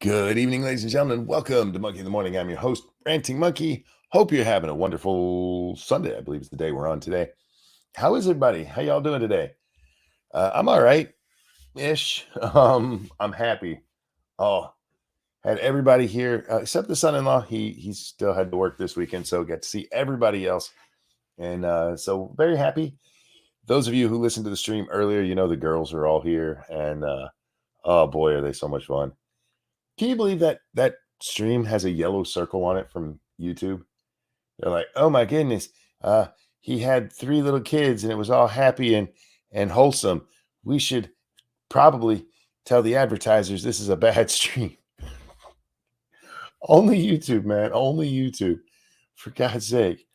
Good evening, ladies and gentlemen. Welcome to Monkey in the Morning. I'm your host, Ranting Monkey. Hope you're having a wonderful Sunday. I believe it's the day we're on today. How is everybody? How y'all doing today? I'm all right-ish. I'm happy. Oh, had everybody here except the son-in-law. He still had to work this weekend, so got to see everybody else, and so very happy. Those of you who listened to the stream earlier, you know the girls are all here, and oh boy, are they so much fun. Can you believe that stream has a yellow circle on it from YouTube? They're like, oh my goodness, he had 3 little kids and it was all happy and wholesome. We should probably tell the advertisers this is a bad stream. Only YouTube, man. Only YouTube. For God's sake.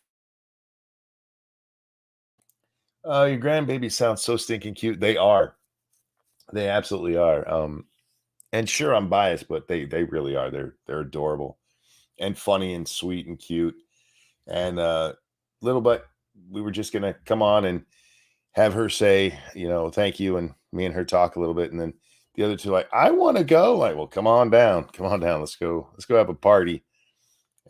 Your grandbabies sound so stinking cute. They are. They absolutely are. And sure, I'm biased, but they really are. They're adorable and funny and sweet and cute. And little but we were just gonna come on and have her say, thank you, and me and her talk a little bit, and then the other two like, I want to go. Like, well, come on down, let's go have a party.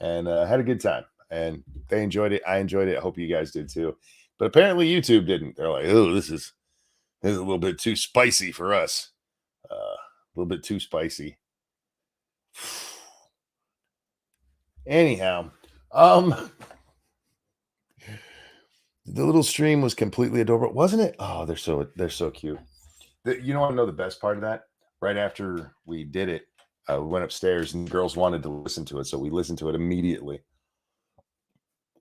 And had a good time, and they enjoyed it. I enjoyed it. I hope you guys did too. But apparently YouTube didn't. They're like, oh, this is a little bit too spicy for us. A little bit too spicy. Anyhow, the little stream was completely adorable, wasn't it? Oh, they're so cute. You know, I know the best part of that. Right after we did it, we went upstairs and the girls wanted to listen to it, so we listened to it immediately.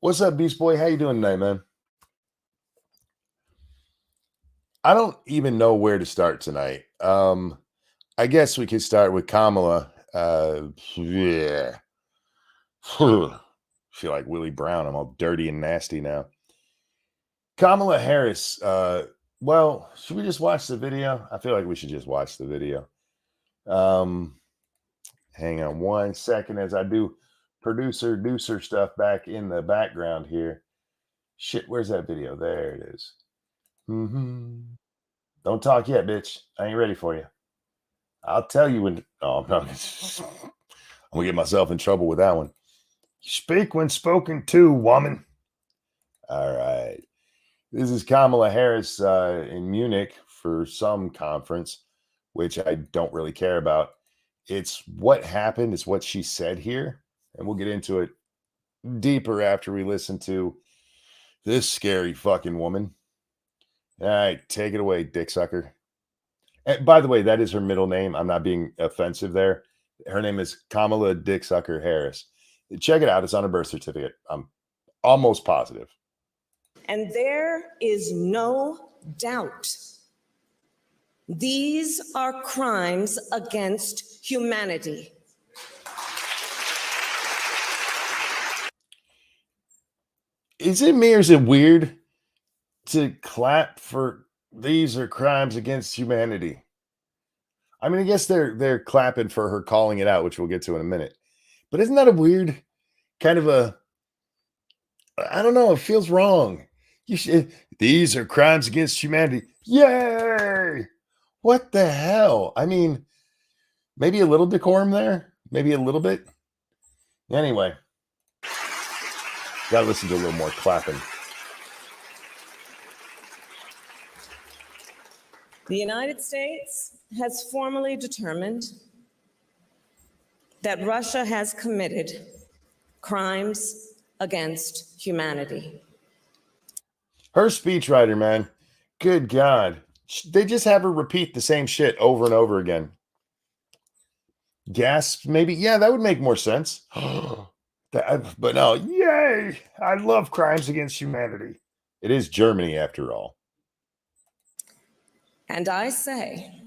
What's up, Beast Boy? How you doing tonight, man? I don't even know where to start tonight. I guess we could start with Kamala. Yeah. Feel like Willie Brown. I'm all dirty and nasty now. Kamala Harris. Well, should we just watch the video? I feel like we should just watch the video. Hang on 1 second as I do producer stuff back in the background here. Shit, where's that video? There it is. Don't talk yet, bitch. I ain't ready for you. I'll tell you when. Oh, no. I'm going to get myself in trouble with that one. Speak when spoken to, woman. All right. This is Kamala Harris in Munich for some conference, which I don't really care about. It's what happened. It's what she said here. And we'll get into it deeper after we listen to this scary fucking woman. All right. Take it away, dick sucker. And by the way, that is her middle name. I'm not being offensive there. Her name is Kamala Dicksucker Harris. Check it out. It's on her birth certificate. I'm almost positive. And there is no doubt these are crimes against humanity. Is it me or is it weird to clap for these are crimes against humanity? I mean, I guess they're clapping for her calling it out, which we'll get to in a minute. But isn't that a weird kind of I don't know, it feels wrong. These are crimes against humanity. Yay! What the hell? I mean, maybe a little decorum there, maybe a little bit. Anyway, gotta listen to a little more clapping. The United States has formally determined that Russia has committed crimes against humanity. Her speechwriter, man, good God. They just have her repeat the same shit over and over again. Gasp, maybe? Yeah, that would make more sense. But no, yay! I love crimes against humanity. It is Germany, after all. And I say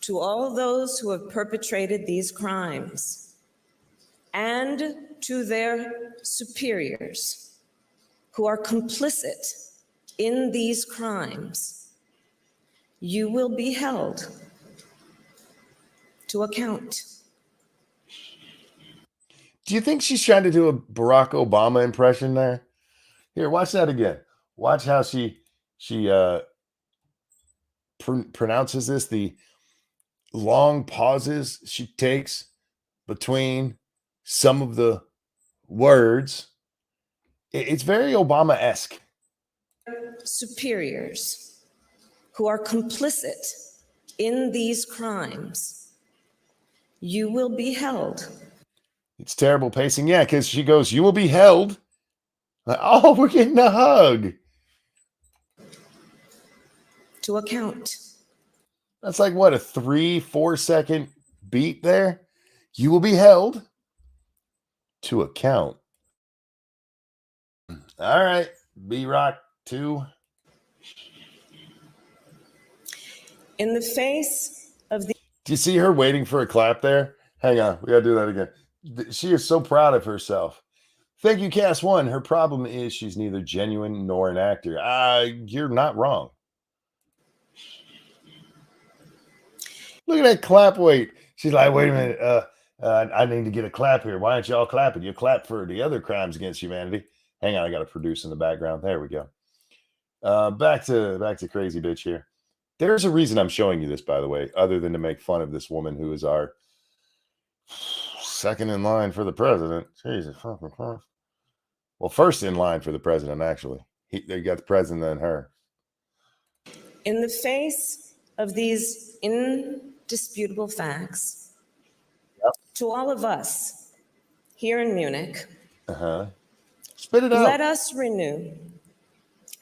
to all those who have perpetrated these crimes and to their superiors who are complicit in these crimes, you will be held to account. Do you think she's trying to do a Barack Obama impression there? Here, watch that again. Watch how she pronounces this. long pauses she takes between some of the words. It's very Obama-esque. Superiors who are complicit in these crimes, you will be held. It's terrible pacing. Yeah, because she goes, "You will be held." Like, oh, we're getting a hug. To account. That's like what, a 3-4 second beat there? You will be held to account. All right, B-Rock 2. In the face of the Do you see her waiting for a clap there? Hang on, we gotta do that again. She is so proud of herself. Thank you, Cast One. Her problem is she's neither genuine nor an actor. You're not wrong. Look at that clap wait. She's like, wait a minute. I need to get a clap here. Why aren't y'all clapping? You clap for the other crimes against humanity. Hang on, I got to produce in the background. There we go. Back to crazy bitch here. There's a reason I'm showing you this, by the way, other than to make fun of this woman who is our second in line for the president. Jesus fucking Christ. Well, first in line for the president, actually. They got the president and her. In the face of these indisputable facts, to all of us here in Munich, Spit it out. let us renew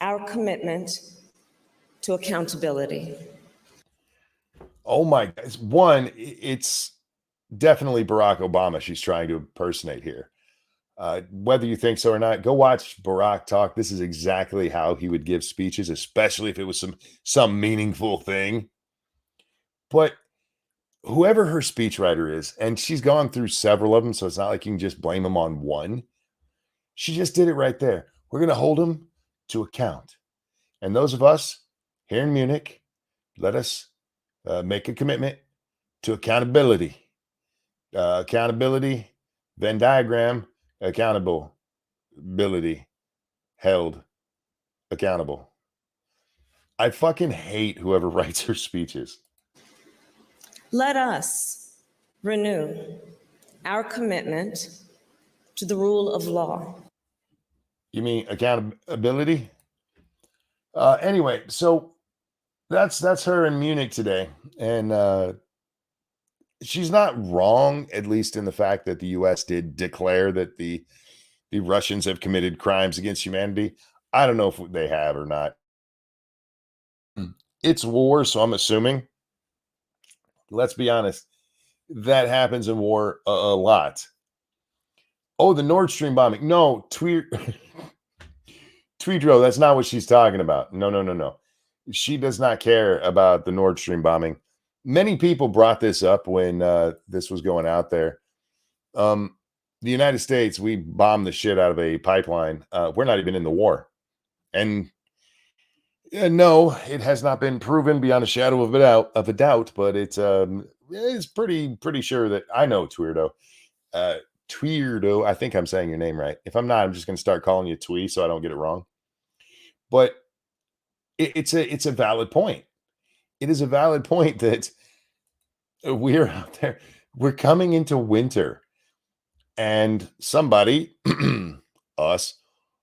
our commitment to accountability. Oh my God. One, it's definitely Barack Obama she's trying to impersonate here. Whether you think so or not, go watch Barack talk. This is exactly how he would give speeches, especially if it was some meaningful thing. But whoever her speechwriter is, and she's gone through several of them, so it's not like you can just blame them on one. She just did it right there. We're going to hold them to account. And those of us here in Munich, let us make a commitment to accountability. Accountability, Venn diagram, accountability, held, accountable. I fucking hate whoever writes her speeches. Let us renew our commitment to the rule of law. You mean accountability? Anyway, so that's her in Munich today, and she's not wrong, at least in the fact that the U.S. did declare that the Russians have committed crimes against humanity. I don't know if they have or not. It's war, so I'm assuming. Let's be honest, that happens in war a lot. Oh, the Nord Stream bombing. No, Tweedro, that's not what she's talking about. No. She does not care about the Nord Stream bombing. Many people brought this up when this was going out there. The United States, we bombed the shit out of a pipeline. We're not even in the war. And no, it has not been proven beyond a shadow of a doubt, but it's pretty sure that I know Tweerdo. Tweerdo, I think I'm saying your name right. If I'm not, I'm just going to start calling you Twee so I don't get it wrong. But it's a valid point. It is a valid point that we're out there. We're coming into winter, and somebody, us,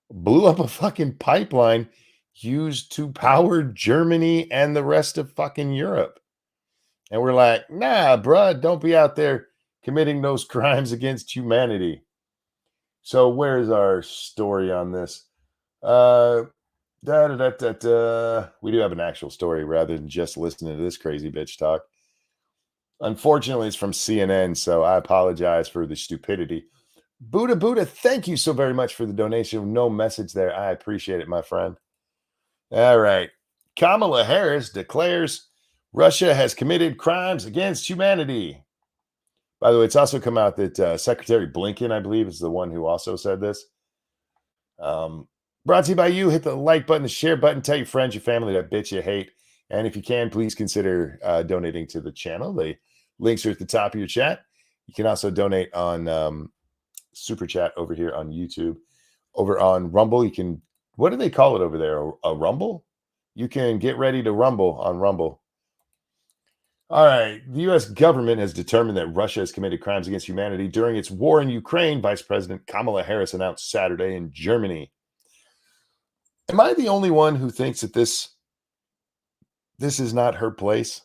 blew up a fucking pipeline used to power Germany and the rest of fucking Europe. And we're like, nah, bruh, don't be out there committing those crimes against humanity. So where's our story on this? We do have an actual story rather than just listening to this crazy bitch talk. Unfortunately, it's from CNN, so I apologize for the stupidity. Buddha, thank you so very much for the donation. No message there. I appreciate it, my friend. All right. Kamala Harris declares Russia has committed crimes against humanity. By the way, it's also come out that Secretary Blinken, I believe, is the one who also said this. Brought to you by you. Hit the like button, the share button. Tell your friends, your family that bitch you hate. And if you can, please consider donating to the channel. The links are at the top of your chat. You can also donate on Super Chat over here on YouTube. Over on Rumble, you can, what do they call it over there? A Rumble? You can get ready to rumble on Rumble. All right. The U.S. government has determined that Russia has committed crimes against humanity during its war in Ukraine, Vice President Kamala Harris announced Saturday in Germany. Am I the only one who thinks that this is not her place?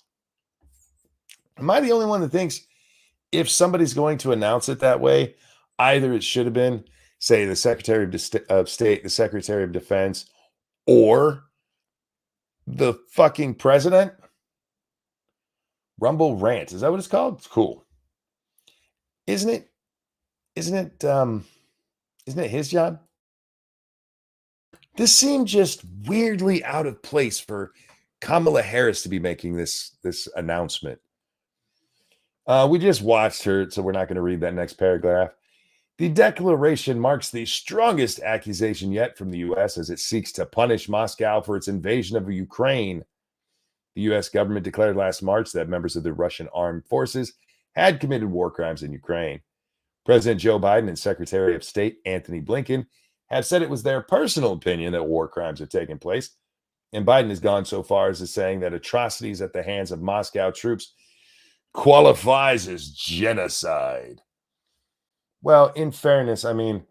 Am I the only one that thinks if somebody's going to announce it that way, either it should have been, say, the Secretary of State, the Secretary of Defense, or the fucking president? Rumble Rant. Is that what it's called? It's cool. Isn't it? Isn't it? Isn't it his job? This seemed just weirdly out of place for Kamala Harris to be making this announcement. We just watched her, so we're not going to read that next paragraph. The declaration marks the strongest accusation yet from the U.S. as it seeks to punish Moscow for its invasion of Ukraine. The U.S. government declared last March that members of the Russian armed forces had committed war crimes in Ukraine. President Joe Biden and Secretary of State Anthony Blinken have said it was their personal opinion that war crimes have taken place. And Biden has gone so far as to saying that atrocities at the hands of Moscow troops qualifies as genocide. Well, in fairness, I mean,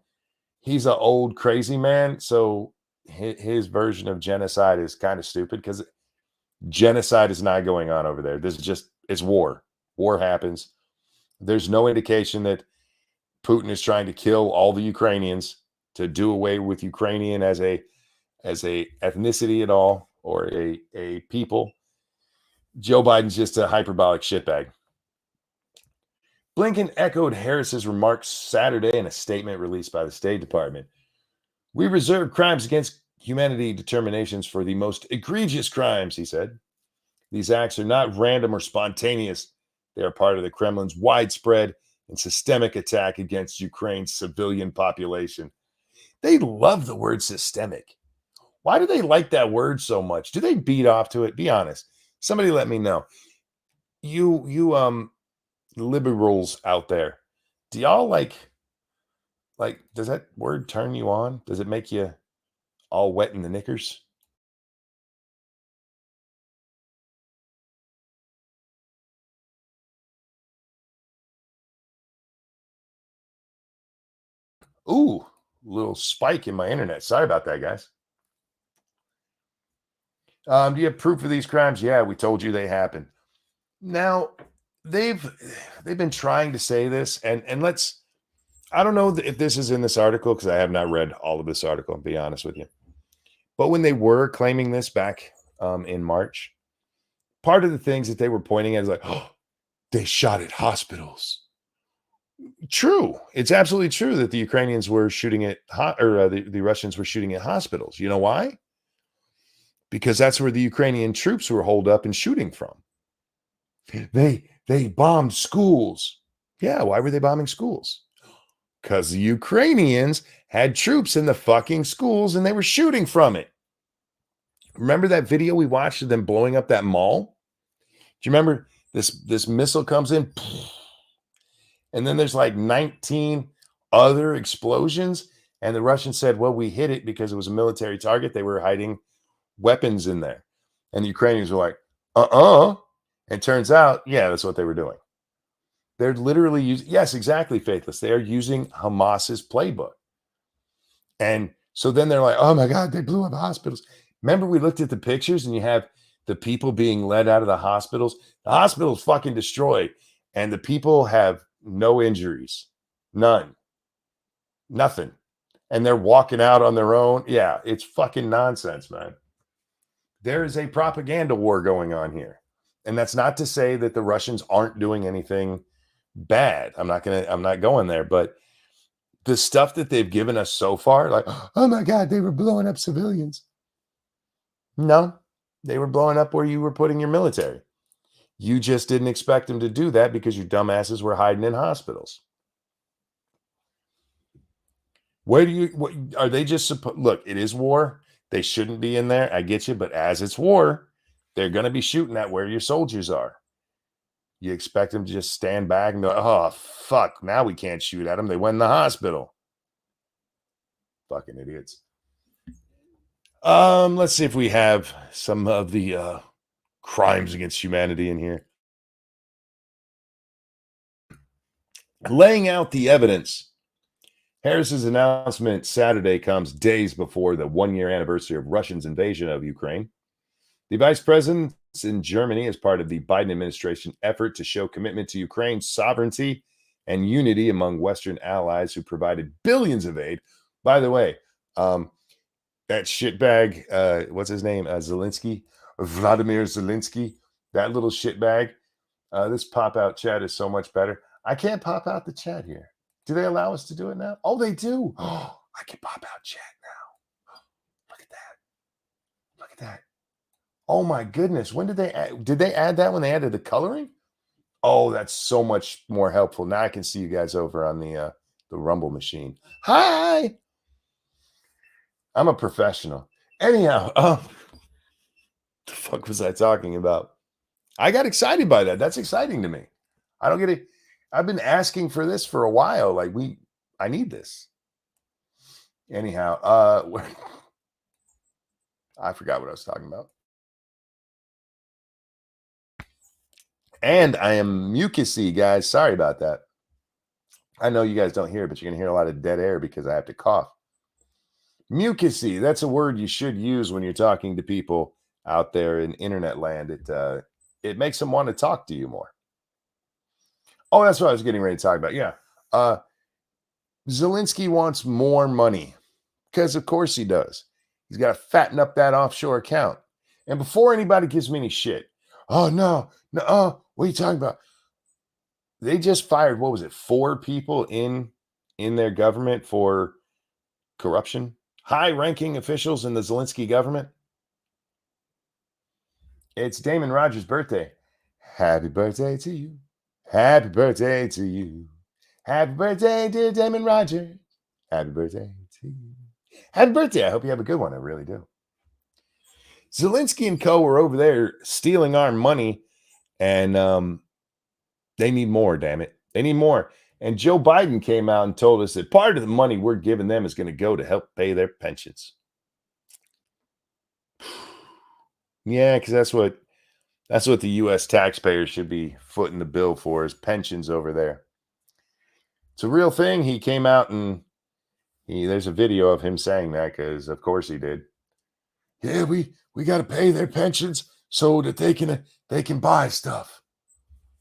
he's an old crazy man, so his version of genocide is kind of stupid because genocide is not going on over there. This is just, it's war. War happens. There's no indication that Putin is trying to kill all the Ukrainians to do away with Ukrainian as a ethnicity at all, or a people. Joe Biden's just a hyperbolic shitbag. Blinken echoed Harris's remarks Saturday in a statement released by the State Department. We reserve crimes against humanity determinations for the most egregious crimes, he said. These acts are not random or spontaneous. They are part of the Kremlin's widespread and systemic attack against Ukraine's civilian population. They love the word systemic. Why do they like that word so much? Do they beat off to it? Be honest. Somebody let me know. You liberals out there, do y'all like does that word turn you on? Does it make you all wet in the knickers? Ooh, little spike in my internet. Sorry about that, guys. Do you have proof of these crimes? Yeah, we told you they happened. Now, they've been trying to say this, and let's, I don't know if this is in this article because I have not read all of this article, to be honest with you. But when they were claiming this back in March, part of the things that they were pointing at is like, oh, they shot at hospitals. True. It's absolutely true that the Ukrainians were shooting at, the Russians were shooting at hospitals. You know why? Because that's where the Ukrainian troops were holed up and shooting from. They bombed schools. Yeah, why were they bombing schools? Because the Ukrainians had troops in the fucking schools and they were shooting from it. Remember that video we watched of them blowing up that mall? Do you remember this missile comes in and then there's like 19 other explosions, and the Russians said, well, we hit it because it was a military target. They were hiding weapons in there. And the Ukrainians were like, and turns out, yeah, that's what they were doing. They're literally using, yes, exactly, Faithless. They are using Hamas's playbook. And so then they're like, oh my God, they blew up hospitals. Remember, we looked at the pictures and you have the people being led out of the hospitals. The hospital's fucking destroyed. And the people have no injuries. None. Nothing. And they're walking out on their own. Yeah, it's fucking nonsense, man. There is a propaganda war going on here. And that's not to say that the Russians aren't doing anything bad. I'm not going there, but the stuff that they've given us so far, like, oh my God, they were blowing up civilians. No, they were blowing up where you were putting your military. You just didn't expect them to do that because your dumbasses were hiding in hospitals. Where do what are they just look, it is war. They shouldn't be in there. I get you, but as it's war, they're going to be shooting at where your soldiers are. You expect them to just stand back and go, oh, fuck, now we can't shoot at them. They went in the hospital. Fucking idiots. Let's see if we have some of the crimes against humanity in here. laying out the evidence. Harris's announcement Saturday comes days before the one-year anniversary of Russia's invasion of Ukraine. The vice president in Germany as part of the Biden administration effort to show commitment to Ukraine's sovereignty and unity among Western allies who provided billions of aid. By the way, that shitbag, what's his name? Zelensky, Vladimir Zelensky, that little shitbag. This pop-out chat is so much better. I can't pop out the chat here. Do they allow us to do it now? Oh, they do. Oh, I can pop out chat now. Look at that. Look at that. Oh my goodness. When did they add that when they added the coloring? Oh, that's so much more helpful. Now I can see you guys over on the Rumble machine. Hi. I'm a professional. Anyhow, the fuck was I talking about? I got excited by that. That's exciting to me. I don't get it. I've been asking for this for a while. Like I need this. Anyhow, I forgot what I was talking about. And I am mucusy, guys. Sorry about that. I know you guys don't hear it, but you're going to hear a lot of dead air because I have to cough. Mucusy, that's a word you should use when you're talking to people out there in internet land. It makes them want to talk to you more. Oh, that's what I was getting ready to talk about. Yeah. Zelensky wants more money because, of course, he does. He's got to fatten up that offshore account. And before anybody gives me any shit, oh, no, what are you talking about? They just fired, what was it, 4 people in their government for corruption? High-ranking officials in the Zelensky government. It's Damon Rogers' birthday. Happy birthday to you. Happy birthday to you. Happy birthday, dear Damon Rogers. Happy birthday to you. Happy birthday. I hope you have a good one. I really do. Zelensky and co. were over there stealing our money, and they need more, damn it. They need more. And Joe Biden came out and told us that part of the money we're giving them is going to go to help pay their pensions. Yeah, because that's what the U.S. taxpayers should be footing the bill for, is pensions over there. It's a real thing. He came out and there's a video of him saying that because, of course, he did. Yeah, we got to pay their pensions so that they can buy stuff.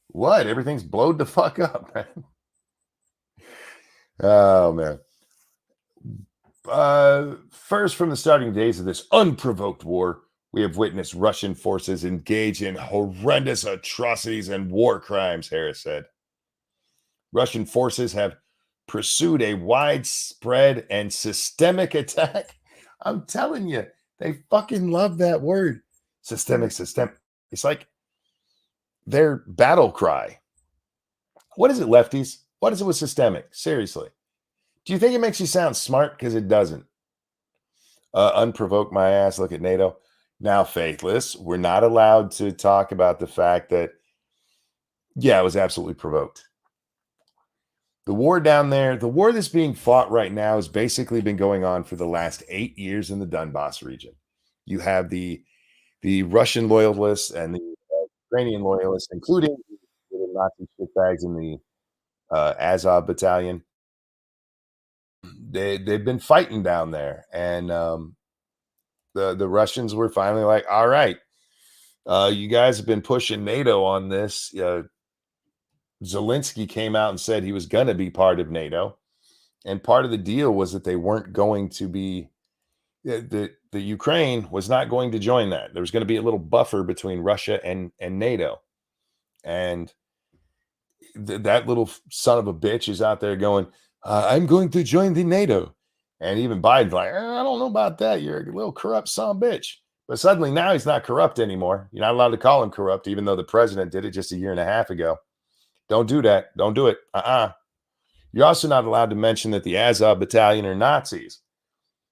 What? Everything's blowed the fuck up, man. Oh, man. First, from the starting days of this unprovoked war, we have witnessed Russian forces engage in horrendous atrocities and war crimes, Harris said. Russian forces have pursued a widespread and systemic attack. I'm telling you, they fucking love that word. Systemic. It's like their battle cry. What is it, lefties? What is it with systemic? Seriously. Do you think it makes you sound smart? Because it doesn't. Unprovoked my ass. Look at NATO. Now, faithless. We're not allowed to talk about the fact that, yeah, it was absolutely provoked. The war down there, the war that's being fought right now has basically been going on for the last 8 years in the Donbass region. You have the Russian loyalists and the Ukrainian loyalists, including the Nazi shitbags in the Azov battalion. They've been fighting down there, and the Russians were finally like, all right, you guys have been pushing NATO on this. Zelensky came out and said he was going to be part of NATO. And part of the deal was that they weren't going to be, the Ukraine was not going to join that. There was going to be a little buffer between Russia and NATO. And that little son of a bitch is out there going, I'm going to join the NATO. And even Biden's like, I don't know about that. You're a little corrupt son of a bitch. But suddenly now he's not corrupt anymore. You're not allowed to call him corrupt, even though the president did it just a year and a half ago. Don't do that. Don't do it. You're also not allowed to mention that the Azov battalion are Nazis.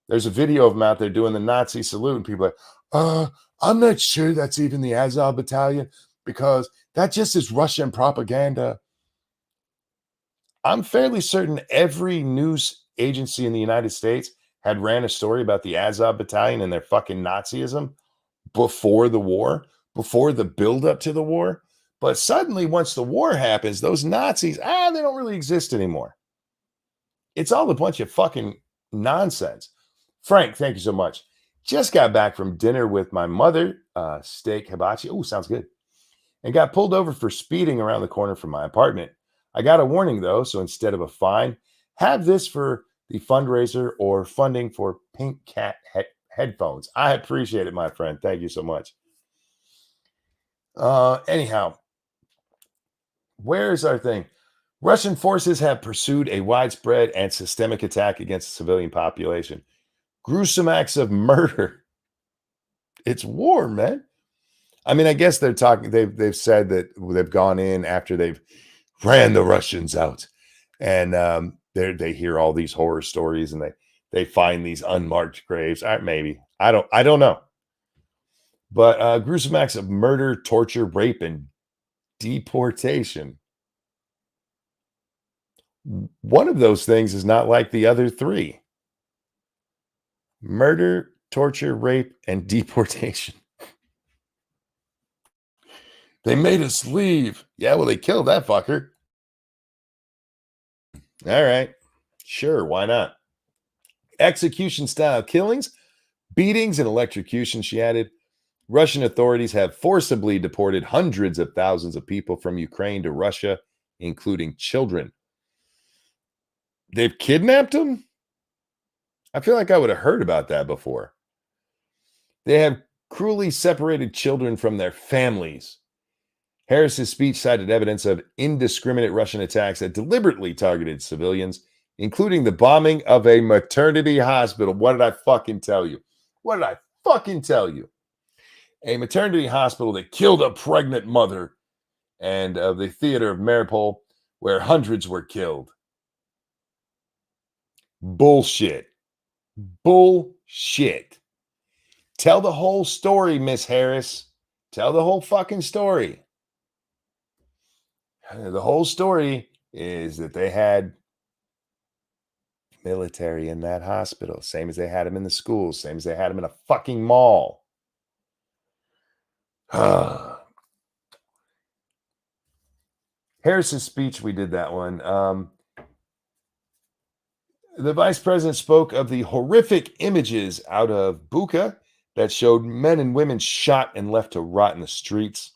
There's a video of them out there doing the Nazi salute, and people are like, I'm not sure that's even the Azov battalion because that just is Russian propaganda. I'm fairly certain every news agency in the United States had ran a story about the Azov battalion and their fucking Nazism before the war, before the buildup to the war. But suddenly, once the war happens, those Nazis, they don't really exist anymore. It's all a bunch of fucking nonsense. Frank, thank you so much. Just got back from dinner with my mother, steak hibachi. Oh, sounds good. And got pulled over for speeding around the corner from my apartment. I got a warning though, so instead of a fine, have this for the fundraiser or funding for Pink Cat headphones. I appreciate it, my friend. Thank you so much. Anyhow, where's our thing? Russian forces have pursued a widespread and systemic attack against the civilian population. Gruesome acts of murder. It's war, man. I mean, I guess they're talking. They've said that they've gone in after they've ran the Russians out, and they hear all these horror stories, and they find these unmarked graves. Maybe I don't know, but gruesome acts of murder, torture, rape, and deportation. One of those things is not like the other three: murder, torture, rape, and deportation. They made us leave. Yeah, well, they killed that fucker. All right. Sure, why not? Execution style killings, beatings, and electrocution, she added. Russian authorities have forcibly deported hundreds of thousands of people from Ukraine to Russia, including children. They've kidnapped them? I feel like I would have heard about that before. They have cruelly separated children from their families. Harris's speech cited evidence of indiscriminate Russian attacks that deliberately targeted civilians, including the bombing of a maternity hospital. What did I fucking tell you? What did I fucking tell you? A maternity hospital that killed a pregnant mother, and of the theater of Mariupol, where hundreds were killed. Bullshit. Bullshit. Tell the whole story, Miss Harris. Tell the whole fucking story. The whole story is that they had military in that hospital, same as they had them in the schools, same as they had them in a fucking mall. Harris's speech, we did that one. The vice president spoke of the horrific images out of Bucha that showed men and women shot and left to rot in the streets,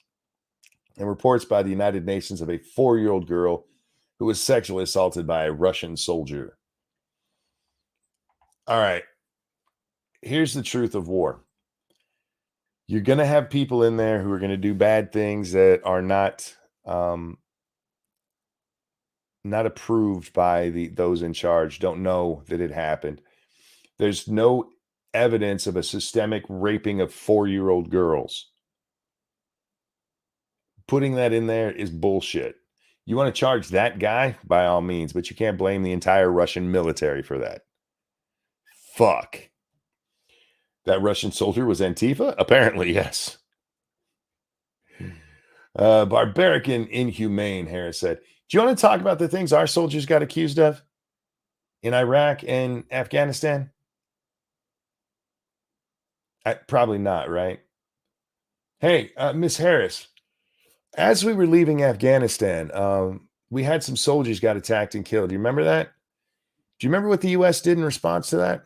and reports by the United Nations of a 4-year-old girl who was sexually assaulted by a Russian soldier. All right. Here's the truth of war. You're going to have people in there who are going to do bad things that are not approved by those in charge, don't know that it happened. There's no evidence of a systemic raping of 4-year-old girls. Putting that in there is bullshit. You want to charge that guy? By all means, but you can't blame the entire Russian military for that. Fuck. That Russian soldier was Antifa? Apparently, yes. Barbaric and inhumane, Harris said. Do you want to talk about the things our soldiers got accused of in Iraq and Afghanistan? Probably not, right? Hey, Miss Harris, as we were leaving Afghanistan, we had some soldiers got attacked and killed. Do you remember that? Do you remember what the U.S. did in response to that?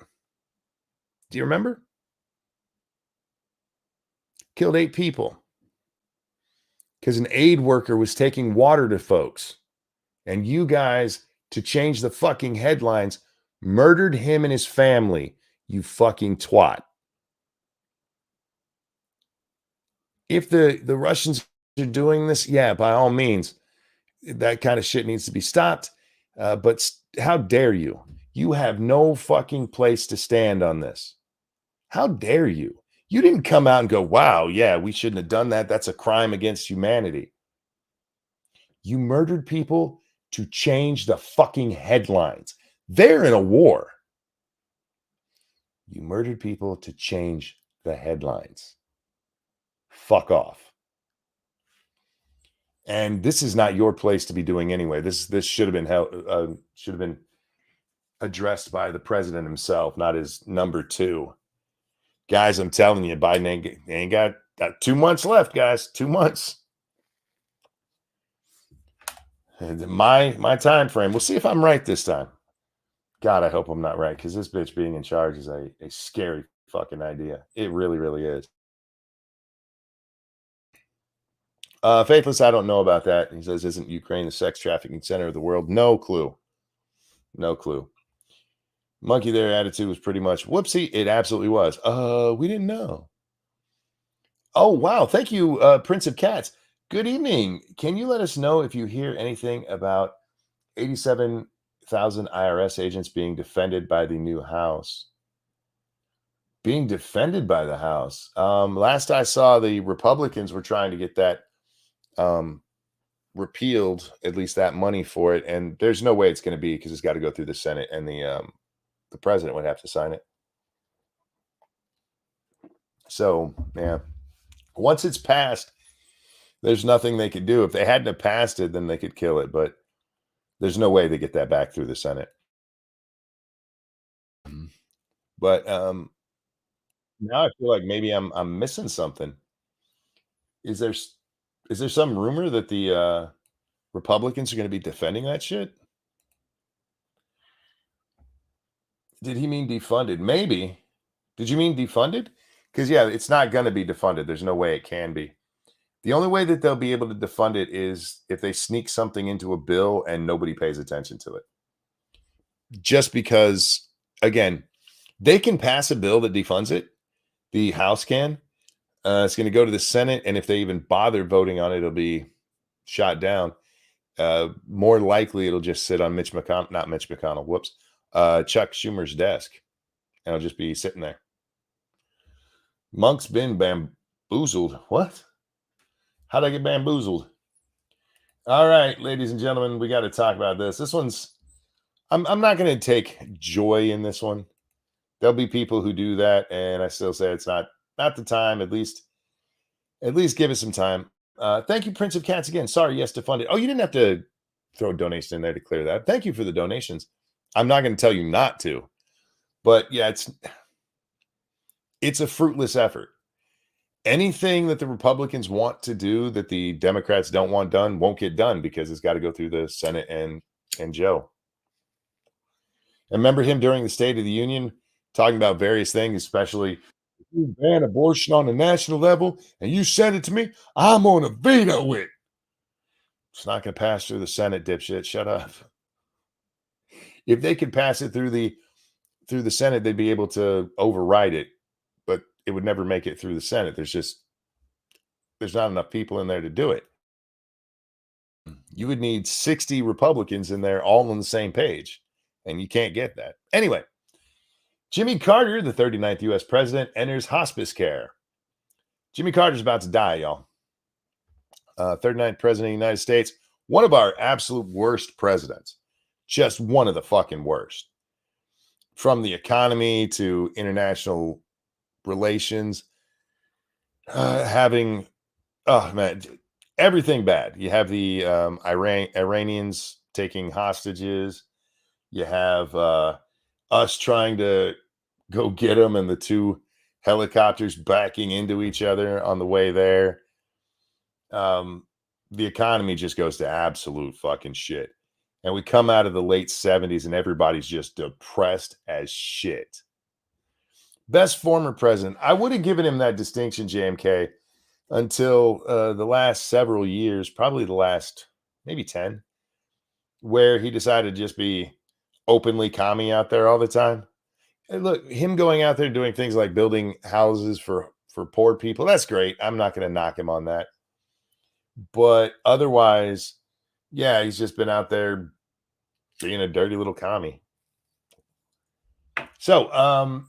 Do you remember? Killed 8 people because an aid worker was taking water to folks. And you guys, to change the fucking headlines, murdered him and his family, you fucking twat. If the Russians are doing this, yeah, by all means, that kind of shit needs to be stopped. But how dare you? You have no fucking place to stand on this. How dare you? You didn't come out and go, wow, yeah, we shouldn't have done that. That's a crime against humanity. You murdered people to change the fucking headlines. They're in a war. You murdered people to change the headlines. Fuck off. And this is not your place to be doing anyway. This should have been addressed by the president himself, not his number 2. Guys, I'm telling you, Biden ain't got 2 months left, guys. 2 months. My time frame. We'll see if I'm right this time. God, I hope I'm not right, because this bitch being in charge is a scary fucking idea. It really, really is. Faithless, I don't know about that. He says, isn't Ukraine the sex trafficking center of the world? No clue. No clue. Monkey, their attitude was pretty much, whoopsie, it absolutely was. We didn't know. Oh, wow. Thank you, Prince of Cats. Good evening. Can you let us know if you hear anything about 87,000 IRS agents being defended by the new House? Being defended by the House. Last I saw, the Republicans were trying to get that repealed, at least that money for it, and there's no way it's going to be, because it's got to go through the Senate, and the president would have to sign it. So, yeah, once it's passed, there's nothing they could do. If they hadn't have passed it, then they could kill it, but there's no way they get that back through the Senate. But now I feel like maybe I'm missing something. Is there some rumor that the Republicans are going to be defending that shit? Did he mean defunded? Maybe. Did you mean defunded? Because, yeah, it's not going to be defunded. There's no way it can be. The only way that they'll be able to defund it is if they sneak something into a bill and nobody pays attention to it. Just because, again, they can pass a bill that defunds it. The House can. It's going to go to the Senate, and if they even bother voting on it, it'll be shot down. More likely, it'll just sit on Chuck Schumer's desk, and it'll just be sitting there. Monk's been bamboozled. What? How'd I get bamboozled? All right, ladies and gentlemen, we got to talk about this. This one's, I'm not going to take joy in this one. There'll be people who do that, and I still say it's not the time. At least give it some time. Thank you, Prince of Cats, again. Sorry, yes, to fund it. Oh, you didn't have to throw a donation in there to clear that. Thank you for the donations. I'm not going to tell you not to, but yeah, it's a fruitless effort. Anything that the Republicans want to do that the Democrats don't want done won't get done, because it's got to go through the Senate and Joe. And remember him during the State of the Union talking about various things, especially, you ban abortion on a national level and you send it to me, I'm going to veto it. It's not going to pass through the Senate, dipshit. Shut up. If they could pass it through the Senate, they'd be able to override it, but it would never make it through the Senate. There's not enough people in there to do it. You would need 60 Republicans in there all on the same page, and you can't get that. Anyway, Jimmy Carter, the 39th U.S. president, enters hospice care. Jimmy Carter's about to die, y'all. 39th president of the United States, one of our absolute worst presidents. Just one of the fucking worst. From the economy to international relations, having, oh man, everything bad. You have the Iranians taking hostages. You have us trying to go get them, and the two helicopters backing into each other on the way there. The economy just goes to absolute fucking shit. And we come out of the late 70s and everybody's just depressed as shit. Best former president. I would have given him that distinction, JMK, until the last several years, probably the last maybe 10, where he decided to just be openly commie out there all the time. And look, him going out there doing things like building houses for poor people, that's great. I'm not going to knock him on that. But otherwise, yeah, he's just been out there being a dirty little commie. So,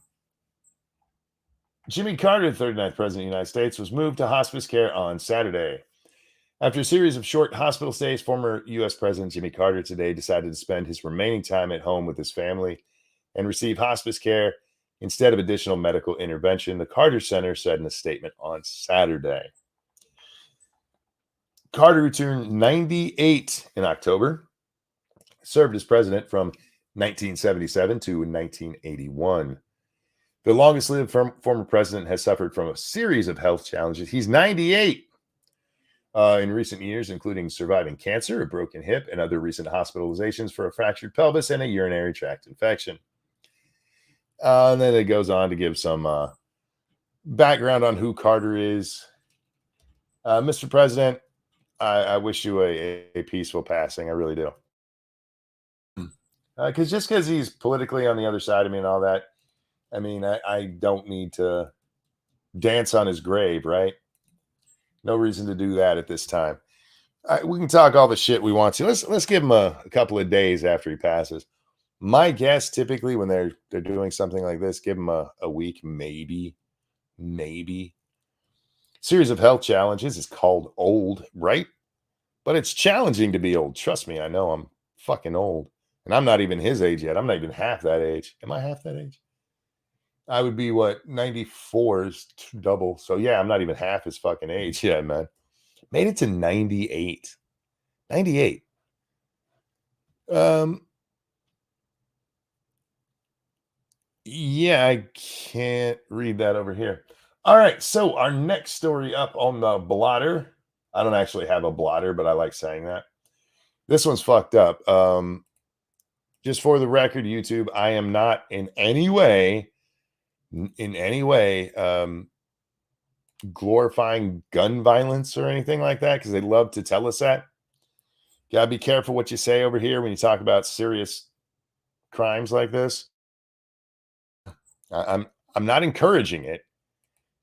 Jimmy Carter, 39th president of the United States, was moved to hospice care on Saturday. After a series of short hospital stays, former U.S. President Jimmy Carter today decided to spend his remaining time at home with his family and receive hospice care instead of additional medical intervention, the Carter Center said in a statement on Saturday. Carter returned 98 in October, served as president from 1977 to 1981. The longest-lived former president has suffered from a series of health challenges. He's 98. in recent years, including surviving cancer, a broken hip, and other recent hospitalizations for a fractured pelvis and a urinary tract infection. And then it goes on to give some background on who Carter is. Mr. President, I wish you a peaceful passing. I really do. Because just because he's politically on the other side of me and all that, I mean, I don't need to dance on his grave, right? No reason to do that at this time. We can talk all the shit we want to. Let's give him a couple of days after he passes. My guess, typically, when they're doing something like this, give him a week, maybe. Series of health challenges is called old, right? But it's challenging to be old. Trust me, I know I'm fucking old. And I'm not even his age yet. I'm not even half that age. Am I half that age? I would be, 94 is double. So yeah, I'm not even half his fucking age yet, man. Made it to 98. 98. Yeah, I can't read that over here. All right, so our next story up on the blotter. I don't actually have a blotter, but I like saying that. This one's fucked up. Just for the record, YouTube, I am not in any way glorifying gun violence or anything like that, because they love to tell us that. Gotta be careful what you say over here when you talk about serious crimes like this. I'm not encouraging it.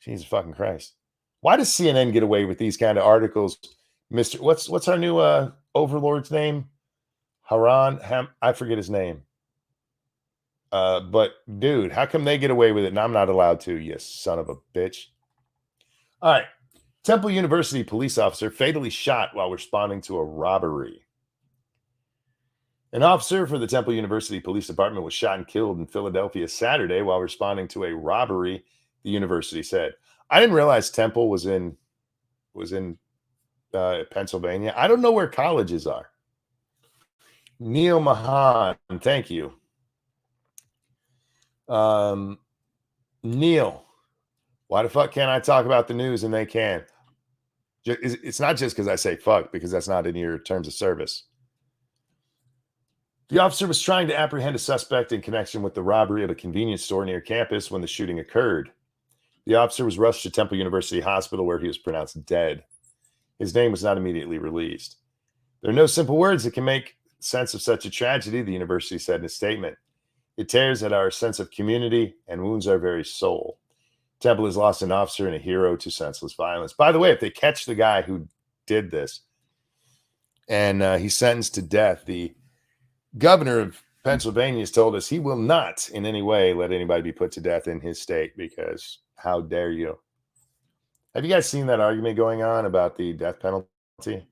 Jesus fucking Christ. Why does CNN get away with these kind of articles? Mr. What's our new overlord's name? I forget his name. But dude, how come they get away with it and I'm not allowed to, you son of a bitch? All right. Temple University police officer fatally shot while responding to a robbery. An officer for the Temple University Police Department was shot and killed in Philadelphia Saturday while responding to a robbery, the university said. I didn't realize Temple was in Pennsylvania. I don't know where colleges are. Neil Mahan, thank you. Neil, why the fuck can't I talk about the news and they can? It's not just because I say fuck, because that's not in your terms of service. The officer was trying to apprehend a suspect in connection with the robbery of a convenience store near campus when the shooting occurred. The officer was rushed to Temple University Hospital, where he was pronounced dead. His name was not immediately released. There are no simple words that can make sense of such a tragedy, the university said in a statement. It tears at our sense of community and wounds our very soul. Temple has lost an officer and a hero to senseless violence. By the way, if they catch the guy who did this and he's sentenced to death, the governor of Pennsylvania has told us he will not in any way let anybody be put to death in his state, because how dare you? Have you guys seen that argument going on about the death penalty?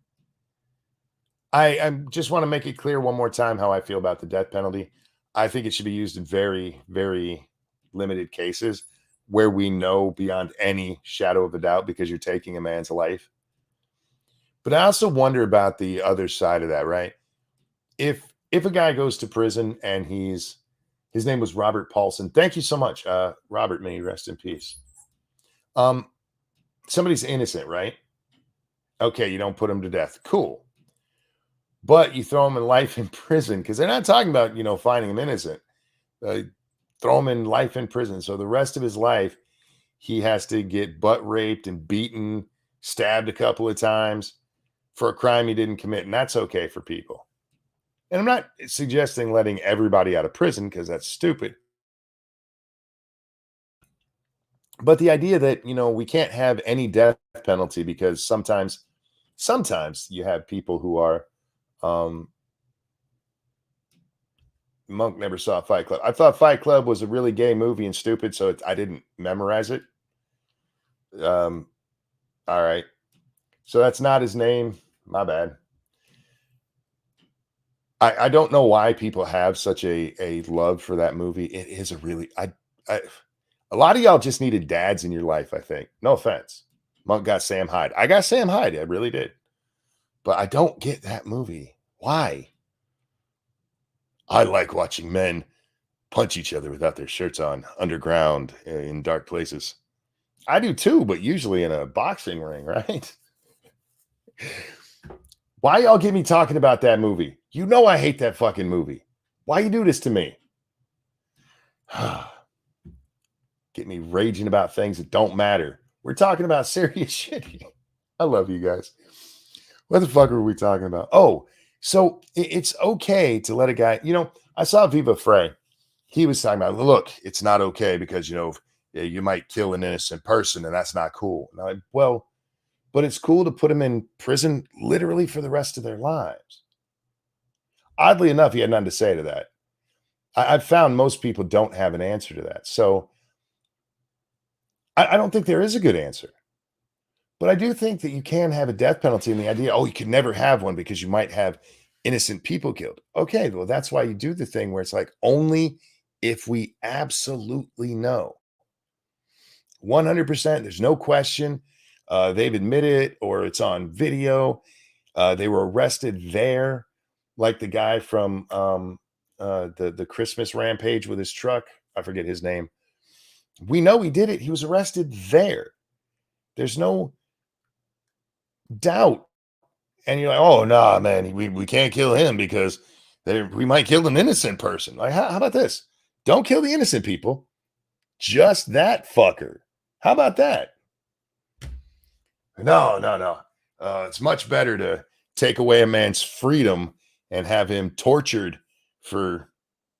I just want to make it clear one more time how I feel about the death penalty. I think it should be used in very, very limited cases where we know beyond any shadow of a doubt, because you're taking a man's life. But I also wonder about the other side of that, right? If a guy goes to prison and his name was Robert Paulson. Thank you so much. Robert, may you rest in peace. Somebody's innocent, right? Okay, you don't put him to death. Cool. But you throw him in life in prison, because they're not talking about, finding him innocent. Throw him in life in prison. So the rest of his life, he has to get butt raped and beaten, stabbed a couple of times for a crime he didn't commit. And that's okay for people. And I'm not suggesting letting everybody out of prison, because that's stupid. But the idea that, we can't have any death penalty because sometimes you have people who are, Monk never saw Fight Club. I thought Fight Club was a really gay movie and stupid, so I didn't memorize it. All right. So that's not his name. My bad. I don't know why people have such a love for that movie. It is a really, a lot of y'all just needed dads in your life, I think. No offense. Monk got Sam Hyde. I got Sam Hyde. I really did. But I don't get that movie. Why? I like watching men punch each other without their shirts on, underground, in dark places. I do too, but usually in a boxing ring, right? Why y'all get me talking about that movie? You know I hate that fucking movie. Why you do this to me? Get me raging about things that don't matter. We're talking about serious shit here. I love you guys. What the fuck are we talking about? Oh, so it's okay to let a guy, I saw Viva Frey. He was talking about, look, it's not okay because, you might kill an innocent person and that's not cool. And I'm like, well, but it's cool to put them in prison literally for the rest of their lives. Oddly enough, he had nothing to say to that. I've found most people don't have an answer to that. So I don't think there is a good answer. But I do think that you can have a death penalty, and the idea, you could never have one because you might have innocent people killed. Okay, well, that's why you do the thing where it's like only if we absolutely know. 100%, there's no question. They've admitted it or it's on video. They were arrested there, like the guy from the Christmas rampage with his truck. I forget his name. We know he did it. He was arrested there. There's no doubt. And you're like, oh, nah, man, we can't kill him because we might kill an innocent person. Like, how about this? Don't kill the innocent people. Just that fucker. How about that? No. It's much better to take away a man's freedom and have him tortured for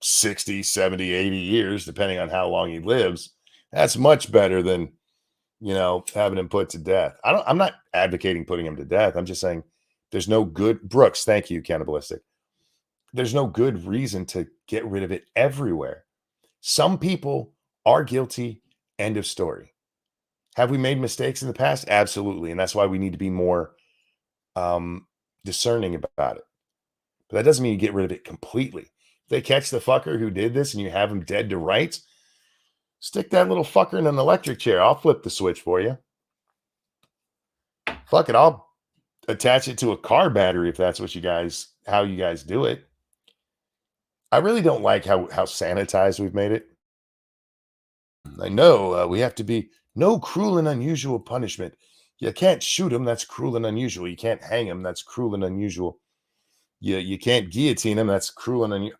60, 70, 80 years, depending on how long he lives. That's much better than, having him put to death. I'm not advocating putting him to death. I'm just saying there's no good, Brooks, thank you, Cannibalistic. There's no good reason to get rid of it everywhere. Some people are guilty, end of story. Have we made mistakes in the past? Absolutely. And that's why we need to be more discerning about it. But that doesn't mean you get rid of it completely. If they catch the fucker who did this and you have him dead to rights, stick that little fucker in an electric chair. I'll flip the switch for you. Fuck it. I'll attach it to a car battery if that's how you guys do it. I really don't like how sanitized we've made it. I know we have to be no cruel and unusual punishment. You can't shoot him. That's cruel and unusual. You can't hang him. That's cruel and unusual. You can't guillotine him. That's cruel and unusual.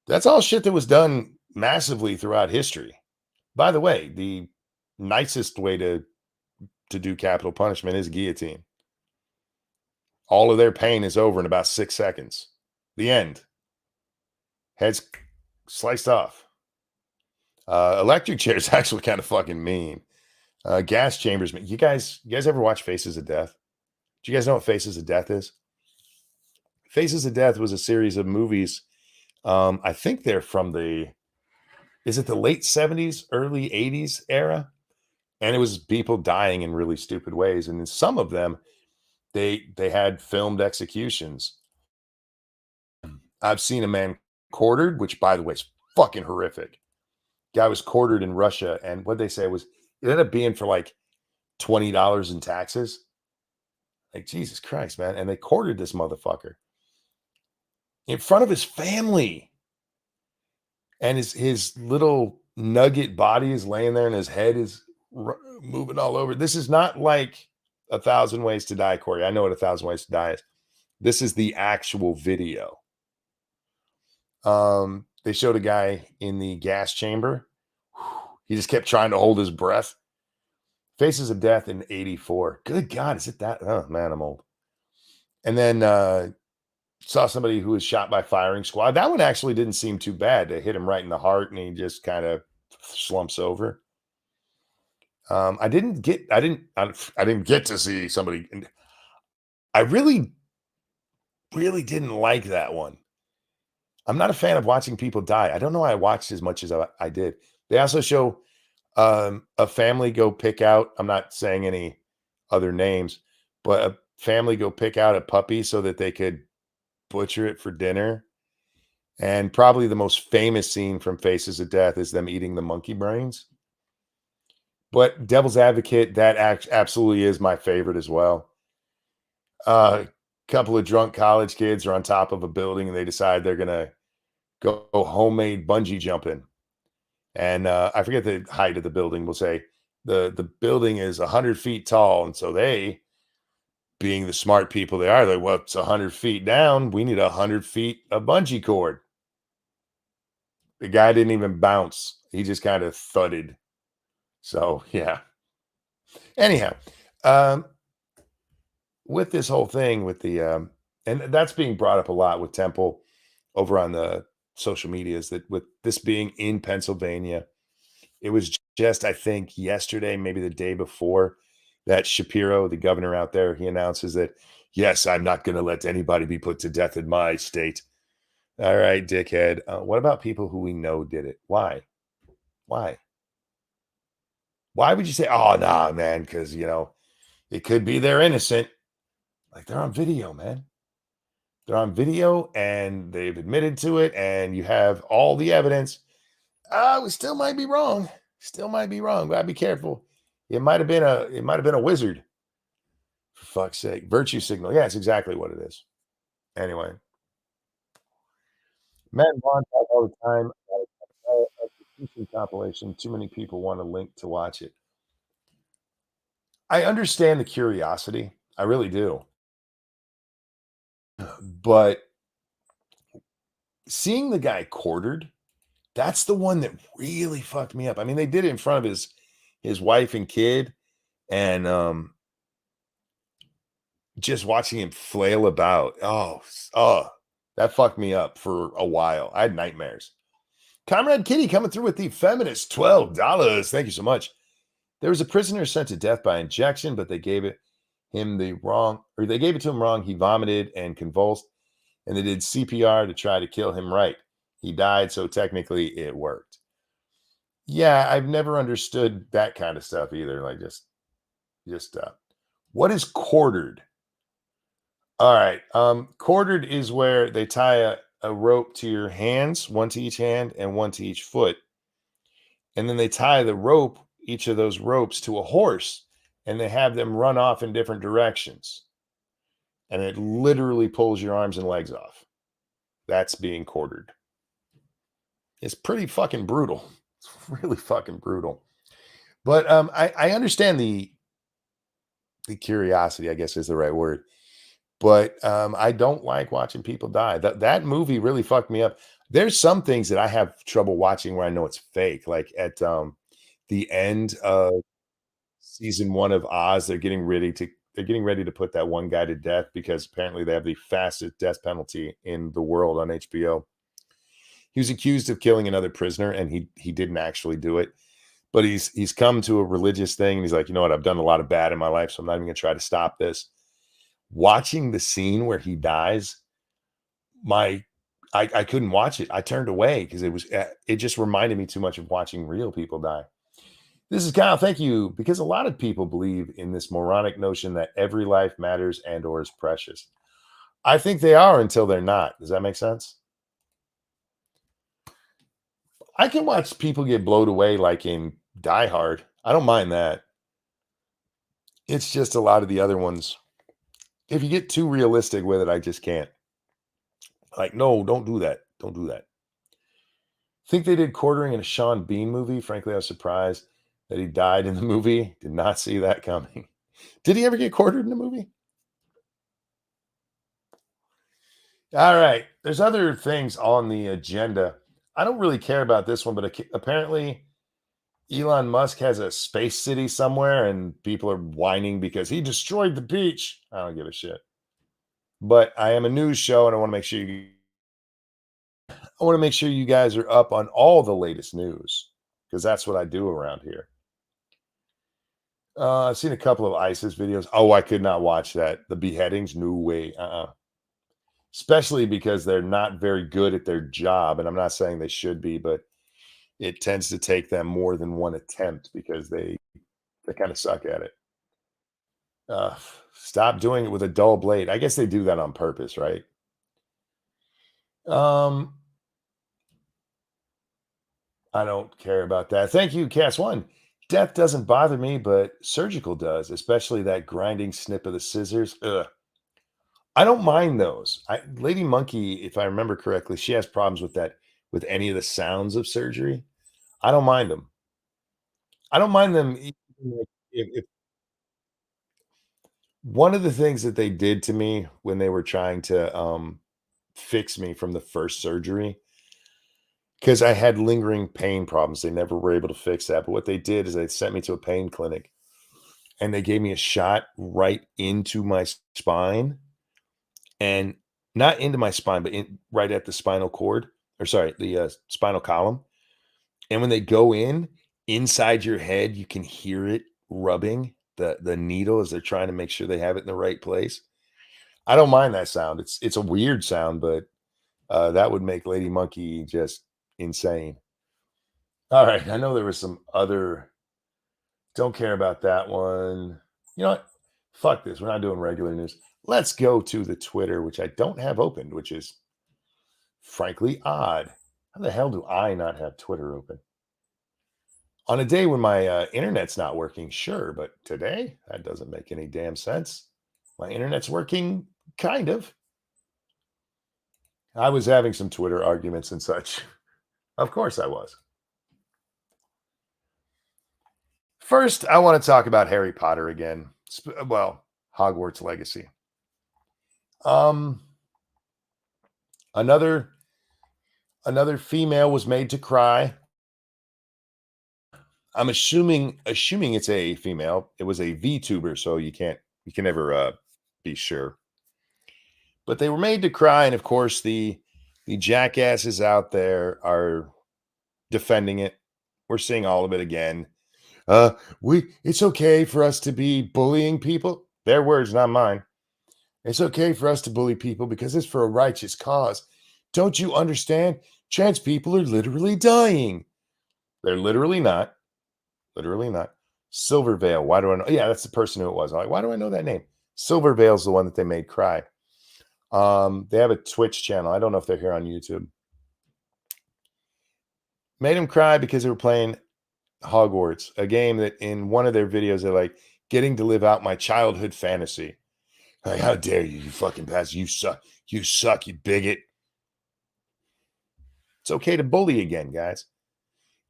That's all shit that was done massively throughout history. By the way, the nicest way to do capital punishment is guillotine. All of their pain is over in about 6 seconds. The end. Heads sliced off. Electric chair is actually kind of fucking mean. Gas chambers. You guys ever watch Faces of Death? Do you guys know what Faces of Death is? Faces of Death was a series of movies. I think they're from is it the late 70s, early 80s era? And it was people dying in really stupid ways. And in some of them, they had filmed executions. I've seen a man quartered, which by the way is fucking horrific. Guy was quartered in Russia, and what they say was it ended up being for like $20 in taxes. Like, Jesus Christ, man. And they quartered this motherfucker in front of his family. And his little nugget body is laying there and his head is moving all over. This is not like 1,000 Ways to Die, Corey. I know what 1,000 Ways to Die is. This is the actual video. They showed a guy in the gas chamber. He just kept trying to hold his breath. Faces of Death in 84. Good God, is it that? Oh, man, I'm old. And then saw somebody who was shot by firing squad. That one actually didn't seem too bad. They hit him right in the heart and he just kind of slumps over. I didn't get to see somebody. I really didn't like that one. I'm not a fan of watching people die. I don't know why I watched as much as I did. They also show a family go pick out, I'm not saying any other names, but a family go pick out a puppy so that they could butcher it for dinner. And probably the most famous scene from Faces of Death is them eating the monkey brains. But Devil's Advocate, that absolutely is my favorite as well. Couple of drunk college kids are on top of a building and they decide they're going to go homemade bungee jumping. And I forget the height of the building. We'll say the building is 100 feet tall. And so they being the smart people they are, like, well, it's 100 feet down. We need 100 feet of bungee cord. The guy didn't even bounce. He just kind of thudded. So, yeah. Anyhow, um, with this whole thing with and that's being brought up a lot with Temple over on the social medias, that with this being in Pennsylvania, it was just, I think, yesterday, maybe the day before, that Shapiro, the governor out there, he announces that, yes, I'm not going to let anybody be put to death in my state. All right, dickhead. What about people who we know did it? Why? Why? Why would you say, oh, nah, man, because, it could be they're innocent? Like, they're on video, man. They're on video and they've admitted to it, and you have all the evidence. We still might be wrong. Still might be wrong. Gotta be careful. It might have been a wizard. For fuck's sake. Virtue signal. Yeah, it's exactly what it is. Anyway. Men want talk all the time about execution compilation. Too many people want a link to watch it. I understand the curiosity. I really do. But seeing the guy quartered, that's the one that really fucked me up. I mean, they did it in front of his wife and kid, and just watching him flail about. Oh, that fucked me up for a while. I had nightmares. Comrade Kitty coming through with the feminist $12. Thank you so much. There was a prisoner sent to death by injection, but they gave it they gave it to him wrong. He vomited and convulsed, and they did CPR to try to kill him right. He died, so technically it worked. Yeah, I've never understood that kind of stuff either. Like, just what is quartered? All right. Quartered is where they tie a rope to your hands, one to each hand and one to each foot. And then they tie each of those ropes to a horse, and they have them run off in different directions. And it literally pulls your arms and legs off. That's being quartered. It's pretty fucking brutal. It's really fucking brutal. But I understand the curiosity, I guess is the right word. But I don't like watching people die. That movie really fucked me up. There's some things that I have trouble watching where I know it's fake. Like at the end of season 1 of Oz, they're getting ready to put that one guy to death because apparently they have the fastest death penalty in the world on HBO. He was accused of killing another prisoner, and he didn't actually do it. But he's come to a religious thing, and he's like, you know what? I've done a lot of bad in my life, so I'm not even gonna try to stop this. Watching the scene where he dies, my I couldn't watch it. I turned away because it just reminded me too much of watching real people die. This is Kyle. Thank you. Because a lot of people believe in this moronic notion that every life matters and or is precious. I think they are until they're not. Does that make sense? I can watch people get blown away like in Die Hard. I don't mind that. It's just a lot of the other ones. If you get too realistic with it, I just can't. Like, no, don't do that. Don't do that. Think they did quartering in a Sean Bean movie. Frankly, I was surprised that he died in the movie. Did not see that coming. Did he ever get quartered in the movie? All right. There's other things on the agenda. I don't really care about this one, but apparently Elon Musk has a space city somewhere and people are whining because he destroyed the beach. I don't give a shit. But I am a news show and I want to make sure you guys are up on all the latest news because that's what I do around here. I've seen a couple of ISIS videos. Oh, I could not watch that. The beheadings, no way. Especially because they're not very good at their job. And I'm not saying they should be, but it tends to take them more than one attempt because they kind of suck at it. Uh, Stop doing it with a dull blade. I guess they do that on purpose, right? Um, I don't care about that. Thank you, Cast One. Death doesn't bother me, but surgical does, especially that grinding snip of the scissors. Ugh. I don't mind those. Lady Monkey, if I remember correctly, she has problems with that, with any of the sounds of surgery. I don't mind them. I don't mind them. If One of the things that they did to me when they were trying to fix me from the first surgery, because I had lingering pain problems. They never were able to fix that. But what they did is they sent me to a pain clinic and they gave me a shot right into my spine, and not into my spine, but right at the spinal cord, or sorry, the spinal column. And when they go in inside your head, you can hear it rubbing the needle as they're trying to make sure they have it in the right place. I don't mind that sound. It's a weird sound, but that would make Lady Monkey just insane. All right, I know there was some other. Don't care about that one. You know what? Fuck this. We're not doing regular news. Let's go to the Twitter, which I don't have opened, which is frankly odd. How the hell do I not have Twitter open? On a day when my internet's not working, sure, but today that doesn't make any damn sense. My internet's working, kind of. I was having some Twitter arguments and such. Of course I was. First, I want to talk about Harry Potter again. Well, Hogwarts Legacy. Another female was made to cry. I'm assuming it's a female. It was a VTuber, so you can never be sure. But they were made to cry, and of course the jackasses out there are defending it. We're seeing all of it again. It's okay for us to be bullying people. Their words, not mine. It's okay for us to bully people because it's for a righteous cause. Don't you understand? Trans people are literally dying. They're literally not. Literally not. Silverveil. Why do I know? Yeah, that's the person who it was. I'm like, why do I know that name? Silverveil's the one that they made cry. They have a Twitch channel. I don't know if they're here on YouTube. Made them cry because they were playing Hogwarts, a game that in one of their videos they're like, getting to live out my childhood fantasy. Like, how dare you, you fucking pass, you suck, you bigot. It's okay to bully again, guys.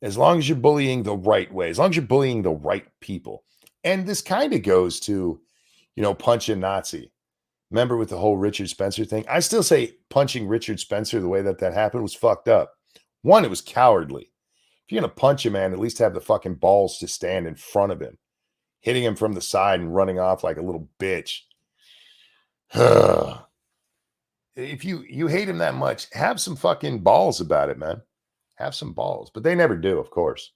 As long as you're bullying the right way, as long as you're bullying the right people. And this kind of goes to, punch a Nazi. Remember with the whole Richard Spencer thing? I still say punching Richard Spencer the way that happened was fucked up. One, it was cowardly. If you're going to punch a man, at least have the fucking balls to stand in front of him. Hitting him from the side and running off like a little bitch. If you hate him that much, have some fucking balls about it, man. Have some balls. But they never do, of course.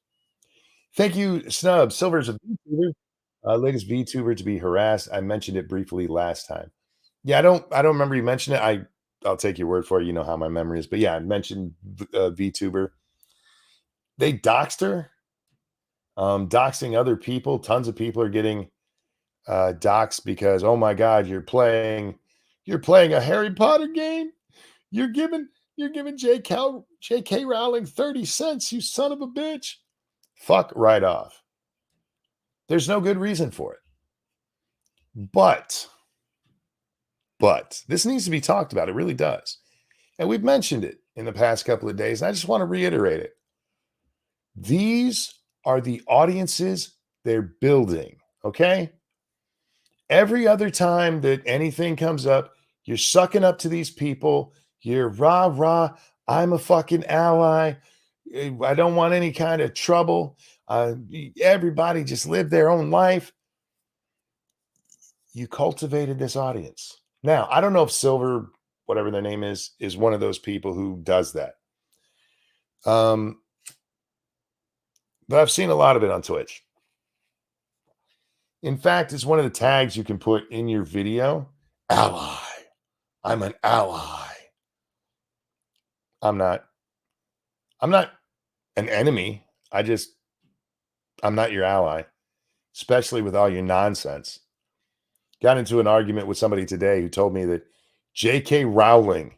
Thank you, Snub. Silver's a VTuber. Latest VTuber to be harassed. I mentioned it briefly last time. Yeah, I don't remember you mentioned it. I'll take your word for it. You know how my memory is. But yeah, I mentioned VTuber. They doxed her. Doxing other people. Tons of people are getting doxed because, oh my God, you're playing a Harry Potter game. You're giving J.K. Rowling 30 cents, you son of a bitch. Fuck right off. There's no good reason for it. But this needs to be talked about. It really does. And we've mentioned it in the past couple of days. And I just want to reiterate it. These are the audiences they're building. Okay? Every other time that anything comes up, you're sucking up to these people. You're rah. I'm a fucking ally. I don't want any kind of trouble. Everybody just live their own life. You cultivated this audience. Now, I don't know if Silver, whatever their name is one of those people who does that. But I've seen a lot of it on Twitch. In fact, it's one of the tags you can put in your video. Ally. I'm an ally. I'm not an enemy. I'm not your ally, especially with all your nonsense. Got into an argument with somebody today who told me that J.K. Rowling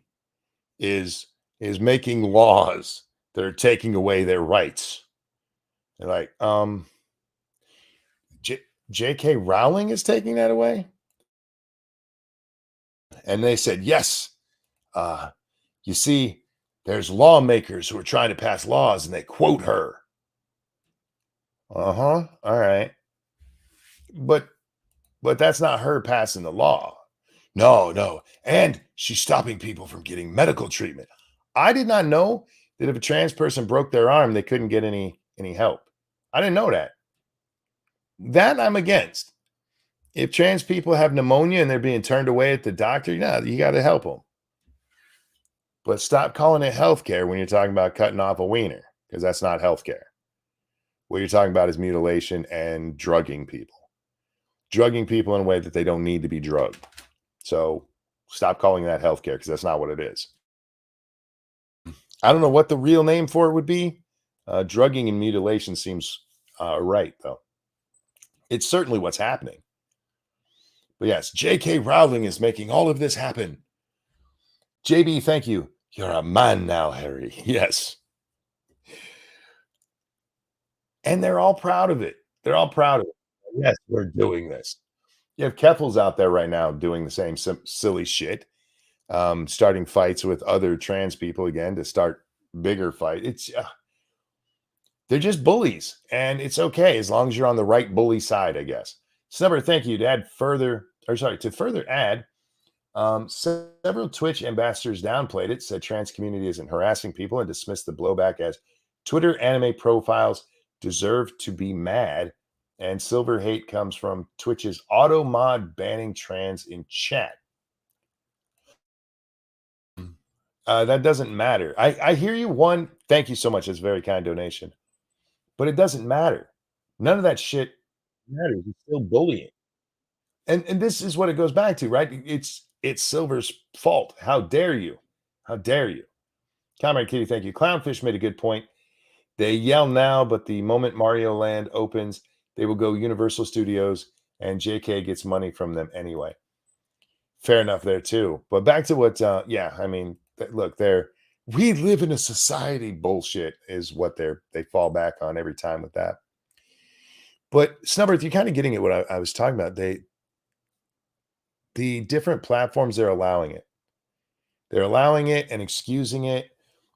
is making laws that are taking away their rights. They're like, J.K. Rowling is taking that away? And they said, yes. You see, there's lawmakers who are trying to pass laws and they quote her. All right. But But that's not her passing the law. No. And she's stopping people from getting medical treatment. I did not know that if a trans person broke their arm, they couldn't get any help. I didn't know that. That I'm against. If trans people have pneumonia and they're being turned away at the doctor, you got to help them. But stop calling it healthcare when you're talking about cutting off a wiener, because that's not healthcare. What you're talking about is mutilation and drugging people. Drugging people in a way that they don't need to be drugged. So stop calling that healthcare, because that's not what it is. I don't know what the real name for it would be. Drugging and mutilation seems right, though. It's certainly what's happening. But yes, J.K. Rowling is making all of this happen. JB, thank you. You're a man now, Harry. Yes. And they're all proud of it. They're all proud of it. Yes, we're doing this. You have Keffels out there right now doing the same silly shit, starting fights with other trans people again to start bigger fight. It's they're just bullies, and it's okay as long as you're on the right bully side, I guess. Snubber, thank you. To further add, several Twitch ambassadors downplayed it, said trans community isn't harassing people, and dismissed the blowback as Twitter anime profiles deserve to be mad. And silver hate comes from Twitch's auto mod banning trans in chat. That doesn't matter. I hear you. One, thank you so much. It's a very kind donation. But it doesn't matter. None of that shit matters. It's still bullying. And this is what it goes back to, right? It's Silver's fault. How dare you? How dare you? Comrade Kitty, thank you. Clownfish made a good point. They yell now, but the moment Mario Land opens, they will go Universal Studios, and JK gets money from them anyway. Fair enough there too. But back to what, look, we live in a society bullshit is what they fall back on every time with that. But Snubberth, you're kind of getting at what I was talking about. The different platforms, they're allowing it. They're allowing it and excusing it.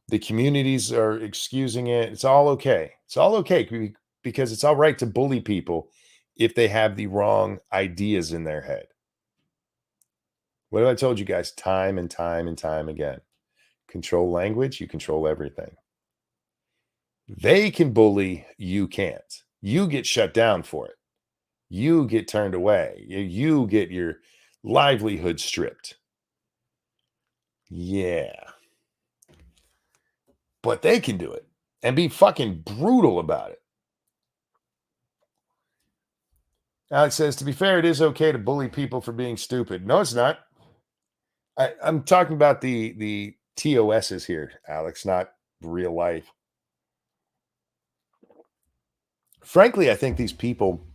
The communities are excusing it. It's all okay. It's all okay because it's all right to bully people if they have the wrong ideas in their head. What have I told you guys time and time and time again? Control language, you control everything. They can bully, you can't. You get shut down for it. You get turned away. You get your livelihood stripped. Yeah. But they can do it and be fucking brutal about it. Alex says, to be fair, it is okay to bully people for being stupid. No, it's not. I'm talking about the TOSs here, Alex, not real life. Frankly, I think these people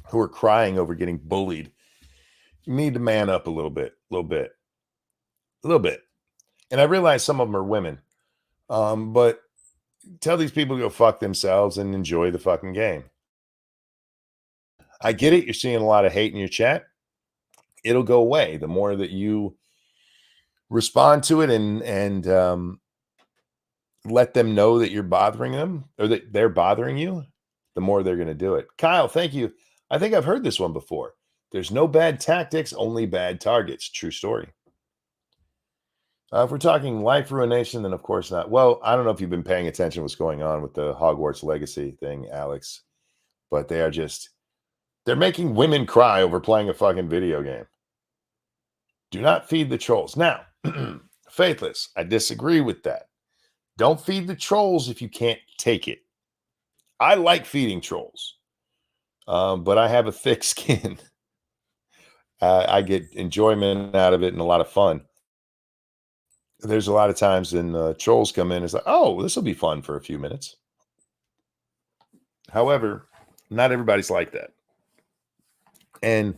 who are crying over getting bullied need to man up a little bit. And I realize some of them are women, but tell these people to go fuck themselves and enjoy the fucking game. I get it. You're seeing a lot of hate in your chat. It'll go away the more that you respond to it and let them know that you're bothering them or that they're bothering you, the more they're going to do it. Kyle, thank you. I think I've heard this one before. There's no bad tactics, only bad targets. True story. If we're talking life ruination, then of course not. Well, I don't know if you've been paying attention to what's going on with the Hogwarts Legacy thing, Alex, but they're making women cry over playing a fucking video game. Do not feed the trolls. Now, Faithless, I disagree with that. Don't feed the trolls if you can't take it. I like feeding trolls, but I have a thick skin. I get enjoyment out of it and a lot of fun. There's a lot of times when trolls come in, it's like, oh, this will be fun for a few minutes. However, not everybody's like that. And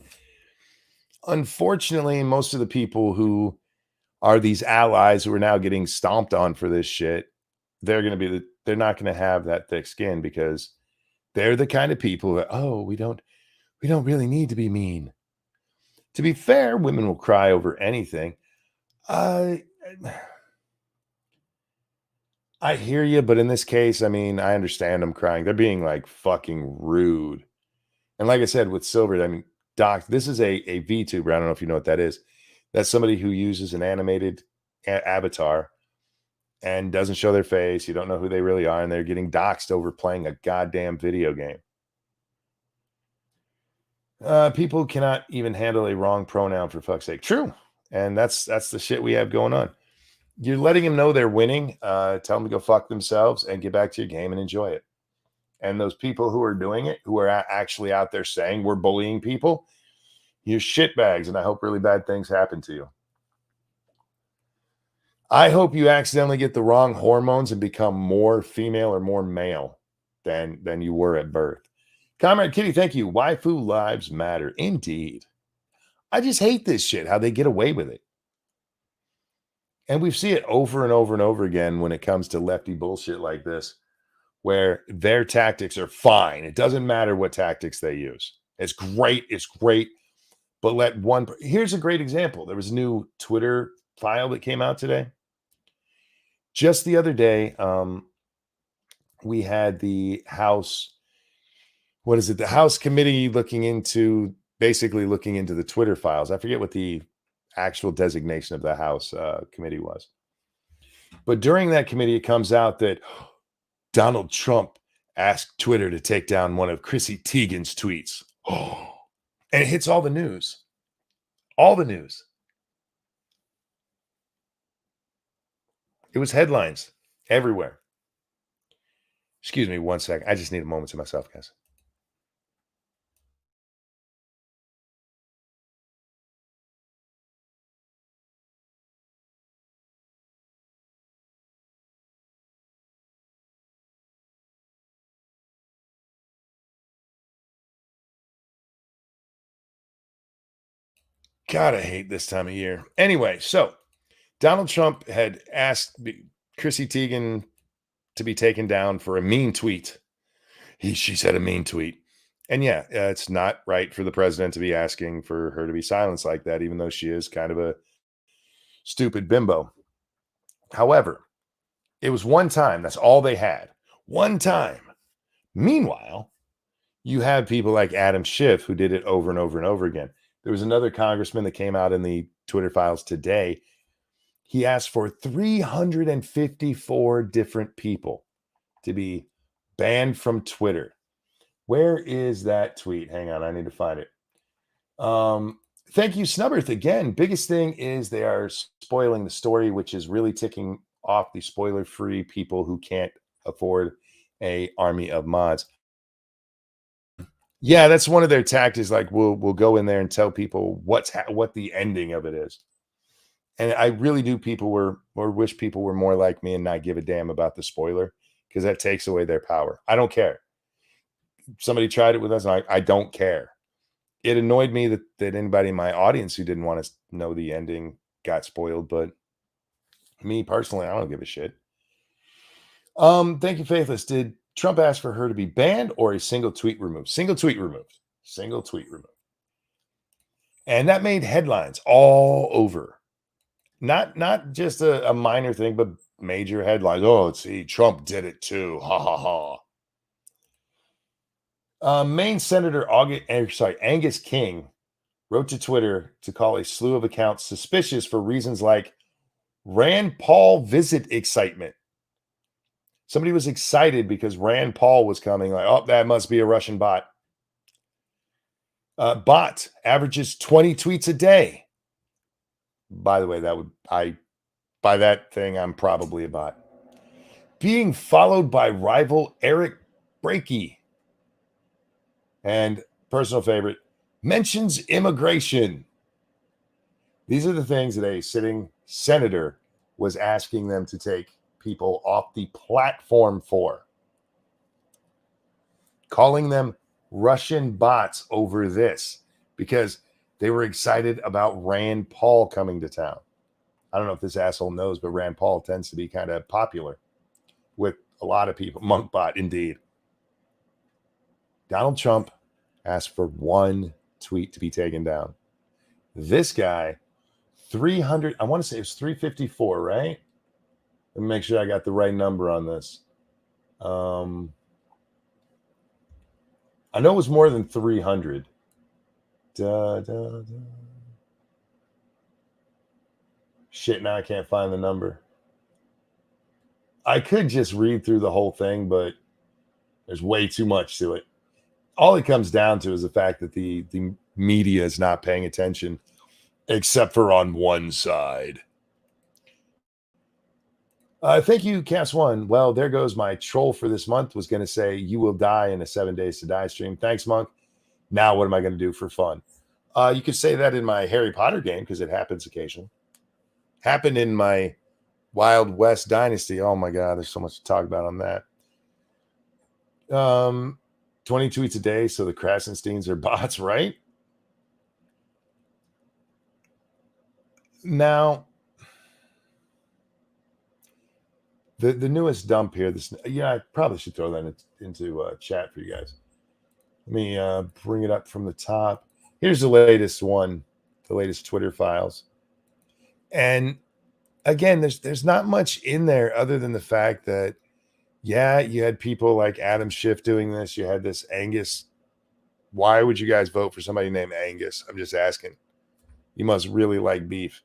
unfortunately, most of the people who are these allies who are now getting stomped on for this shit, they're not going to have that thick skin because they're the kind of people that, oh, we don't really need to be mean. To be fair, women will cry over anything. I hear you, but in this case, I mean, I understand them crying. They're being like fucking rude. And like I said, with Silver, I mean, doc. This is a VTuber. I don't know if you know what that is. That's somebody who uses an animated avatar and doesn't show their face. You don't know who they really are, and they're getting doxxed over playing a goddamn video game. People cannot even handle a wrong pronoun, for fuck's sake. True. And that's the shit we have going on. You're letting them know they're winning. Tell them to go fuck themselves and get back to your game and enjoy it. And those people who are doing it, who are actually out there saying we're bullying people, you're shitbags, and I hope really bad things happen to you. I hope you accidentally get the wrong hormones and become more female or more male than you were at birth. Comrade Kitty, thank you. Waifu lives matter. Indeed. I just hate this shit, how they get away with it. And we see it over and over and over again when it comes to lefty bullshit like this, where their tactics are fine. It doesn't matter what tactics they use. It's great. It's great. But here's a great example. There was a new Twitter file that came out today. Just the other day, we had the House, the House committee looking into the Twitter files. I forget what the actual designation of the House committee was. But during that committee, it comes out that Donald Trump asked Twitter to take down one of Chrissy Teigen's tweets. And it hits all the news. All the news. It was headlines everywhere. Excuse me 1 second. I just need a moment to myself, guys. God, I hate this time of year. Anyway, so Donald Trump had asked Chrissy Teigen to be taken down for a mean tweet. She said a mean tweet. And yeah, it's not right for the president to be asking for her to be silenced like that, even though she is kind of a stupid bimbo. However, it was one time. That's all they had. One time. Meanwhile, you have people like Adam Schiff who did it over and over and over again. There was another congressman that came out in the Twitter files today. He asked for 354 different people to be banned from Twitter. Where is that tweet? Hang on, I need to find it. Thank you, Snubberth. Again, biggest thing is they are spoiling the story, which is really ticking off the spoiler-free people who can't afford a army of mods. Yeah, that's one of their tactics. Like we'll go in there and tell people what the ending of it is. And I really do wish people were more like me and not give a damn about the spoiler, because that takes away their power. I don't care. Somebody tried it with us, and I don't care. It annoyed me that anybody in my audience who didn't want to know the ending got spoiled, but me personally, I don't give a shit. Thank you, Faithless. Did Trump ask for her to be banned or a single tweet removed? Single tweet removed. Single tweet removed. And that made headlines all over. Not just a minor thing, but major headlines. Oh, see, Trump did it too. Ha ha ha. Maine Senator Angus King wrote to Twitter to call a slew of accounts suspicious for reasons like Rand Paul visit excitement. Somebody was excited because Rand Paul was coming. Like, oh, that must be a Russian bot. Bot averages 20 tweets a day. By the way, by that thing, I'm probably a bot. Being followed by rival Eric Brakey. And personal favorite, mentions immigration. These are the things that a sitting senator was asking them to take people off the platform for. Calling them Russian bots over this because they were excited about Rand Paul coming to town. I don't know if this asshole knows, but Rand Paul tends to be kind of popular with a lot of people. Monkbot, indeed. Donald Trump asked for one tweet to be taken down. This guy, 300, I want to say it was 354, right? Let me make sure I got the right number on this. I know it was more than 300. Da, da, da. Shit, now I can't find the number. I could just read through the whole thing, but there's way too much to it. All it comes down to is the fact that the media is not paying attention, except for on one side. Thank you, Cast One. Well, there goes my troll for this month. Was going to say you will die in a 7 Days to Die stream. Thanks, Monk. Now, what am I going to do for fun? You could say that in my Harry Potter game because it happens occasionally. Happened in my Wild West Dynasty. Oh my God, there's so much to talk about on that. 20 tweets a day, so the Krasensteins are bots, right? Now, the newest dump here. I probably should throw that into chat for you guys. Let me bring it up from the top. Here's the latest one, the latest Twitter files. And again, there's not much in there other than the fact that, yeah, you had people like Adam Schiff doing this. You had this Angus. Why would you guys vote for somebody named Angus? I'm just asking. You must really like beef.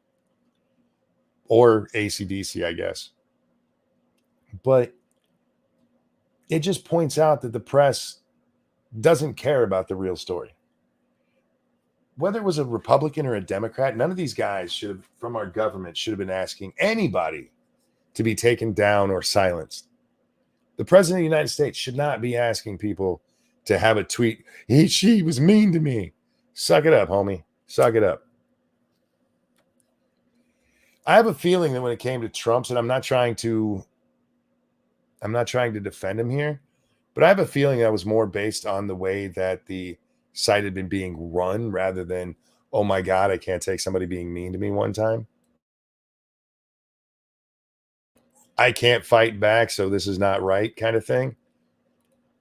Or AC/DC, I guess. But it just points out that the press doesn't care about the real story. Whether it was a Republican or a Democrat, none of these guys from our government should have been asking anybody to be taken down or silenced. The president of the United States should not be asking people to have a tweet. She was mean to me. Suck it up, homie. Suck it up. I have a feeling that when it came to Trump's, and I'm not trying to defend him here, but I have a feeling that was more based on the way that the site had been being run rather than, oh my God, I can't take somebody being mean to me one time. I can't fight back, so this is not right kind of thing.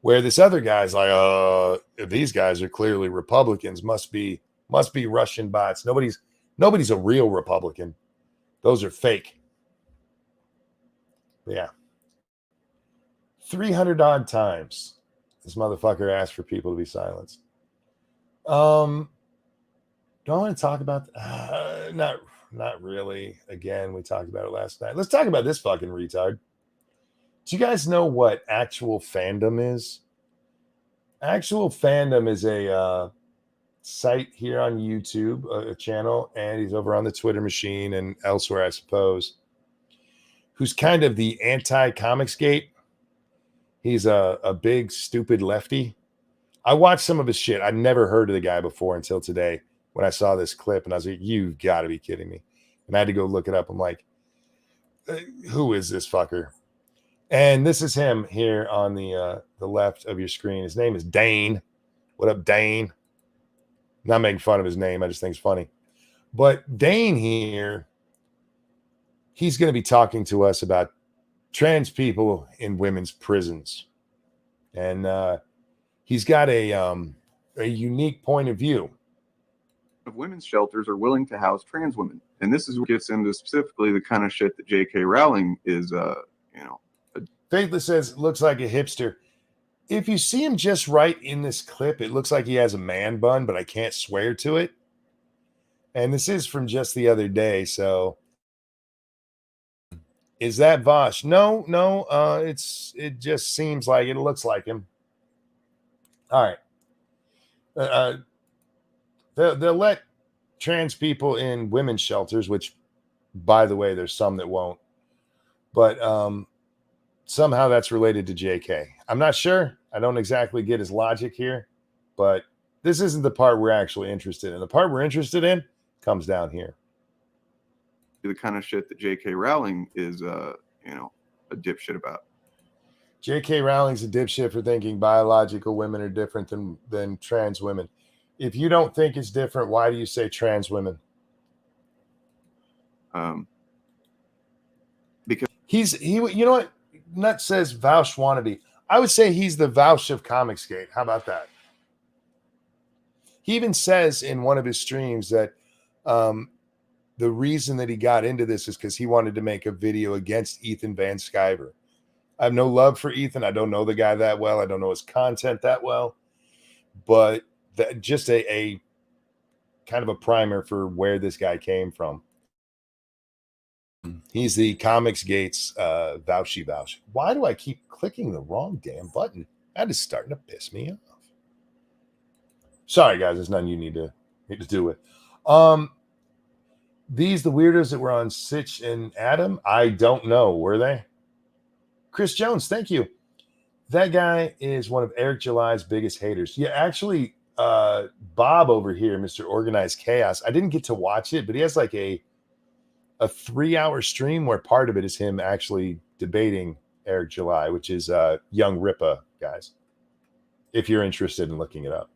Where this other guy's like, these guys are clearly Republicans, must be Russian bots. Nobody's a real Republican. Those are fake. But yeah. 300 odd times this motherfucker asked for people to be silenced. Do I want to talk about not really. Again, we talked about it last night. Let's talk about this fucking retard. Do you guys know what Actual Fandom is? Actual Fandom is a site here on YouTube, a channel, and he's over on the Twitter machine and elsewhere, I suppose, who's kind of the anti-Comicsgate. He's a big, stupid lefty. I watched some of his shit. I'd never heard of the guy before until today when I saw this clip, and I was like, you've got to be kidding me. And I had to go look it up. I'm like, who is this fucker? And this is him here on the left of your screen. His name is Dane. What up, Dane? Not making fun of his name. I just think it's funny. But Dane here, he's going to be talking to us about trans people in women's prisons. And he's got a unique point of view. Of women's shelters are willing to house trans women. And this is what gets into specifically the kind of shit that J.K. Rowling is, Faithless says, looks like a hipster. If you see him just right in this clip, it looks like he has a man bun, but I can't swear to it. And this is from just the other day, so is that Vosh? No. It just seems like it looks like him. All right. They'll let trans people in women's shelters, which, by the way, there's some that won't. But somehow that's related to JK. I'm not sure. I don't exactly get his logic here, but this isn't the part we're actually interested in. The part we're interested in comes down here. The kind of shit that J.K. Rowling is, a dipshit about. J.K. Rowling's a dipshit for thinking biological women are different than trans women. If you don't think it's different, why do you say trans women? Because you know what? Nut says Vouch wannabe. I would say he's the Vouch of Comicsgate. How about that? He even says in one of his streams that the reason that he got into this is because he wanted to make a video against Ethan Van Sciver. I have no love for Ethan. I don't know the guy that well. I don't know his content that well. But just a kind of a primer for where this guy came from. He's the Comics Gates Vouchy Vouch. Why do I keep clicking the wrong damn button? That is starting to piss me off. Sorry, guys, there's nothing you need to do with. These the weirdos that were on Sitch and Adam? I don't know. Were they? Chris Jones, thank you. That guy is one of Eric July's biggest haters. Yeah, actually, Bob over here, Mr. Organized Chaos, I didn't get to watch it, but he has like a 3-hour stream where part of it is him actually debating Eric July, which is Young Ripa, guys, if you're interested in looking it up.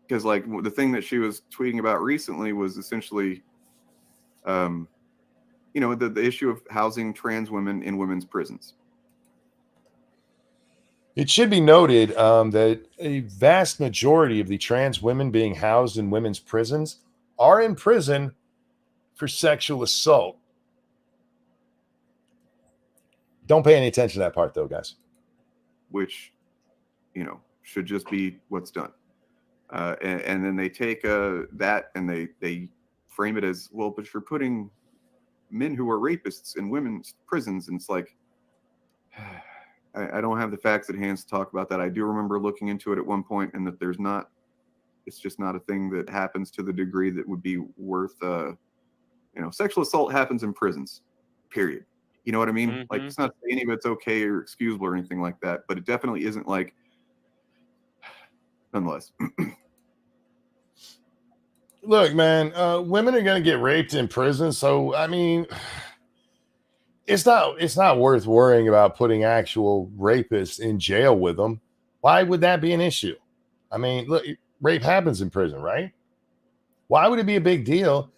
Because like the thing that she was tweeting about recently was essentially, the issue of housing trans women in women's prisons. It should be noted that a vast majority of the trans women being housed in women's prisons are in prison for sexual assault. Don't pay any attention to that part, though, guys. Which, should just be what's done. And then they take that and they frame it as, well, but you're putting men who are rapists in women's prisons. And it's like, I don't have the facts at hand to talk about that. I do remember looking into it at one point, and that it's just not a thing that happens to the degree that would be worth, sexual assault happens in prisons, period. You know what I mean? Mm-hmm. Like, it's not any of it's okay or excusable or anything like that, but it definitely isn't like, nonetheless. Look, man, women are going to get raped in prison. So, I mean, it's not worth worrying about putting actual rapists in jail with them. Why would that be an issue? I mean, look, rape happens in prison, right? Why would it be a big deal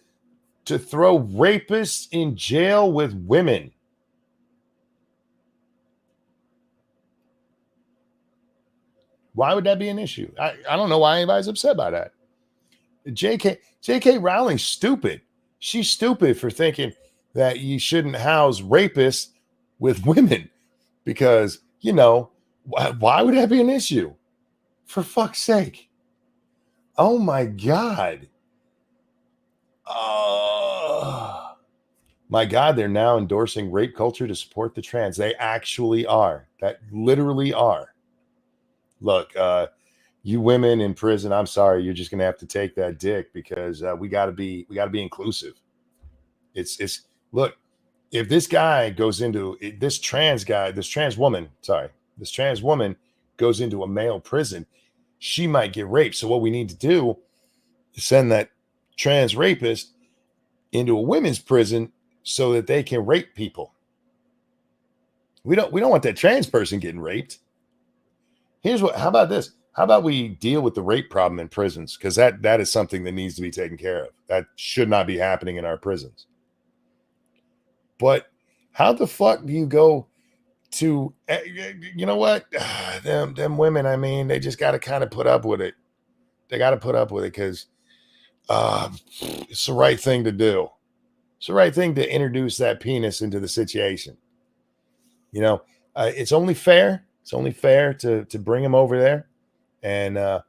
to throw rapists in jail with women? Why would that be an issue? I don't know why anybody's upset by that. J.K. Rowling's stupid. She's stupid for thinking that you shouldn't house rapists with women because, why would that be an issue? For fuck's sake. Oh, my God. Oh, my God, they're now endorsing rape culture to support the trans. They actually are. That literally are. Look, you women in prison, I'm sorry, you're just gonna have to take that dick because we gotta be inclusive. It's look, if this guy goes into this trans woman goes into a male prison, she might get raped. So what we need to do is send that trans rapist into a women's prison so that they can rape people. We don't want that trans person getting raped. How about this? How about we deal with the rape problem in prisons? Because that is something that needs to be taken care of. That should not be happening in our prisons. But how the fuck do you go to, you know what? Them women, I mean, they just got to kind of put up with it. They got to put up with it because it's the right thing to do. It's the right thing to introduce that penis into the situation. It's only fair. It's only fair to bring him over there and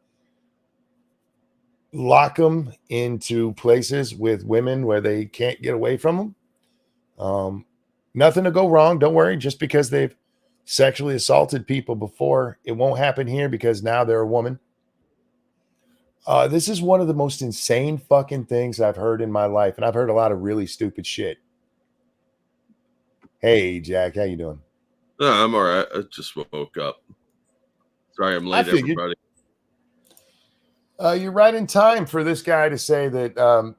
lock them into places with women where they can't get away from them. Nothing to go wrong. Don't worry. Just because they've sexually assaulted people before, it won't happen here because now they're a woman. This is one of the most insane fucking things I've heard in my life. And I've heard a lot of really stupid shit. Hey, Jack, how you doing? No, I'm all right. I just woke up. Sorry, I'm late, everybody. You're right in time for this guy to say that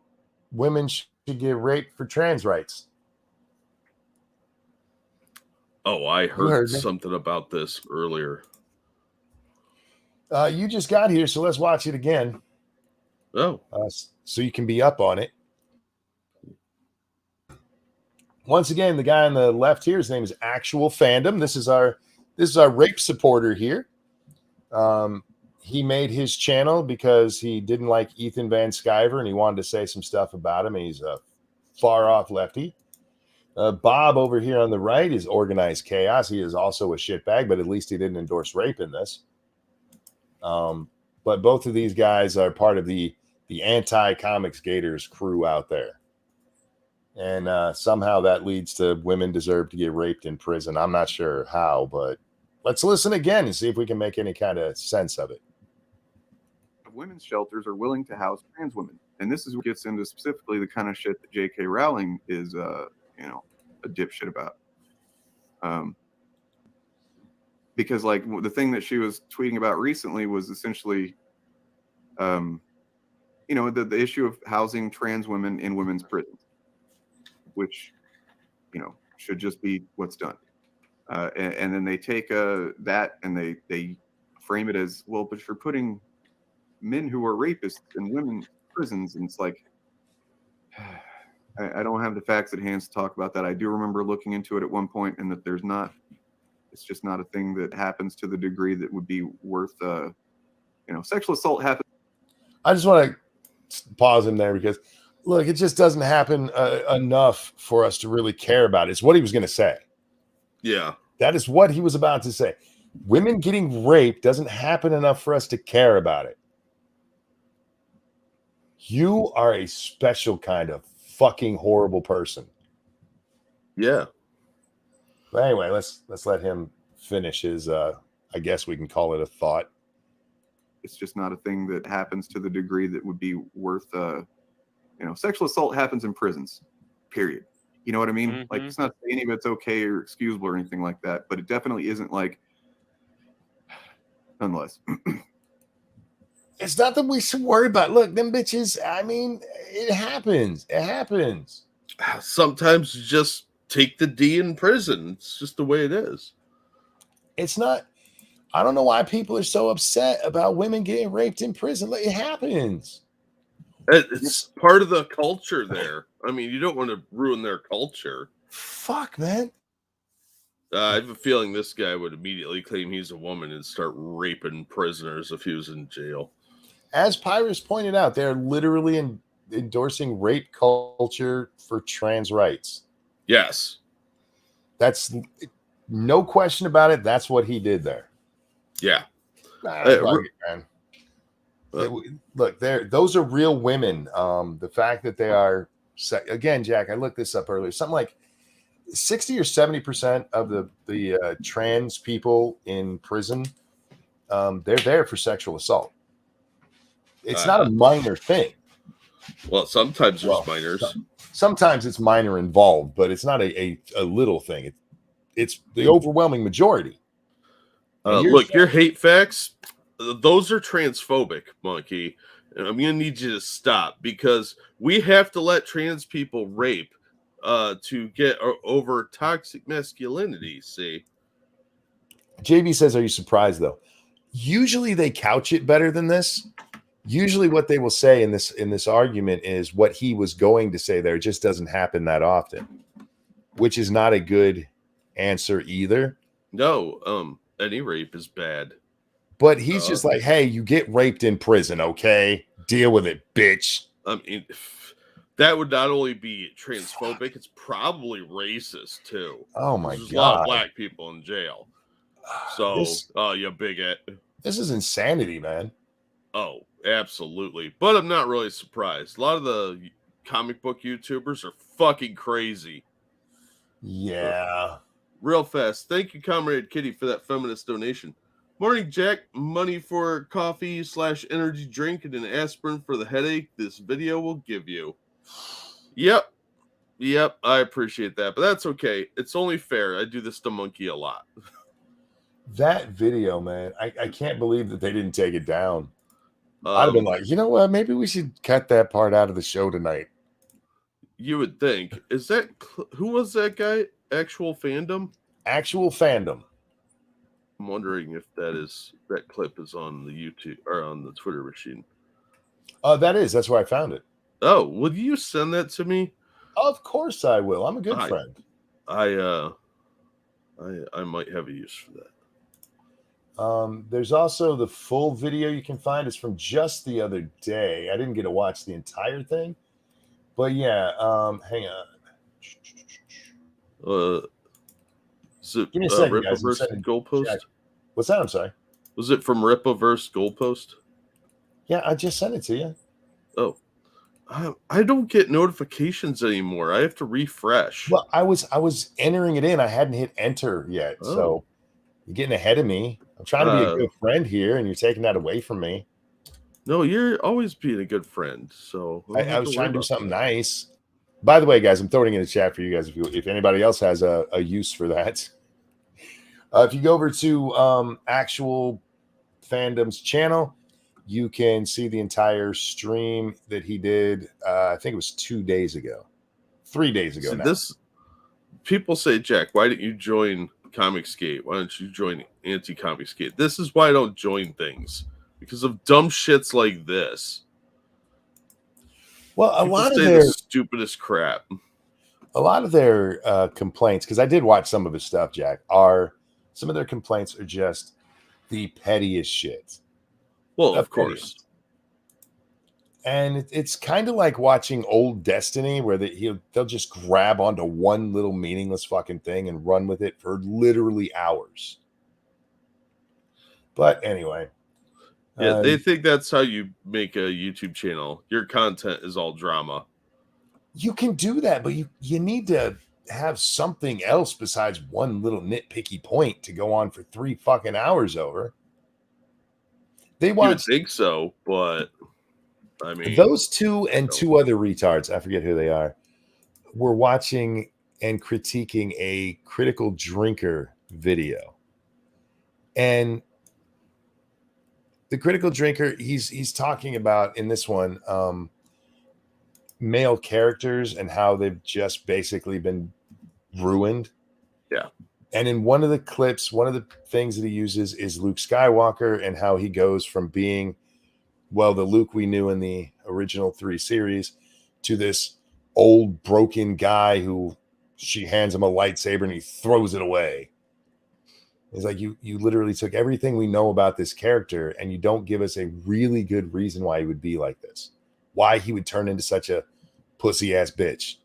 women should get raped for trans rights. Oh, I heard something about this earlier. You just got here, so let's watch it again. Oh. So you can be up on it. Once again, the guy on the left here, his name is Actual Fandom. This is our rape supporter here. He made his channel because he didn't like Ethan Van Sciver and he wanted to say some stuff about him. And he's a far off lefty. Bob over here on the right is Organized Chaos. He is also a shitbag, but at least he didn't endorse rape in this. But both of these guys are part of the the anti-comics gators crew out there. And somehow that leads to women deserve to get raped in prison. I'm not sure how, but let's listen again and see if we can make any kind of sense of it. Women's shelters are willing to house trans women. And this is what gets into specifically the kind of shit that J.K. Rowling is, a dipshit about. Because like the thing that she was tweeting about recently was essentially, the issue of housing trans women in women's prisons, which, should just be what's done. And then they take that and they frame it as, well, but you're putting men who are rapists in women's prisons. And it's like, I don't have the facts at hand to talk about that. I do remember looking into it at one point, and that it's just not a thing that happens to the degree that would be worth, sexual assault happens. I just want to pause him there because, look, it just doesn't happen enough for us to really care about it. It's what he was going to say. Yeah. That is what he was about to say. Women getting raped doesn't happen enough for us to care about it. You are a special kind of fucking horrible person. Yeah. But anyway, let's let him finish his, I guess we can call it a thought. It's just not a thing that happens to the degree that would be worth, sexual assault happens in prisons, period. You know what I mean? Mm-hmm. Like, it's not saying any of it's okay or excusable or anything like that, but it definitely isn't like, nonetheless. It's not that we should worry about. Look, them bitches, I mean, it happens. It happens. Sometimes you just take the D in prison. It's just the way it is. It's not, I don't know why people are so upset about women getting raped in prison. Like, it happens. It's part of the culture there. I mean, you don't want to ruin their culture. Fuck, man. I have a feeling this guy would immediately claim he's a woman and start raping prisoners if he was in jail. As Pyrus pointed out, they're literally endorsing rape culture for trans rights. Yes. That's no question about it. That's what he did there. Yeah. Man. Look, those are real women. The fact that they are, again, Jack, I looked this up earlier. Something like 60 or 70% of the trans people in prison, they're there for sexual assault. It's not a minor thing. Well, sometimes there's minors. Sometimes it's minor involved, but it's not a little thing. It's the overwhelming majority. Look, your hate facts, those are transphobic, Monkey. And I'm going to need you to stop because we have to let trans people rape to get over toxic masculinity, see? JB says, are you surprised, though? Usually they couch it better than this. Usually what they will say in this argument is what he was going to say there. It just doesn't happen that often, which is not a good answer either. No, any rape is bad. But he's just like, hey, you get raped in prison, okay? Deal with it, bitch. I mean, that would not only be transphobic, it's probably racist, too. Oh, my There's God. a lot of black people in jail. So, you bigot. This is insanity, man. Oh, absolutely. But I'm not really surprised. A lot of the comic book YouTubers are fucking crazy. Yeah. Real fast. Thank you, Comrade Kitty, for that feminist donation. Morning, Jack. Money for coffee / energy drink and an aspirin for the headache this video will give you. Yep. I appreciate that, but that's okay. It's only fair. I do this to Monkey a lot. That video, man, I can't believe that they didn't take it down. I'd have been like, you know what? Maybe we should cut that part out of the show tonight. You would think. Is that who was that guy? Actual Fandom? Actual Fandom. I'm wondering if that clip is on the YouTube or on the Twitter machine. That's where I found it. Oh, would you send that to me? Of course I will. I'm a good friend. I might have a use for that. There's also the full video you can find. It's from just the other day. I didn't get to watch the entire thing, but yeah. Hang on. Give me a second, Rippa guys. versus Goalpost? Jack. What's that? I'm sorry. Was it from Rippa versus Goalpost? Yeah, I just sent it to you. Oh, I don't get notifications anymore. I have to refresh. Well, I was entering it in. I hadn't hit enter yet. Oh. So you're getting ahead of me. I'm trying to be a good friend here, and you're taking that away from me. No, you're always being a good friend. So I was trying to do something nice. By the way, guys, I'm throwing it in the chat for you guys if anybody else has a use for that. If you go over to Actual Fandom's channel, you can see the entire stream that he did. I think it was 2 days ago, 3 days ago now. This people say, Jack, why didn't you join Comicsgate? Why don't you join Anti-Comicsgate? This is why I don't join things, because of dumb shits like this. Well, a People lot of say their the stupidest crap. a lot of their complaints, because I did watch some of his stuff, Jack, are some of their complaints are just the pettiest shit. Well, The of course. pettiest. And it's kind of like watching old Destiny, where they'll just grab onto one little meaningless fucking thing and run with it for literally hours. But anyway, Yeah, they think that's how you make a YouTube channel. Your content is all drama. you can do that, but you need to have something else besides one little nitpicky point to go on for 3 fucking hours over. They You would watched think so, but I mean, those two and 2 other retards, I forget who they are, were watching and critiquing a critical drinker video. And the critical drinker, he's talking about in this one male characters and how they've just basically been ruined. Yeah. And in one of the clips, one of the things that he uses is Luke Skywalker and how he goes from being, well, the Luke we knew in the original 3 series to this old broken guy who she hands him a lightsaber and he throws it away. It's like you literally took everything we know about this character and you don't give us a really good reason why he would be like this, why he would turn into such a pussy ass bitch.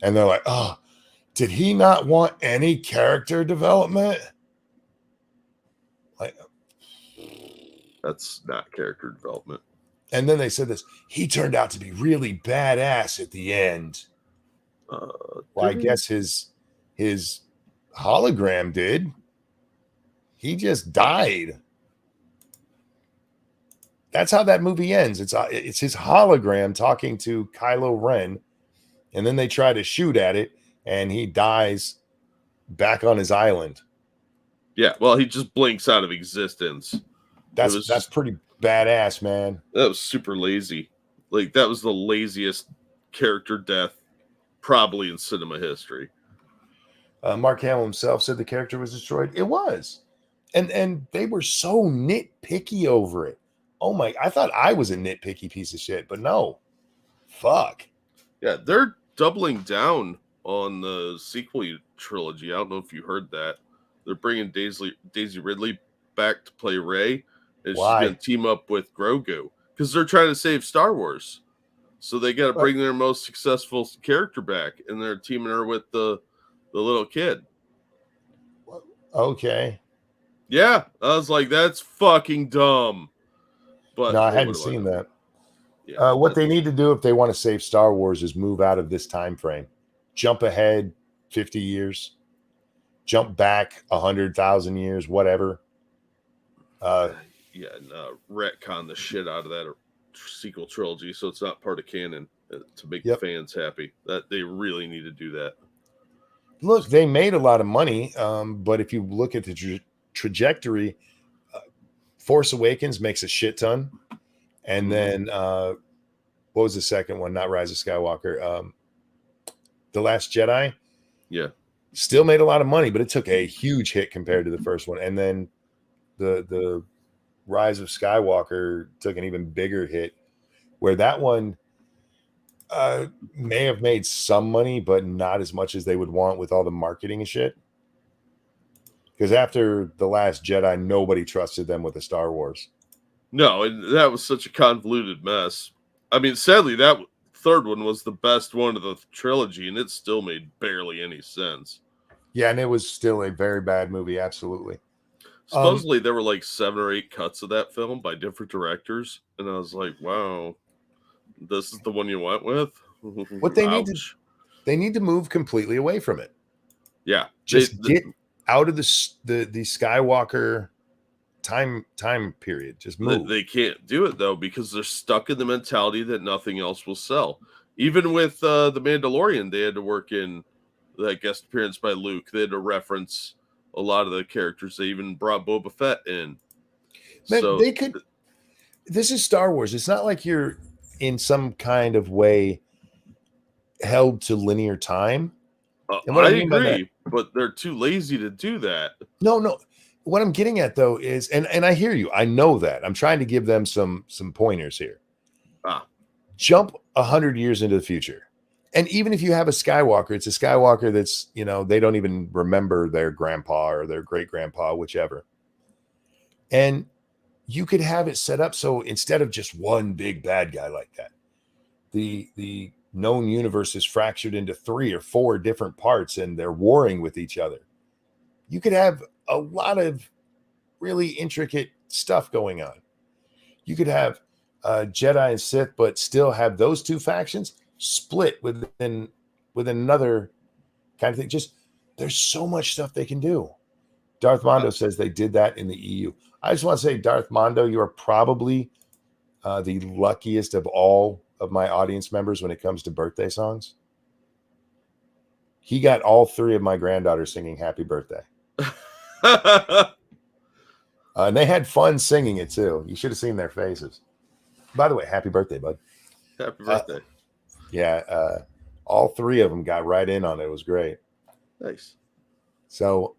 And they're like, oh, did he not want any character development? Like, that's not character development. and then they said this, he turned out to be really badass at the end. Well, I guess his hologram did. He just died. That's how that movie ends. It's his hologram talking to Kylo Ren, and then they try to shoot at it, and he dies back on his island. Yeah, well, he just blinks out of existence. That's pretty badass, man. That was super lazy. Like, that was the laziest character death probably in cinema history. Mark Hamill himself said the character was destroyed. It was. And they were so nitpicky over it. Oh my, I thought I was a nitpicky piece of shit, but no. Fuck. Yeah, they're doubling down on the sequel trilogy. I don't know if you heard that. They're bringing Daisy Ridley back to play Rey. And Why? she's going to team up with Grogu. Because they're trying to save Star Wars. So they got to bring their most successful character back. And they're teaming her with the little kid. Okay. Yeah, I was like, that's fucking dumb. But no, I hadn't seen that. Yeah, what they need to do if they want to save Star Wars is move out of this time frame. Jump ahead 50 years. Jump back 100,000 years, whatever. Retcon the shit out of that sequel trilogy so it's not part of canon to make the fans happy. That they really need to do that. Look, they made a lot of money, but if you look at the trajectory, Force Awakens makes a shit ton, and then what was the second one? Not Rise of Skywalker. The Last Jedi. Yeah, still made a lot of money, but it took a huge hit compared to the first one, and then the Rise of Skywalker took an even bigger hit, where that one may have made some money, but not as much as they would want with all the marketing and shit. Because after The Last Jedi, nobody trusted them with the Star Wars. No, and that was such a convoluted mess. I mean, sadly, that third one was the best one of the trilogy, and it still made barely any sense. Yeah, and it was still a very bad movie, absolutely. Supposedly, there were like 7 or 8 cuts of that film by different directors, and I was like, wow. This is the one you went with. What they need to they need to move completely away from it. Yeah, Just get out of the Skywalker time period. Just move. They can't do it though because they're stuck in the mentality that nothing else will sell. Even with the Mandalorian, they had to work in that guest appearance by Luke. They had to reference a lot of the characters. They even brought Boba Fett in. Man, So they could. This is Star Wars. It's not like you're in some kind of way held to linear time. And what I agree, but they're too lazy to do that. No. What I'm getting at though is, and I hear you. I know that. I'm trying to give them some pointers here. Jump 100 years into the future. And even if you have a Skywalker, it's a Skywalker that's, they don't even remember their grandpa or their great grandpa, whichever. And you could have it set up so instead of just one big bad guy like that, the known universe is fractured into 3 or 4 different parts and they're warring with each other. You could have a lot of really intricate stuff going on. You could have Jedi and Sith, but still have those 2 factions split within another kind of thing. Just there's so much stuff they can do. Darth Mondo says they did that in the EU. I just want to say, Darth Mondo, you are probably the luckiest of all of my audience members when it comes to birthday songs. He got all 3 of my granddaughters singing happy birthday. And they had fun singing it too. You should have seen their faces. By the way, happy birthday, bud. Happy birthday. All 3 of them got right in on it. It was great. Nice. So,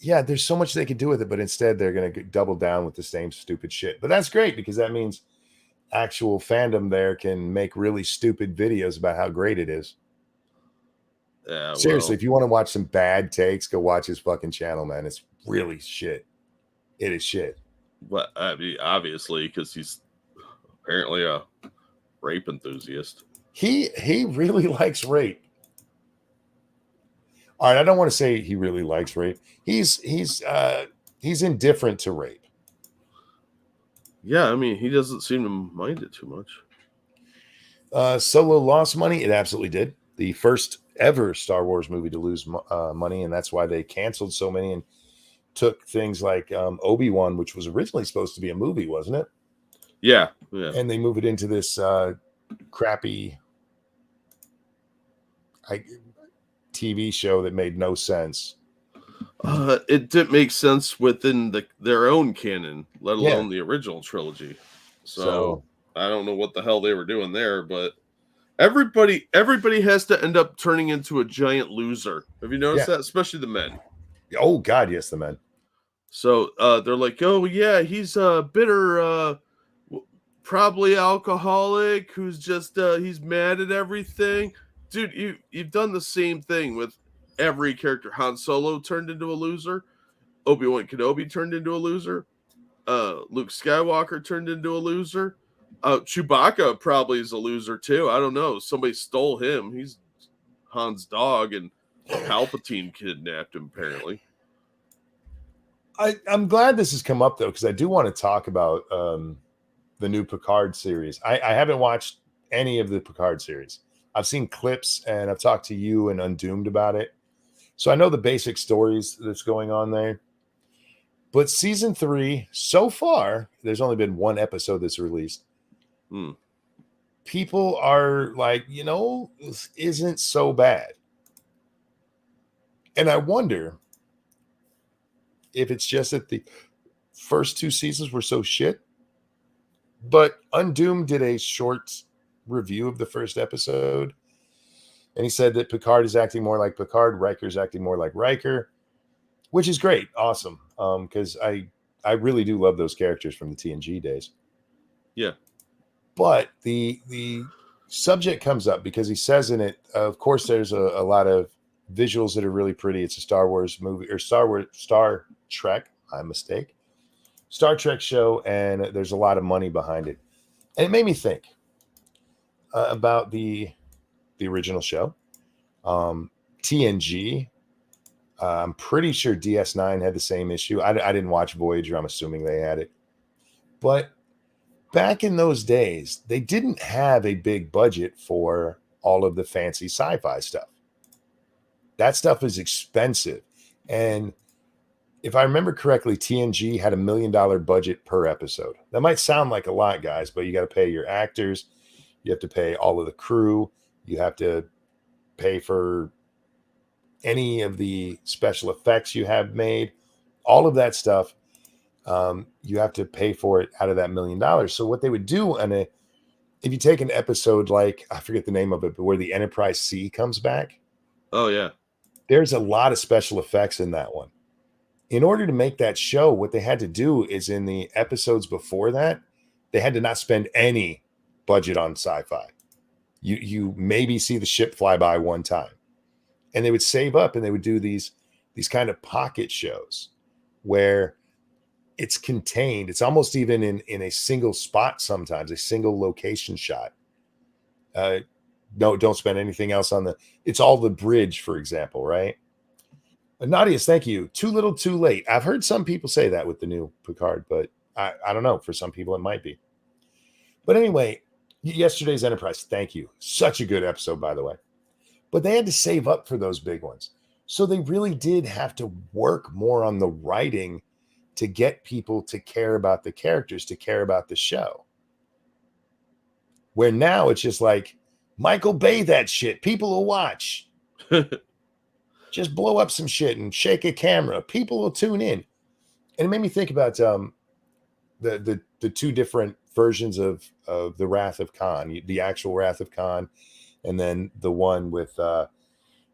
yeah, there's so much they could do with it, but instead they're going to double down with the same stupid shit. But that's great because that means actual fandom there can make really stupid videos about how great it is. Yeah, seriously, if you want to watch some bad takes, go watch his fucking channel, man. It's really shit. It is shit. But I mean, obviously, because he's apparently a rape enthusiast. He really likes rape. All right, I don't want to say he really likes rape. He's indifferent to rape. Yeah, I mean, he doesn't seem to mind it too much. Solo lost money. It absolutely did. The first ever Star Wars movie to lose money, and that's why they canceled so many and took things like Obi-Wan, which was originally supposed to be a movie, wasn't it? Yeah. And they move it into this crappy TV show that made no sense. It didn't make sense within their own canon, let alone the original trilogy. So I don't know what the hell they were doing there, but everybody has to end up turning into a giant loser. Have you noticed that? Especially the men. Oh God, yes, the men. So they're like, oh yeah, he's a bitter, probably alcoholic who's just he's mad at everything. Dude, you've done the same thing with every character. Han Solo turned into a loser. Obi-Wan Kenobi turned into a loser. Luke Skywalker turned into a loser. Chewbacca probably is a loser too. I don't know. Somebody stole him. He's Han's dog, and Palpatine kidnapped him, apparently. I'm glad this has come up, though, because I do want to talk about the new Picard series. I haven't watched any of the Picard series. I've seen clips, and I've talked to you and Undoomed about it. So I know the basic stories that's going on there. But season 3, so far, there's only been 1 episode that's released. People are like, this isn't so bad. And I wonder if it's just that the first 2 seasons were so shit. But Undoomed did a short review of the first episode. And he said that Picard is acting more like Picard, Riker's acting more like Riker, which is great. Awesome. Because I really do love those characters from the TNG days. Yeah. But the subject comes up because he says in it, of course, there's a lot of visuals that are really pretty. It's a Star Wars movie or Star Trek, my mistake. Star Trek show, and there's a lot of money behind it. And it made me think about the original show. TNG, I'm pretty sure DS9 had the same issue. I didn't watch Voyager. I'm assuming they had it. But back in those days, they didn't have a big budget for all of the fancy sci-fi stuff. That stuff is expensive. And if I remember correctly, TNG had $1 million budget per episode. That might sound like a lot, guys, but you got to pay your actors. You have to pay all of the crew. You have to pay for any of the special effects you have made. All of that stuff, you have to pay for it out of that $1 million. So what they would do if you take an episode like, I forget the name of it, but where the Enterprise C comes back. Oh, yeah. There's a lot of special effects in that one. In order to make that show, what they had to do is in the episodes before that, they had to not spend any budget on sci-fi. You maybe see the ship fly by one time. And they would save up and they would do these kind of pocket shows where it's contained. It's almost even in a single spot sometimes, a single location shot. No, don't spend anything else on it's all the bridge, for example, right? Nadia's, thank you. Too little, too late. I've heard some people say that with the new Picard, but I don't know. For some people, it might be. But anyway, yesterday's Enterprise, thank you. Such a good episode, by the way. But they had to save up for those big ones. So they really did have to work more on the writing to get people to care about the characters, to care about the show. Where now it's just like, Michael Bay that shit. People will watch. Just blow up some shit and shake a camera. People will tune in. And it made me think about the two different versions of the Wrath of Khan, the actual Wrath of Khan, and then the one with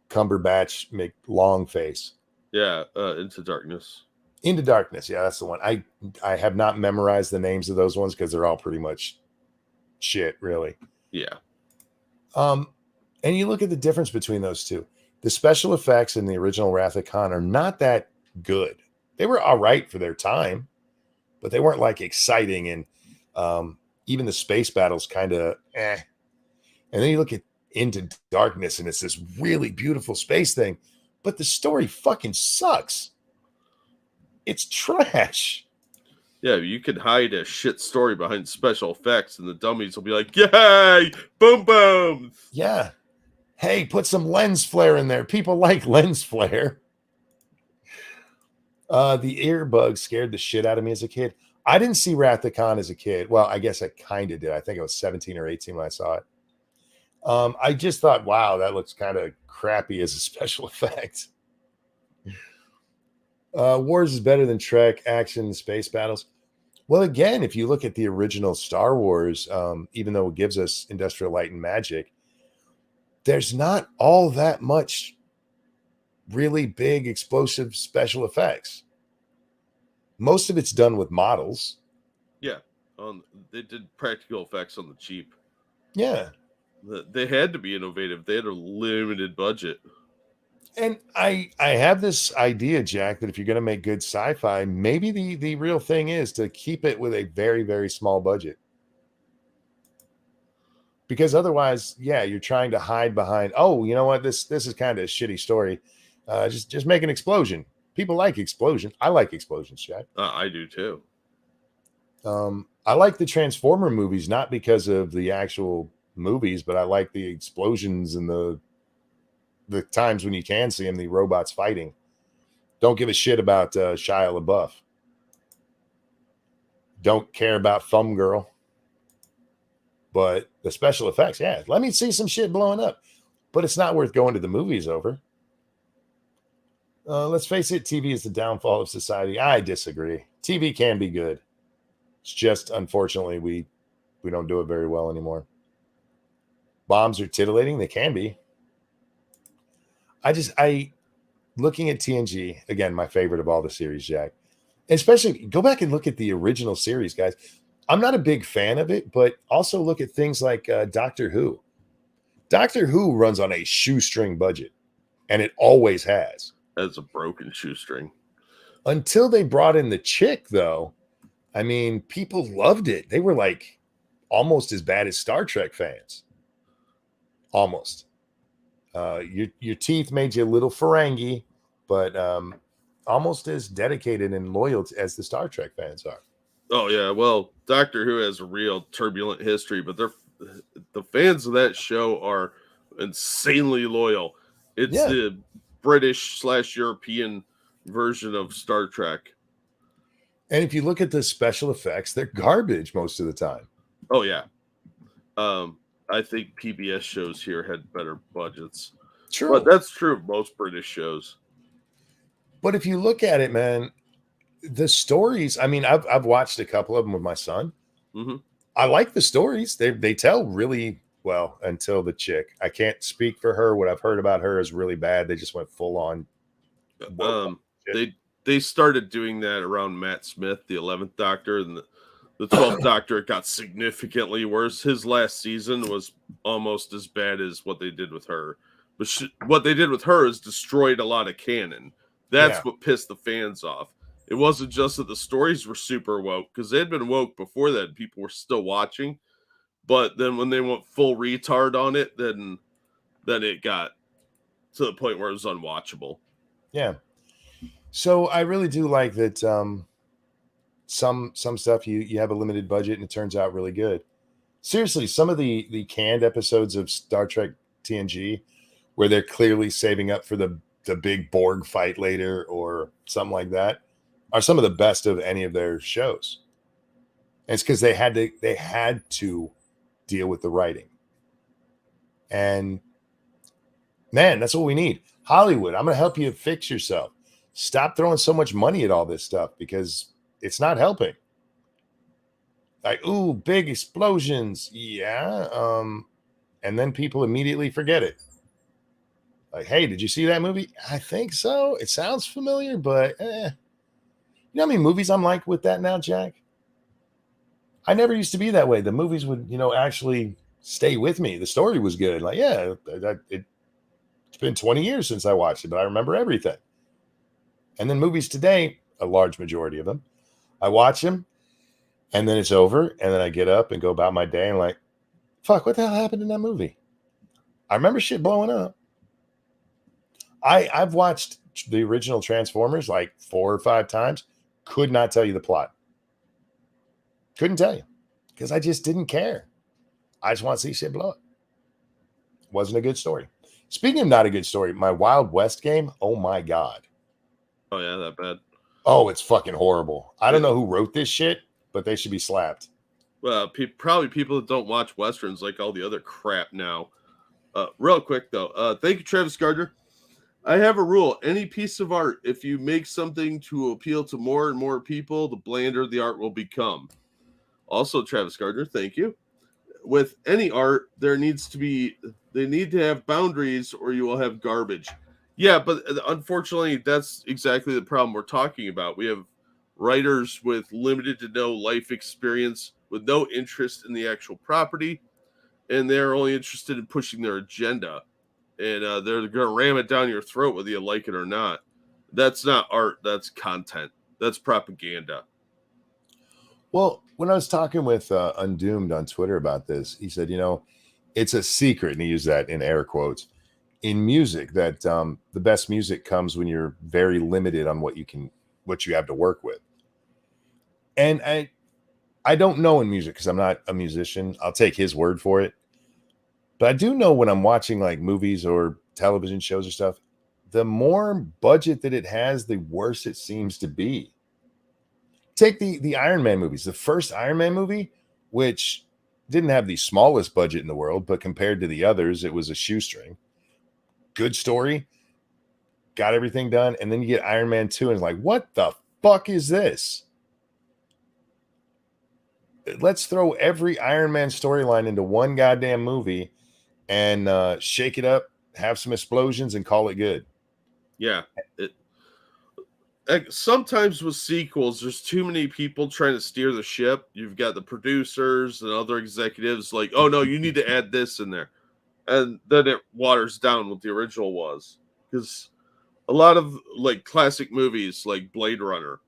Cumberbatch Longface. Yeah, Into Darkness. Into Darkness. Yeah, that's the one. I have not memorized the names of those ones because they're all pretty much shit, really. Yeah. And you look at the difference between those two. The special effects in the original Wrath of Khan are not that good. They were all right for their time, but they weren't like exciting. And even the space battles kind of eh. And then you look at Into Darkness and it's this really beautiful space thing, but the story fucking sucks. It's trash. Yeah, you can hide a shit story behind special effects and the dummies will be like, yay, boom, boom. Yeah. Hey, put some lens flare in there. People like lens flare. The earbug scared the shit out of me as a kid. I didn't see Wrath of Khan as a kid. Well, I guess I kind of did. I think I was 17 or 18 when I saw it. I just thought, wow, that looks kind of crappy as a special effect. Wars is better than Trek, action, space battles. Well, again, if you look at the original Star Wars, even though it gives us industrial light and magic, there's not all that much really big explosive special effects. Most of it's done with models. Yeah. They did practical effects on the cheap. Yeah. They had to be innovative. They had a limited budget. And I have this idea, Jack, that if you're going to make good sci-fi, maybe the real thing is to keep it with a very, very small budget. Because otherwise, yeah, you're trying to hide behind, oh, you know what, this is kind of a shitty story. Just make an explosion. People like explosion. I like explosions, Jack. I do too. I like the Transformer movies, not because of the actual movies, but I like the explosions and the times when you can see them, the robots fighting. Don't give a shit about Shia LaBeouf. Don't care about Thumb Girl. But the special effects, yeah, let me see some shit blowing up. But it's not worth going to the movies over. Let's face it, TV is the downfall of society. I disagree. TV can be good. It's just, unfortunately, we don't do it very well anymore. Bombs are titillating. They can be. Looking at TNG, again, my favorite of all the series, Jack. Especially, go back and look at the original series, guys. I'm not a big fan of it, but also look at things like Doctor Who. Doctor Who runs on a shoestring budget, and it always has. As a broken shoestring. Until they brought in the chick, though, I mean, people loved it. They were like almost as bad as Star Trek fans. Almost. Your teeth made you a little Ferengi, but almost as dedicated and loyal as the Star Trek fans are. Oh yeah, well, Doctor Who has a real turbulent history, but the fans of that show are insanely loyal. It's Yeah. the British / European version of Star Trek. And if you look at the special effects, they're garbage most of the time. Oh yeah. I think PBS shows here had better budgets. True. But that's true of most British shows. But if you look at it, man, the stories, I mean, I've watched a couple of them with my son. Mm-hmm. I like the stories. They tell really well until the chick. I can't speak for her. What I've heard about her is really bad. They just went full on. They started doing that around Matt Smith, the 11th Doctor, and the 12th Doctor. It got significantly worse. His last season was almost as bad as what they did with her. But what they did with her is destroyed a lot of canon. That's what pissed the fans off. It wasn't just that the stories were super woke, because they had been woke before that. People were still watching. But then when they went full retard on it, then it got to the point where it was unwatchable. Yeah. So I really do like that some stuff you have a limited budget and it turns out really good. Seriously, some of the canned episodes of Star Trek TNG where they're clearly saving up for the big Borg fight later or something like that are some of the best of any of their shows. And it's because they had to deal with the writing. And man, that's what we need. Hollywood, I'm going to help you fix yourself. Stop throwing so much money at all this stuff because it's not helping. Like, ooh, big explosions. Yeah. And then people immediately forget it. Like, hey, did you see that movie? I think so. It sounds familiar, but You know how many movies I'm like with that now, Jack? I never used to be that way. The movies would, actually stay with me. The story was good. Like, yeah, it's been 20 years since I watched it, but I remember everything. And then movies today, a large majority of them, I watch them and then it's over. And then I get up and go about my day and like, fuck, what the hell happened in that movie? I remember shit blowing up. I've watched the original Transformers like 4 or 5 times. Could not tell you the plot. Couldn't tell you because I just didn't care. I just want to see shit blow up. Wasn't a good story. Speaking of not a good story, my Wild West game, oh my God. Oh, yeah, that bad. Oh, it's fucking horrible. I don't know who wrote this shit, but they should be slapped. Well, probably people that don't watch Westerns like all the other crap now. Real quick, though. Thank you, Travis Gardner. I have a rule. Any piece of art, if you make something to appeal to more and more people, the blander the art will become. Also, Travis Gardner, thank you. With any art, they need to have boundaries or you will have garbage. Yeah, but unfortunately, that's exactly the problem we're talking about. We have writers with limited to no life experience, with no interest in the actual property, and they're only interested in pushing their agenda. And they're going to ram it down your throat whether you like it or not. That's not art. That's content. That's propaganda. Well, when I was talking with Undoomed on Twitter about this, he said, it's a secret, and he used that in air quotes, in music that the best music comes when you're very limited on what you have to work with. And I don't know in music because I'm not a musician. I'll take his word for it. But I do know when I'm watching like movies or television shows or stuff, the more budget that it has, the worse it seems to be. Take the Iron Man movies. The first Iron Man movie, which didn't have the smallest budget in the world, but compared to the others, it was a shoestring. Good story. Got everything done. And then you get Iron Man 2 and it's like, what the fuck is this? Let's throw every Iron Man storyline into one goddamn movie and shake it up, have some explosions, and call it good. Yeah. Sometimes with sequels, there's too many people trying to steer the ship. You've got the producers and other executives like, oh, no, you need to add this in there. And then it waters down what the original was. Because a lot of like classic movies like Blade Runner,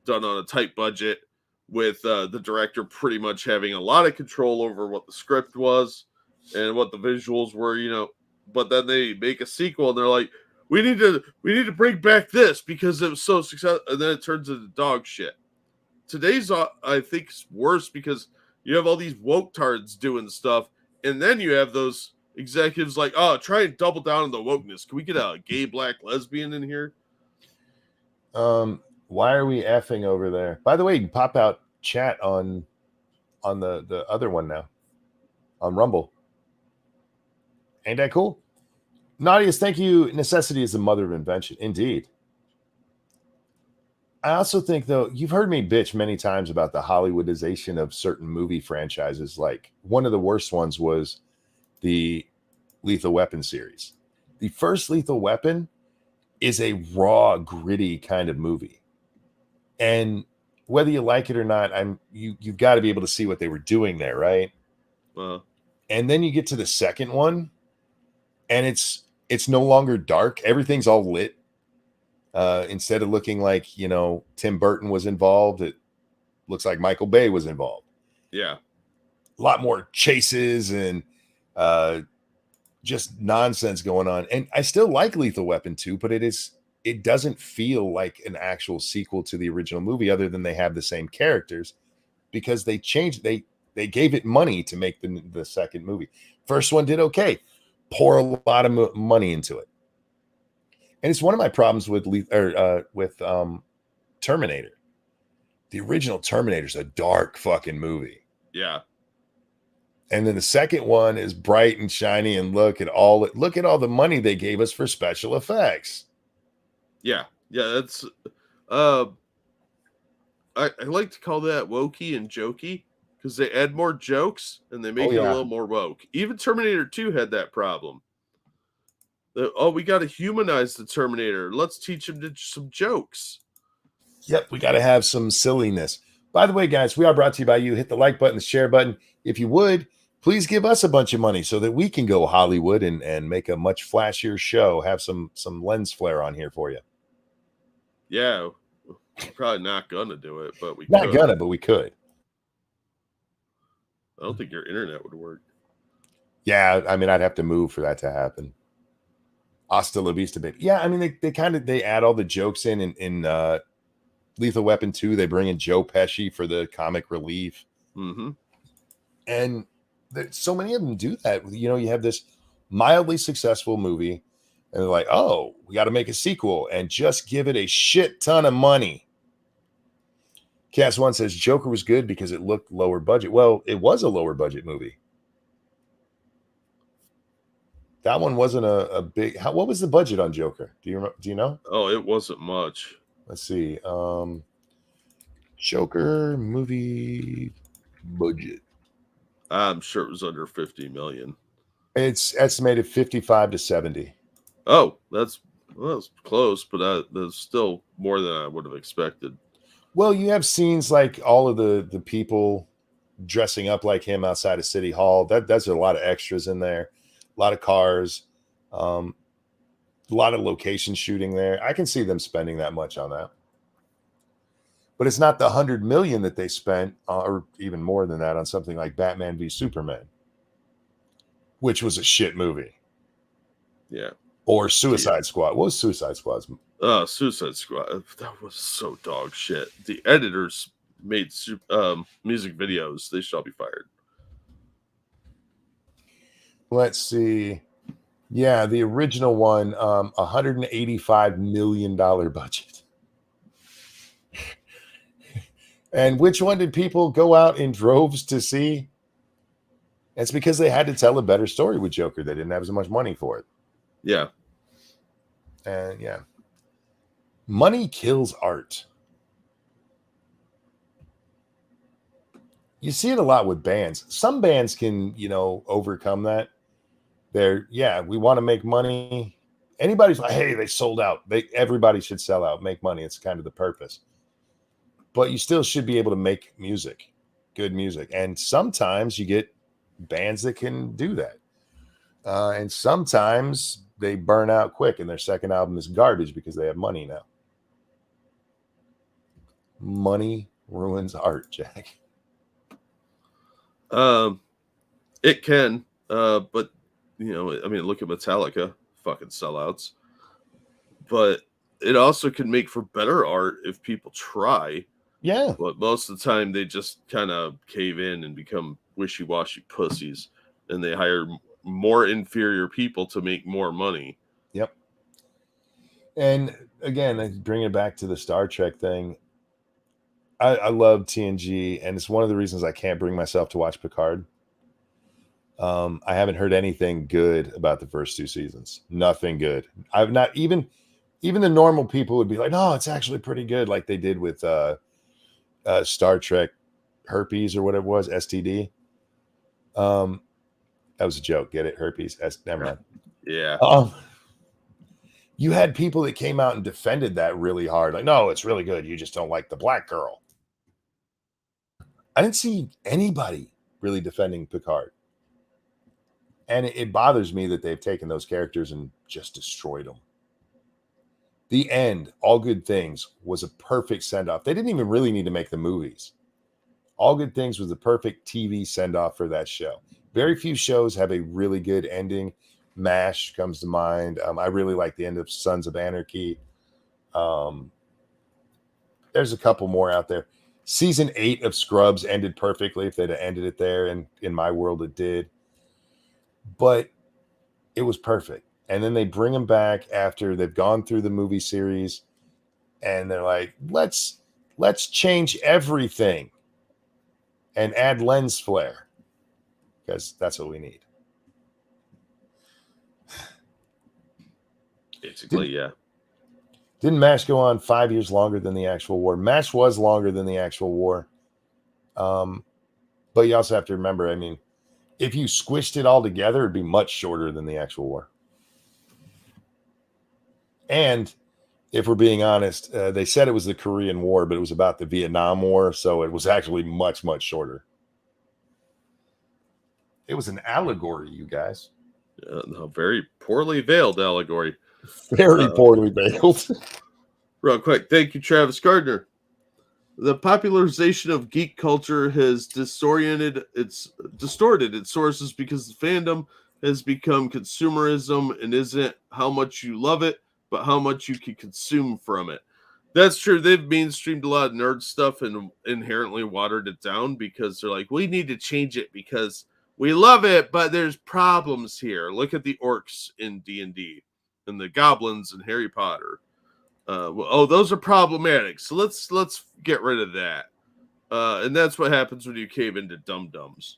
done on a tight budget with the director pretty much having a lot of control over what the script was and what the visuals were, but then they make a sequel and they're like, we need to bring back this because it was so successful, and then it turns into dog shit. today's I think is worse because you have all these woke tards doing stuff, and then you have those executives like, oh, try and double down on the wokeness. Can we get a gay black lesbian in here? Why are we effing over there? By the way, you can pop out chat on the other one now on Rumble. Ain't that cool? Nadia's, thank you. Necessity is the mother of invention. Indeed. I also think, though, you've heard me bitch many times about the Hollywoodization of certain movie franchises. Like, one of the worst ones was the Lethal Weapon series. The first Lethal Weapon is a raw, gritty kind of movie. And whether you like it or not, you've got to be able to see what they were doing there, right? And then you get to the second one, and it's no longer dark. Everything's all lit. Instead of looking like, you know, Tim Burton was involved, it looks like Michael Bay was involved. Yeah. A lot more chases and just nonsense going on. And I still like Lethal Weapon 2, but it doesn't feel like an actual sequel to the original movie, other than they have the same characters, because they changed, they gave it money to make the second movie. First one did okay. Pour a lot of money into it. And it's one of my problems with Terminator. The original Terminator is a dark fucking movie. Yeah. And then the second one is bright and shiny, and look at all the money they gave us for special effects. Yeah. Yeah, that's I like to call that wokey and jokey, because they add more jokes and they make it a little more woke. Even Terminator 2 had that problem. We got to humanize the Terminator. Let's teach him some jokes. Yep, we got to have some silliness. By the way, guys, we are brought to you by you. Hit the like button, the share button. If you would, please give us a bunch of money so that we can go Hollywood and make a much flashier show. Have some lens flare on here for you. Yeah, we're probably not gonna do it, but we not gonna, but we could. I don't think your internet would work. Yeah, I mean, I'd have to move for that to happen. Hasta la vista, baby. Yeah, I mean, they add all the jokes in Lethal Weapon 2. They bring in Joe Pesci for the comic relief. Mm-hmm. And so many of them do that. You know, you have this mildly successful movie, and they're like, oh, we got to make a sequel and just give it a shit ton of money. Cass One says Joker was good because it looked lower budget. Well, it was a lower budget movie. That one wasn't a big. What was the budget on Joker? Do you know? Oh, it wasn't much. Let's see. Joker movie budget. I'm sure it was under 50 million. It's estimated 55 to 70. Oh, that's close, but that's still more than I would have expected. Well, you have scenes like all of the people dressing up like him outside of City Hall. That's a lot of extras in there. A lot of cars, a lot of location shooting there. I can see them spending that much on that, but it's not the $100 million that they spent, or even more than that, on something like Batman v Superman, which was a shit movie. Yeah. Or Suicide Squad. What was Suicide Squad? Suicide Squad. That was so dog shit. The editors made music videos. They shall be fired. Let's see. Yeah, the original one, $185 million budget. And which one did people go out in droves to see? It's because they had to tell a better story with Joker. They didn't have as much money for it. Yeah. And yeah. Money kills art. You see it a lot with bands. Some bands can, overcome that. We want to make money. Anybody's like, hey, they sold out. Everybody should sell out, make money. It's kind of the purpose. But you still should be able to make music, good music. And sometimes you get bands that can do that. And sometimes they burn out quick and their second album is garbage because they have money now. Money ruins art, Jack. It can, but look at Metallica, fucking sellouts. But it also can make for better art if people try. Yeah. But most of the time, they just kind of cave in and become wishy-washy pussies, and they hire more inferior people to make more money. Yep. And again, I bring it back to the Star Trek thing. I love TNG, and it's one of the reasons I can't bring myself to watch Picard. I haven't heard anything good about the first 2 seasons. Nothing good. I've not even the normal people would be like, no, it's actually pretty good, like they did with Star Trek Herpes or whatever it was, STD. That was a joke. Get it? Herpes. Never mind. Yeah. You had people that came out and defended that really hard. Like, no, it's really good. You just don't like the black girl. I didn't see anybody really defending Picard. And it bothers me that they've taken those characters and just destroyed them. The End, All Good Things, was a perfect send-off. They didn't even really need to make the movies. All Good Things was the perfect TV send-off for that show. Very few shows have a really good ending. MASH comes to mind. I really like the end of Sons of Anarchy. There's a couple more out there. Season 8 of Scrubs ended perfectly if they'd have ended it there, and in my world it did. But it was perfect. And then they bring them back after they've gone through the movie series, and they're like, let's change everything and add lens flare, because that's what we need. Basically, yeah. Didn't MASH go on 5 years longer than the actual war? MASH was longer than the actual war. But you also have to remember, I mean, if you squished it all together, it'd be much shorter than the actual war. And if we're being honest, they said it was the Korean War, but it was about the Vietnam War, so it was actually much, much shorter. It was an allegory, you guys. A very poorly veiled allegory. Very poorly veiled. Real quick, thank you, Travis Gardner. The popularization of geek culture has distorted its sources because the fandom has become consumerism and isn't how much you love it, but how much you can consume from it. That's true. They've mainstreamed a lot of nerd stuff and inherently watered it down because they're like, we need to change it because we love it, but there's problems here. Look at the orcs in D&D and the goblins in Harry Potter. Those are problematic. So let's get rid of that. And that's what happens when you cave into dum-dums.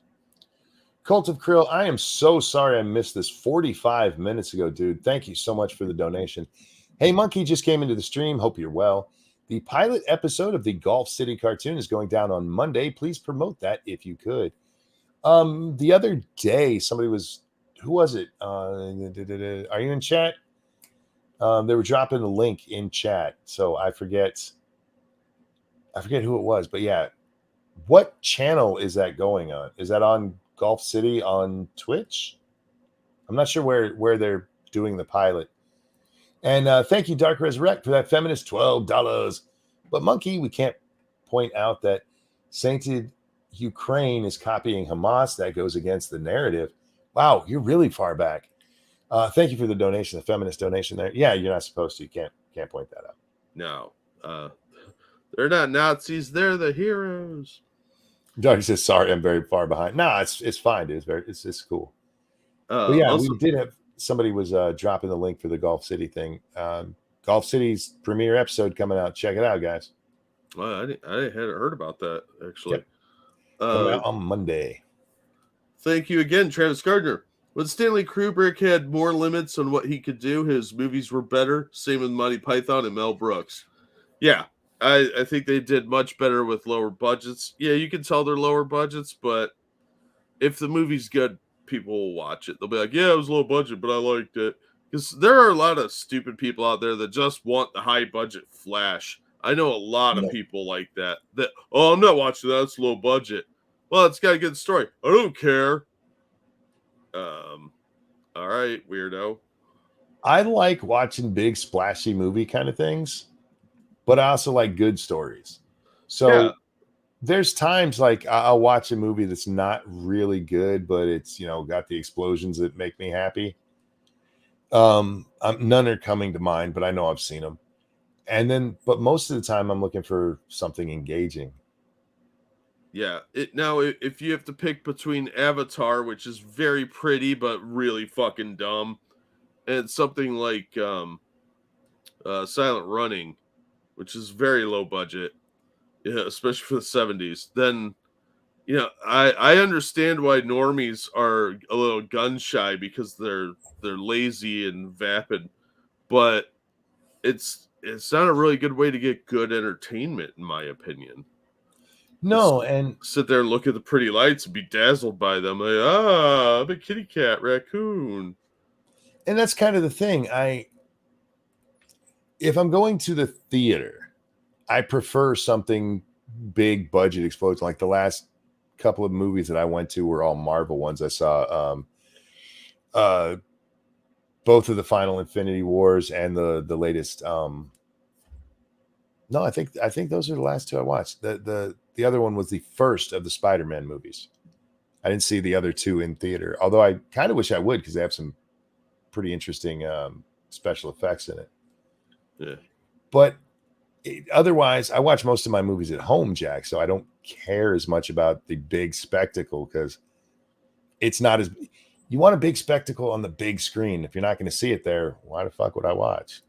Cult of Krill, I am so sorry I missed this 45 minutes ago, dude. Thank you so much for the donation. Hey, Monkey just came into the stream. Hope you're well. The pilot episode of the Golf City cartoon is going down on Monday. Please promote that if you could. The other day, somebody was, who was it? Are you in chat? They were dropping a link in chat. So I forget who it was, but yeah. What channel is that going on? Is that on Golf City on Twitch? I'm not sure where they're doing the pilot. And thank you, Dark Resurrect, for that feminist $12. But Monkey, we can't point out that Sainted Ukraine is copying Hamas. That goes against the narrative. Wow, you're really far back. Thank you for the donation, the feminist donation there. Yeah, you're not supposed to. You can't point that out. No. They're not Nazis. They're the heroes. Dark says, sorry, I'm very far behind. No, it's fine, dude. It's cool. But yeah, also, we did have somebody was dropping the link for the Golf City thing. Golf City's premiere episode coming out. Check it out, guys. Well, I hadn't heard about that actually. Yep. Coming out on Monday. Thank you again, Travis Gardner. When Stanley Kubrick had more limits on what he could do, his movies were better. Same with Monty Python and Mel Brooks. Yeah, I think they did much better with lower budgets. Yeah, you can tell they're lower budgets, but if the movie's good, people will watch it. They'll be like, yeah, it was low budget, but I liked it. Because there are a lot of stupid people out there that just want the high budget flash. I know a lot of people like that. I'm not watching that. It's low budget. Well, it's got a good story. I don't care. All right, weirdo. I like watching big splashy movie kind of things, but I also like good stories. So there's times like I'll watch a movie that's not really good, but it's, got the explosions that make me happy. None are coming to mind, but I know I've seen them. And then, but most of the time, I'm looking for something engaging. Yeah. Now, if you have to pick between Avatar, which is very pretty but really fucking dumb, and something like Silent Running, which is very low budget, yeah, especially for the 70s, then I understand why normies are a little gun shy because they're lazy and vapid, but it's not a really good way to get good entertainment, in my opinion. No, and Sit there and look at the pretty lights and be dazzled by them. Like, I'm a kitty cat raccoon. and that's kind of the thing. If I'm going to the theater, I prefer something big budget explosion. Like the last couple of movies that I went to were all Marvel ones. I saw both of the final Infinity Wars and the latest. No, I think those are the last two I watched. The other one was the first of the Spider-Man movies. I didn't see the other two in theater, although I kind of wish I would because they have some pretty interesting special effects in it. Yeah. But otherwise, I watch most of my movies at home, Jack, so I don't care as much about the big spectacle because it's not as. You want a big spectacle on the big screen. If you're not going to see it there, why the fuck would I watch?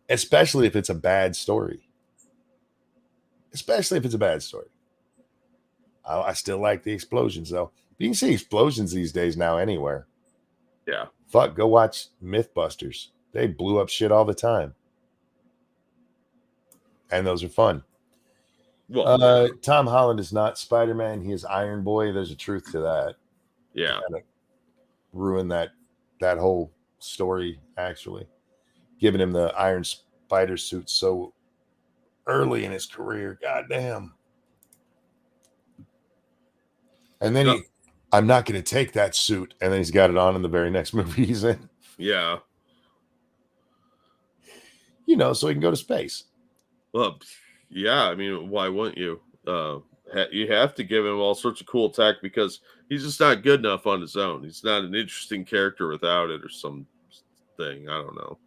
Especially if it's a bad story. I still like the explosions, though. You can see explosions these days now anywhere. Yeah. Fuck, go watch Mythbusters. They blew up shit all the time. And those are fun. Well, Tom Holland is not Spider-Man. He is Iron Boy. There's a truth to that. yeah. Kind of ruined that whole story, actually. Giving him the Iron Spider suit so early in his career. God damn. And then I'm not going to take that suit. And then he's got it on in the very next movie he's in. Yeah. So he can go to space. Well, yeah. I mean, why wouldn't you? You have to give him all sorts of cool tech because he's just not good enough on his own. He's not an interesting character without it or something. I don't know.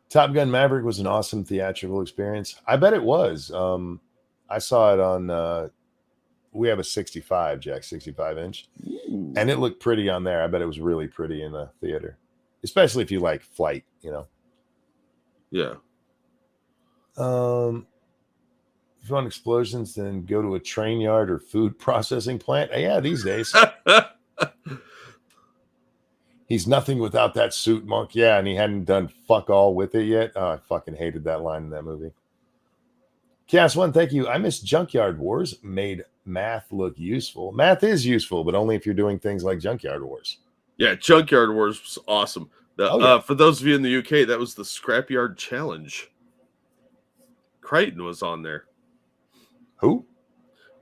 Top Gun Maverick was an awesome theatrical experience. I bet it was. I saw it on. We have a 65, Jack, 65 inch, and it looked pretty on there. I bet it was really pretty in the theater, especially if you like flight. Yeah. If you want explosions, then go to a train yard or food processing plant. Yeah, these days. He's nothing without that suit, Monk. Yeah, and he hadn't done fuck all with it yet. Oh, I fucking hated that line in that movie. Chaos One, thank you. I miss Junkyard Wars. Made math look useful. Math is useful, but only if you're doing things like Junkyard Wars. Yeah, Junkyard Wars was awesome. Yeah. For those of you in the UK, that was the Scrapyard Challenge. Crichton was on there. Who?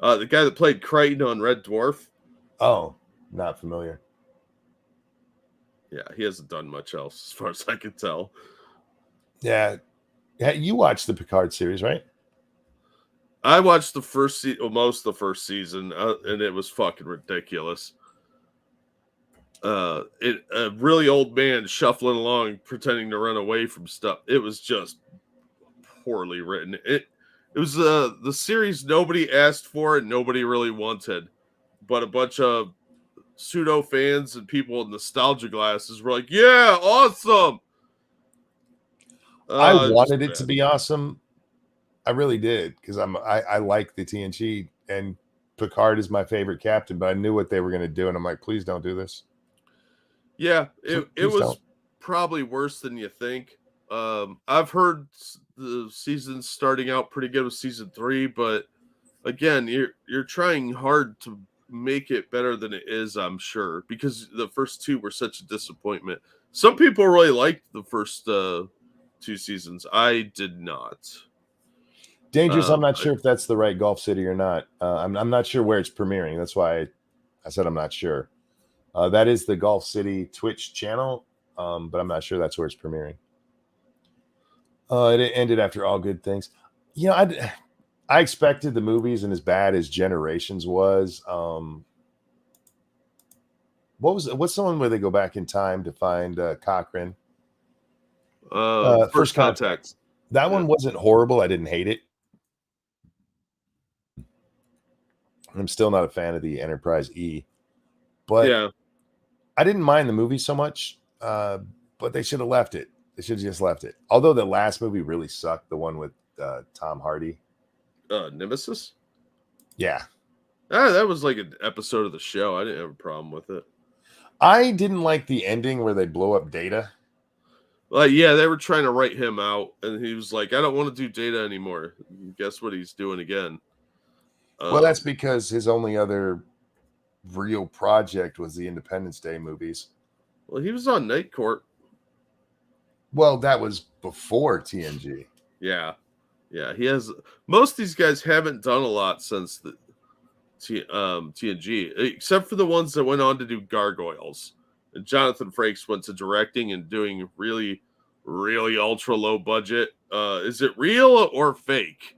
The guy that played Crichton on Red Dwarf. Oh, not familiar. Yeah, he hasn't done much else as far as I can tell. Yeah. You watched the Picard series, right? I watched the first most of the first season, and it was fucking ridiculous. A really old man shuffling along, pretending to run away from stuff. It was just poorly written. It was the series nobody asked for and nobody really wanted, but a bunch of pseudo fans and people with nostalgia glasses were like, "Yeah, awesome." I wanted it to be awesome. I really did because I like the TNG and Picard is my favorite captain, but I knew what they were going to do, and I'm like, please don't do this. Yeah, it was probably worse than you think. I've heard the season's starting out pretty good with season 3, but again, you're trying hard to make it better than it is, I'm sure, because the first 2 were such a disappointment. Some people really liked the first 2 seasons. I did not. Dangerous. I'm not sure if that's the right Gulf City or not. I'm not sure where it's premiering. That's why I said I'm not sure. That is the Gulf City Twitch channel, but I'm not sure that's where it's premiering. It ended after All Good Things. I expected the movies and as bad as Generations was. What's the one where they go back in time to find Cochrane? First Contact. That Yeah. one wasn't horrible. I didn't hate it. I'm still not a fan of the Enterprise E, but Yeah. I didn't mind the movie so much. But they should have left it. They should have just left it. Although the last movie really sucked, the one with Tom Hardy. Nemesis. Yeah, That was like an episode of the show. I didn't have a problem with it. I didn't like the ending where they blow up Data. Yeah, they were trying to write him out, and he was like, "I don't want to do Data anymore." Guess what he's doing again? Well, that's because his only other real project was the Independence Day movies. Well, he was on Night Court. Well, that was before TNG. Yeah. He has. Most of these guys haven't done a lot since the TNG, except for the ones that went on to do Gargoyles. And Jonathan Frakes went to directing and doing really, really ultra low budget. Is it real or fake?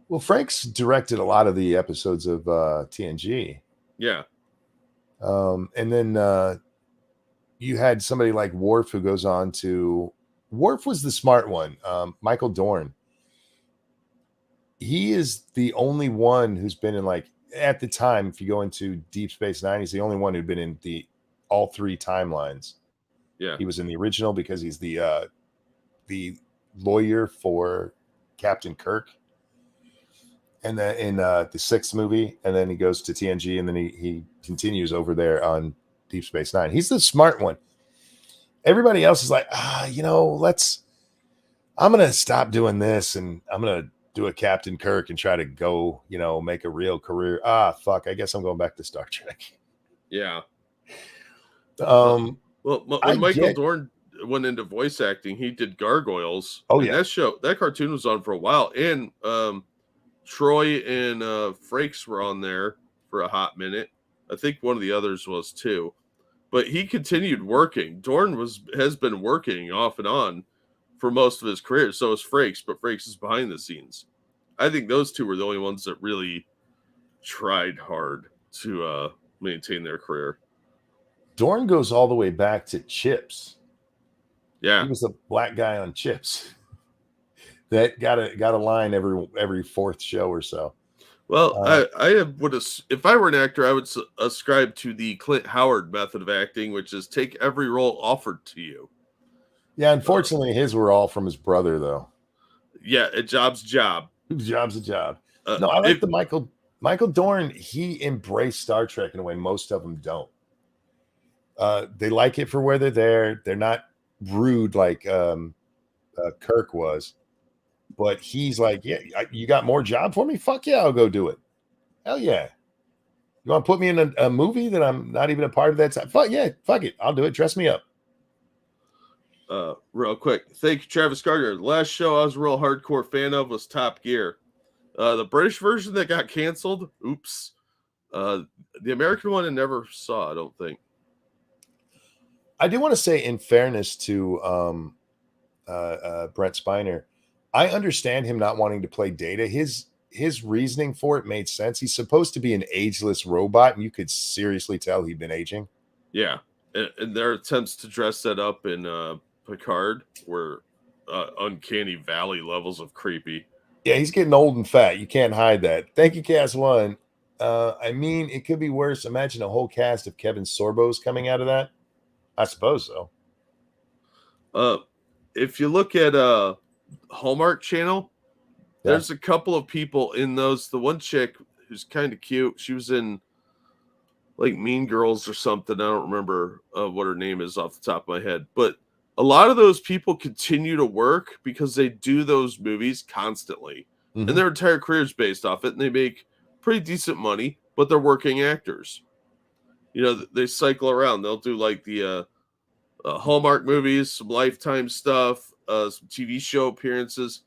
Well, Frank's directed a lot of the episodes of TNG. Yeah. And then you had somebody like Worf who goes on to. Worf was the smart one. Michael Dorn. He is the only one who's been in, like, at the time, if you go into Deep Space Nine, he's the only one who'd been in all three timelines. Yeah. He was in the original because he's the lawyer for Captain Kirk. And then in the sixth movie, and then he goes to TNG, and then he continues over there on Deep Space Nine. He's the smart one. Everybody else is like, I'm going to stop doing this, and I'm going to do a Captain Kirk and try to go, make a real career. Fuck, I guess I'm going back to Star Trek. Yeah. When Michael Dorn went into voice acting, he did Gargoyles. Oh, yeah. That cartoon was on for a while, and Troy and Frakes were on there for a hot minute. I think one of the others was too, but he continued working. Dorn has been working off and on for most of his career. So is Frakes, but Frakes is behind the scenes. I think those two were the only ones that really tried hard to maintain their career. Dorn goes all the way back to Chips. Yeah, he was a black guy on Chips that got a line every fourth show or so. Well, I would, if I were an actor, I would ascribe to the Clint Howard method of acting, which is take every role offered to you. Yeah, unfortunately, his were all from his brother, though. Yeah, a job's a job. Job's a job. No, I like the Michael Dorn. He embraced Star Trek in a way most of them don't. They like it for where they're there. They're not rude like Kirk was, but he's like, yeah, you got more job for me? Fuck yeah, I'll go do it. Hell yeah. You want to put me in a movie that I'm not even a part of that time? Fuck yeah, fuck it. I'll do it. Dress me up. Real quick. Thank you, Travis Gardner. The last show I was a real hardcore fan of was Top Gear. The British version that got canceled. Oops. The American one I never saw, I don't think. I do want to say, in fairness to Brent Spiner, I understand him not wanting to play Data. His reasoning for it made sense. He's supposed to be an ageless robot, and you could seriously tell he'd been aging. Yeah, and their attempts to dress that up in Picard were uncanny valley levels of creepy. Yeah, he's getting old and fat. You can't hide that. Thank you, Cast One. I mean, it could be worse. Imagine a whole cast of Kevin Sorbos coming out of that. I suppose so. If you look at Hallmark Channel, there's a couple of people in those. The one chick who's kind of cute, she was in like Mean Girls or something. I don't remember what her name is off the top of my head, but a lot of those people continue to work because they do those movies constantly, and their entire career is based off it, and they make pretty decent money, but they're working actors. You know, they cycle around. They'll do like the Hallmark movies, some Lifetime stuff, some TV show appearances.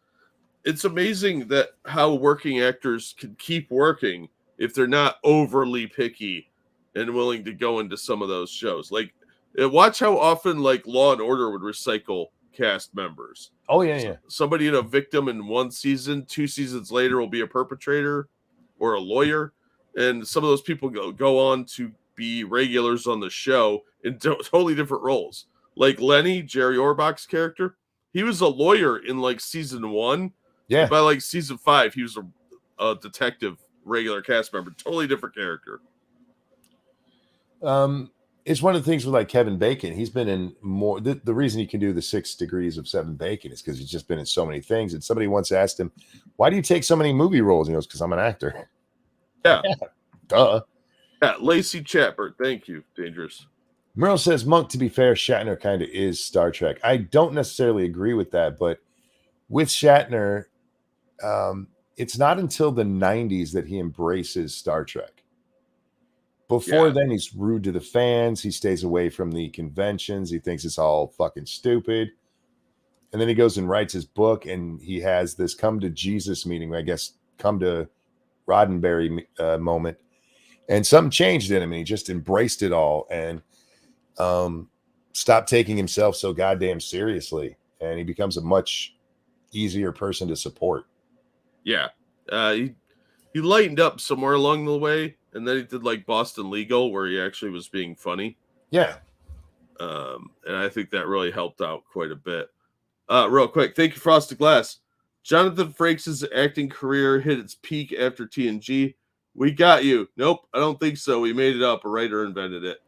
It's amazing that how working actors can keep working if they're not overly picky and willing to go into some of those shows. Like, watch how often like Law and Order would recycle cast members. Oh yeah. Somebody in a victim in one season, 2 seasons later will be a perpetrator or a lawyer, and some of those people go on to be regulars on the show in totally different roles. Like Lenny, Jerry Orbach's character, he was a lawyer in like season 1. Yeah. And by like season 5, he was a detective, regular cast member, totally different character. It's one of the things with like Kevin Bacon. He's been in more. The reason he can do the 6 degrees of 7 Bacon is because he's just been in so many things. And somebody once asked him, "Why do you take so many movie roles?" And he goes, "Because I'm an actor." Yeah. Duh. Yeah, Lacey Chatbert. Thank you. Dangerous. Merle says, Monk, to be fair, Shatner kind of is Star Trek. I don't necessarily agree with that, but with Shatner, it's not until the 90s that he embraces Star Trek. Before then, he's rude to the fans. He stays away from the conventions. He thinks it's all fucking stupid. And then he goes and writes his book, and he has this come to Jesus meeting, I guess, come to Roddenberry moment. And something changed in him, and he just embraced it all and stopped taking himself so goddamn seriously. And he becomes a much easier person to support. Yeah. He lightened up somewhere along the way. And then he did like Boston Legal, where he actually was being funny. Yeah. And I think that really helped out quite a bit. Real quick, thank you, Frosted Glass. Jonathan Frakes' acting career hit its peak after TNG. We got you. Nope, I don't think so. We made it up. A writer invented it.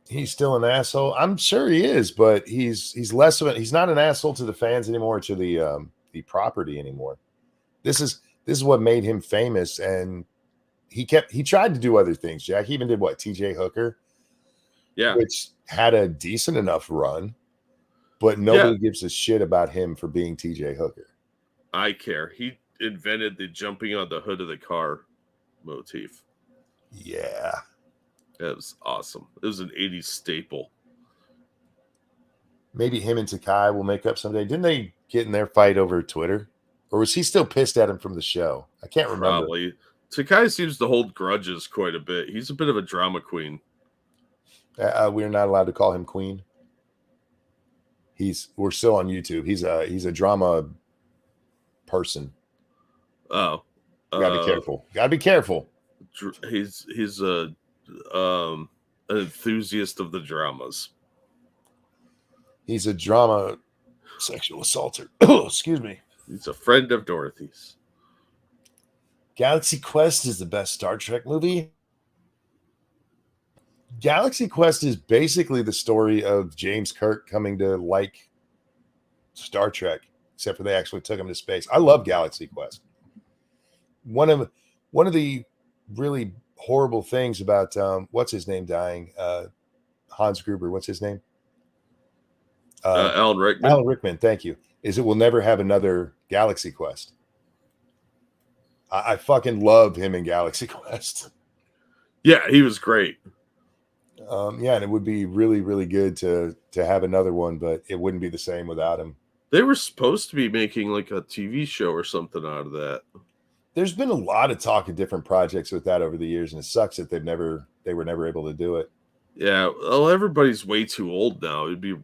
He's still an asshole. I'm sure he is, but he's less of he's not an asshole to the fans anymore, to the property anymore. This is what made him famous, and he tried to do other things. Jack, he even did what, TJ Hooker, which had a decent enough run, but nobody gives a shit about him for being TJ Hooker. I care. He invented the jumping on the hood of the car motif. Yeah, that was awesome. It was an 80s staple. Maybe him and Takai will make up someday. Didn't they get in their fight over Twitter? Or was he still pissed at him from the show? I can't remember. Probably. Takai seems to hold grudges quite a bit. He's a bit of a drama queen. We're not allowed to call him queen. We're still on YouTube. He's a drama person. Oh. Gotta be careful. Gotta be careful. He's an enthusiast of the dramas. He's a drama sexual assaulter. Oh, excuse me. He's a friend of Dorothy's. Galaxy Quest is the best Star Trek movie. Galaxy Quest is basically the story of James Kirk coming to like Star Trek, except for they actually took him to space. I love Galaxy Quest. One of the really horrible things about what's his name dying, Hans Gruber. What's his name? Alan Rickman. Alan Rickman. Thank you. Is it will never have another Galaxy Quest. I fucking love him in Galaxy Quest. Yeah, he was great. Yeah, and it would be really, really good to have another one, but it wouldn't be the same without him. They were supposed to be making like a TV show or something out of that. There's been a lot of talk of different projects with that over the years, and it sucks that they were never able to do it. Yeah, well, everybody's way too old now. It'd be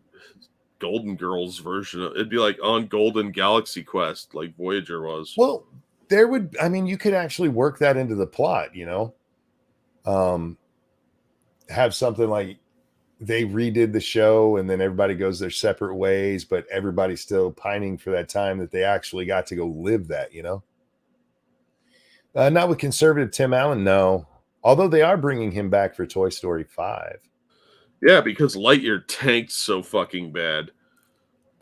Golden Girls version. It'd be like on Golden Galaxy Quest, like Voyager was. Well, you could actually work that into the plot, have something like they redid the show and then everybody goes their separate ways, but everybody's still pining for that time that they actually got to go live that, Not with conservative Tim Allen, no. Although they are bringing him back for Toy Story 5. Yeah, because Lightyear tanked so fucking bad.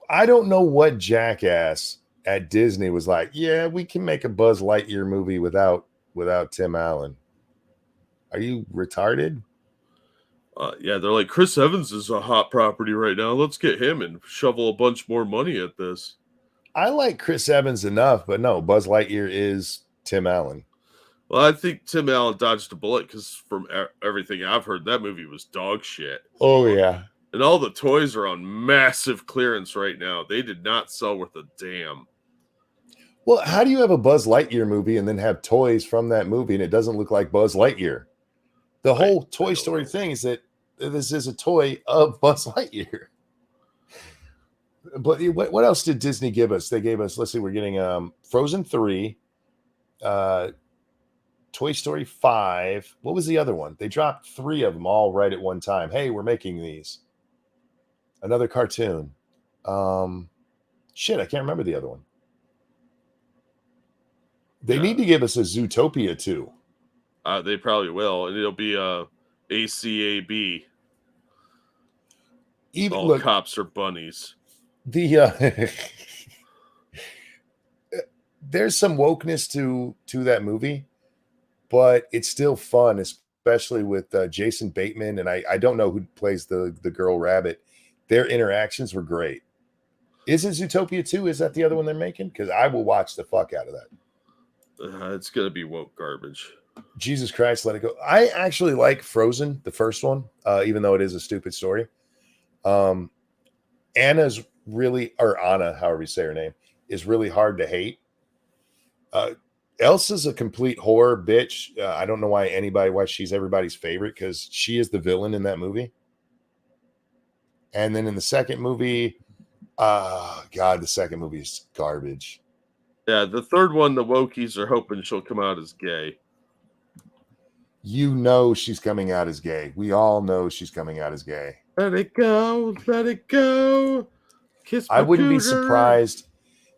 I don't know what jackass at Disney was like, yeah, we can make a Buzz Lightyear movie without Tim Allen. Are you retarded? Yeah, they're like, Chris Evans is a hot property right now. Let's get him and shovel a bunch more money at this. I like Chris Evans enough, but no, Buzz Lightyear is Tim Allen. Well, I think Tim Allen dodged a bullet because from everything I've heard, that movie was dog shit. Oh, yeah. And all the toys are on massive clearance right now. They did not sell worth a damn. Well, how do you have a Buzz Lightyear movie and then have toys from that movie and it doesn't look like Buzz Lightyear? The whole Toy Story thing is that this is a toy of Buzz Lightyear. But what else did Disney give us? They gave us, let's see, we're getting Frozen 3, Toy Story 5. What was the other one? They dropped 3 of them all right at one time. Hey, we're making these. Another cartoon. Shit, I can't remember the other one. They need to give us a Zootopia too. They probably will, and it'll be ACAB. Even All look, cops are bunnies. the there's some wokeness to that movie, but it's still fun, especially with Jason Bateman, and I don't know who plays the girl rabbit. Their interactions were great. Is it Zootopia 2? Is that the other one they're making? Because I will watch the fuck out of that. It's gonna be woke garbage. Jesus Christ, let it go. I actually like Frozen, the first one, even though it is a stupid story. Anna's really, or Anna, however you say her name, is really hard to hate. Elsa's a complete horror bitch. I don't know why she's everybody's favorite, because she is the villain in that movie. And then in the second movie, God, the second movie is garbage. Yeah, the third one, the wokies are hoping she'll come out as gay. You know she's coming out as gay. We all know she's coming out as gay. Let it go, let it go. Kiss my I wouldn't be cooter. surprised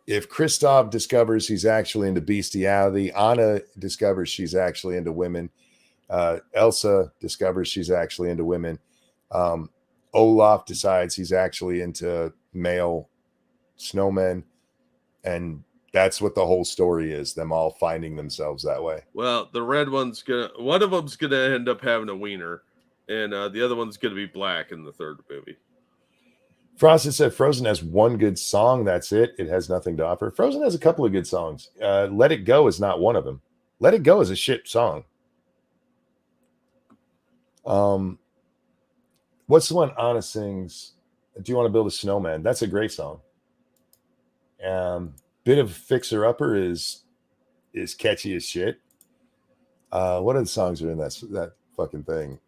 if Kristoff discovers he's actually into bestiality. Anna discovers she's actually into women. Elsa discovers she's actually into women. Olaf decides he's actually into male snowmen. And that's what the whole story is, them all finding themselves that way. Well, the red one's one of them's gonna end up having a wiener, and the other one's gonna be black in the third movie. Frosted said Frozen has one good song. That's it. It has nothing to offer. Frozen has a couple of good songs. Let It Go is not one of them. Let It Go is a shit song. What's the one Anna sings? Do you want to build a snowman? That's a great song. Bit of Fixer Upper is catchy as shit. What other songs are in that fucking thing?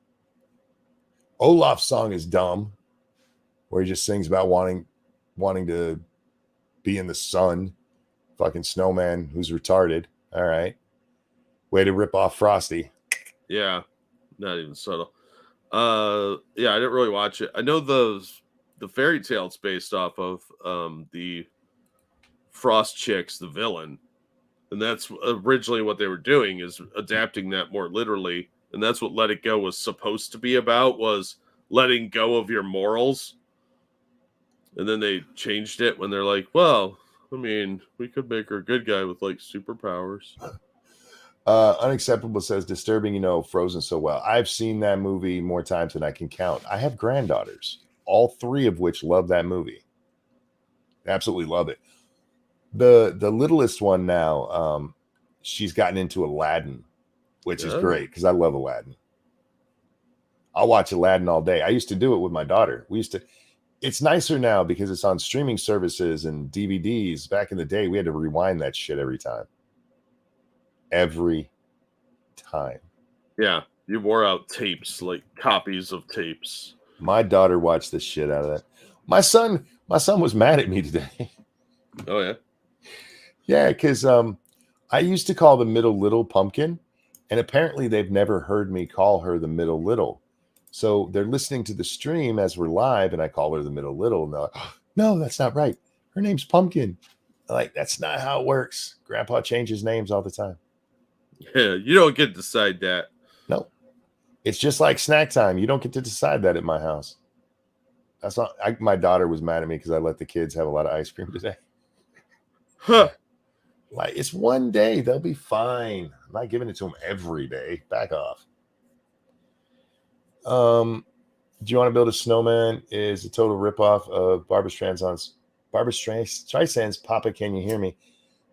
Olaf's song is dumb, where he just sings about wanting to be in the sun. Fucking snowman who's retarded. All right. Way to rip off Frosty. Yeah, not even subtle. Yeah, I didn't really watch it. I know the fairy tale it's based off of the Frost Chicks, the villain, and that's originally what they were doing, is adapting that more literally, and that's what Let It Go was supposed to be about, was letting go of your morals. And then they changed it when they're like, well, I mean, we could make her a good guy with like superpowers. Unacceptable says, disturbing, Frozen so well. I've seen that movie more times than I can count. I have granddaughters, all 3 of which love that movie. Absolutely love it. The littlest one now, she's gotten into Aladdin, which is great because I love Aladdin. I'll watch Aladdin all day. I used to do it with my daughter. It's nicer now because it's on streaming services and DVDs. Back in the day, we had to rewind that shit every time. Every time. Yeah, you wore out tapes, like copies of tapes. My daughter watched the shit out of that. My son was mad at me today. Oh yeah. Yeah, because I used to call the middle little Pumpkin, and apparently they've never heard me call her the middle little. So they're listening to the stream as we're live, and I call her the middle little, and they're like, oh, no, that's not right. Her name's Pumpkin. I'm like, that's not how it works. Grandpa changes names all the time. Yeah, you don't get to decide that. No. It's just like snack time. You don't get to decide that at my house. That's not. My daughter was mad at me because I let the kids have a lot of ice cream today. Huh. Like, it's one day. They'll be fine. I'm not giving it to them every day. Back off. Do you want to build a snowman? Is a total ripoff of Barbra Streisand's Papa, Can You Hear Me?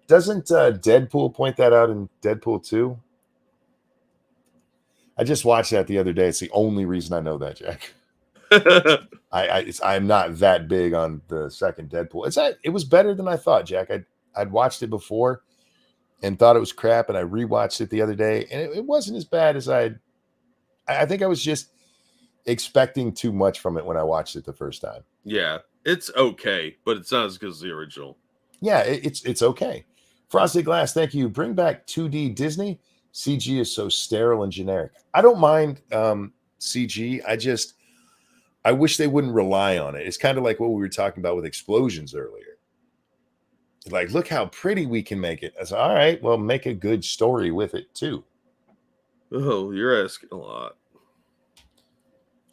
Doesn't Deadpool point that out in Deadpool 2? I just watched that the other day. It's the only reason I know that, Jack. I'm not that big on the second Deadpool. It was better than I thought, Jack. I'd watched it before and thought it was crap, and I rewatched it the other day, and it wasn't as bad as I think I was just expecting too much from it when I watched it the first time. Yeah, it's okay, but it's not as good as the original. Yeah, it's okay. Frosted Glass, thank you. Bring back 2D Disney. CG is so sterile and generic. I don't mind CG. I wish they wouldn't rely on it. It's kind of like what we were talking about with explosions earlier. Like, look how pretty we can make it. I said, all right, well, make a good story with it too. Oh, you're asking a lot.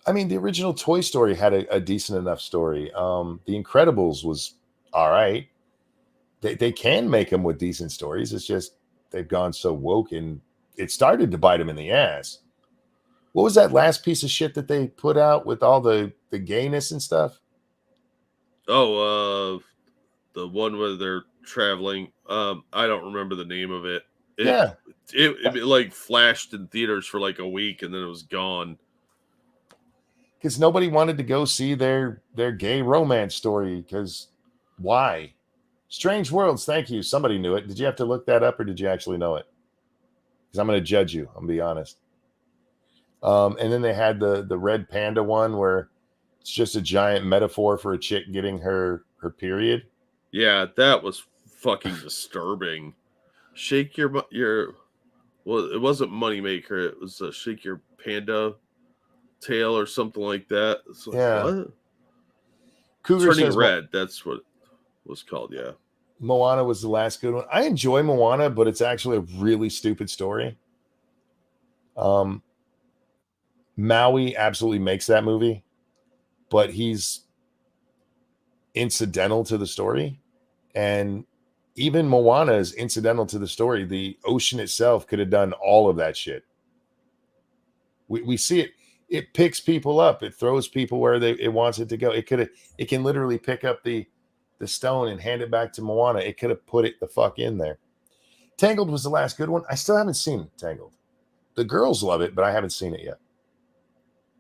I mean, the original Toy Story had a decent enough story. The Incredibles was all right. They can make them with decent stories. It's just they've gone so woke, and it started to bite them in the ass. What was that last piece of shit that they put out with all the gayness and stuff? Oh, the one where they're traveling. I don't remember the name of it. Yeah. It like flashed in theaters for like a week and then it was gone. Because nobody wanted to go see their gay romance story. Because why? Strange Worlds. Thank you. Somebody knew it. Did you have to look that up, or did you actually know it? Because I'm going to judge you. I'm going to be honest. And then they had the Red Panda one where it's just a giant metaphor for a chick getting her period. Yeah, that was fucking disturbing. Shake your well, it wasn't Moneymaker. It was Shake Your Panda Tail or something like that. It's like, Yeah. what? Cougar Turning says Red. That's what it was called. Yeah. Moana was the last good one. I enjoy Moana, but it's actually a really stupid story. Maui absolutely makes that movie, but he's incidental to the story. And even Moana is incidental to the story. The ocean itself could have done all of that shit. We see it. It picks people up. It throws people where it wants it to go. It can literally pick up the stone and hand it back to Moana. It could have put it the fuck in there. Tangled was the last good one. I still haven't seen Tangled. The girls love it, but I haven't seen it yet.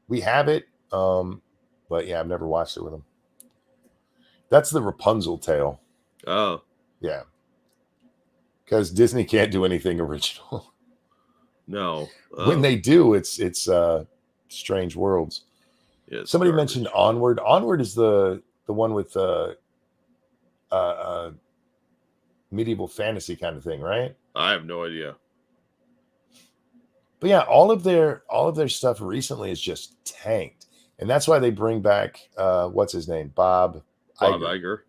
We have it, but yeah, I've never watched it with them. That's the Rapunzel tale. Oh. Yeah. Because Disney can't do anything original. No. When they do, it's Strange Worlds. Yeah, Somebody mentioned Onward. Onward is the one with medieval fantasy kind of thing, right? I have no idea. But yeah, all of their stuff recently is just tanked. And that's why they bring back what's his name? Bob Iger.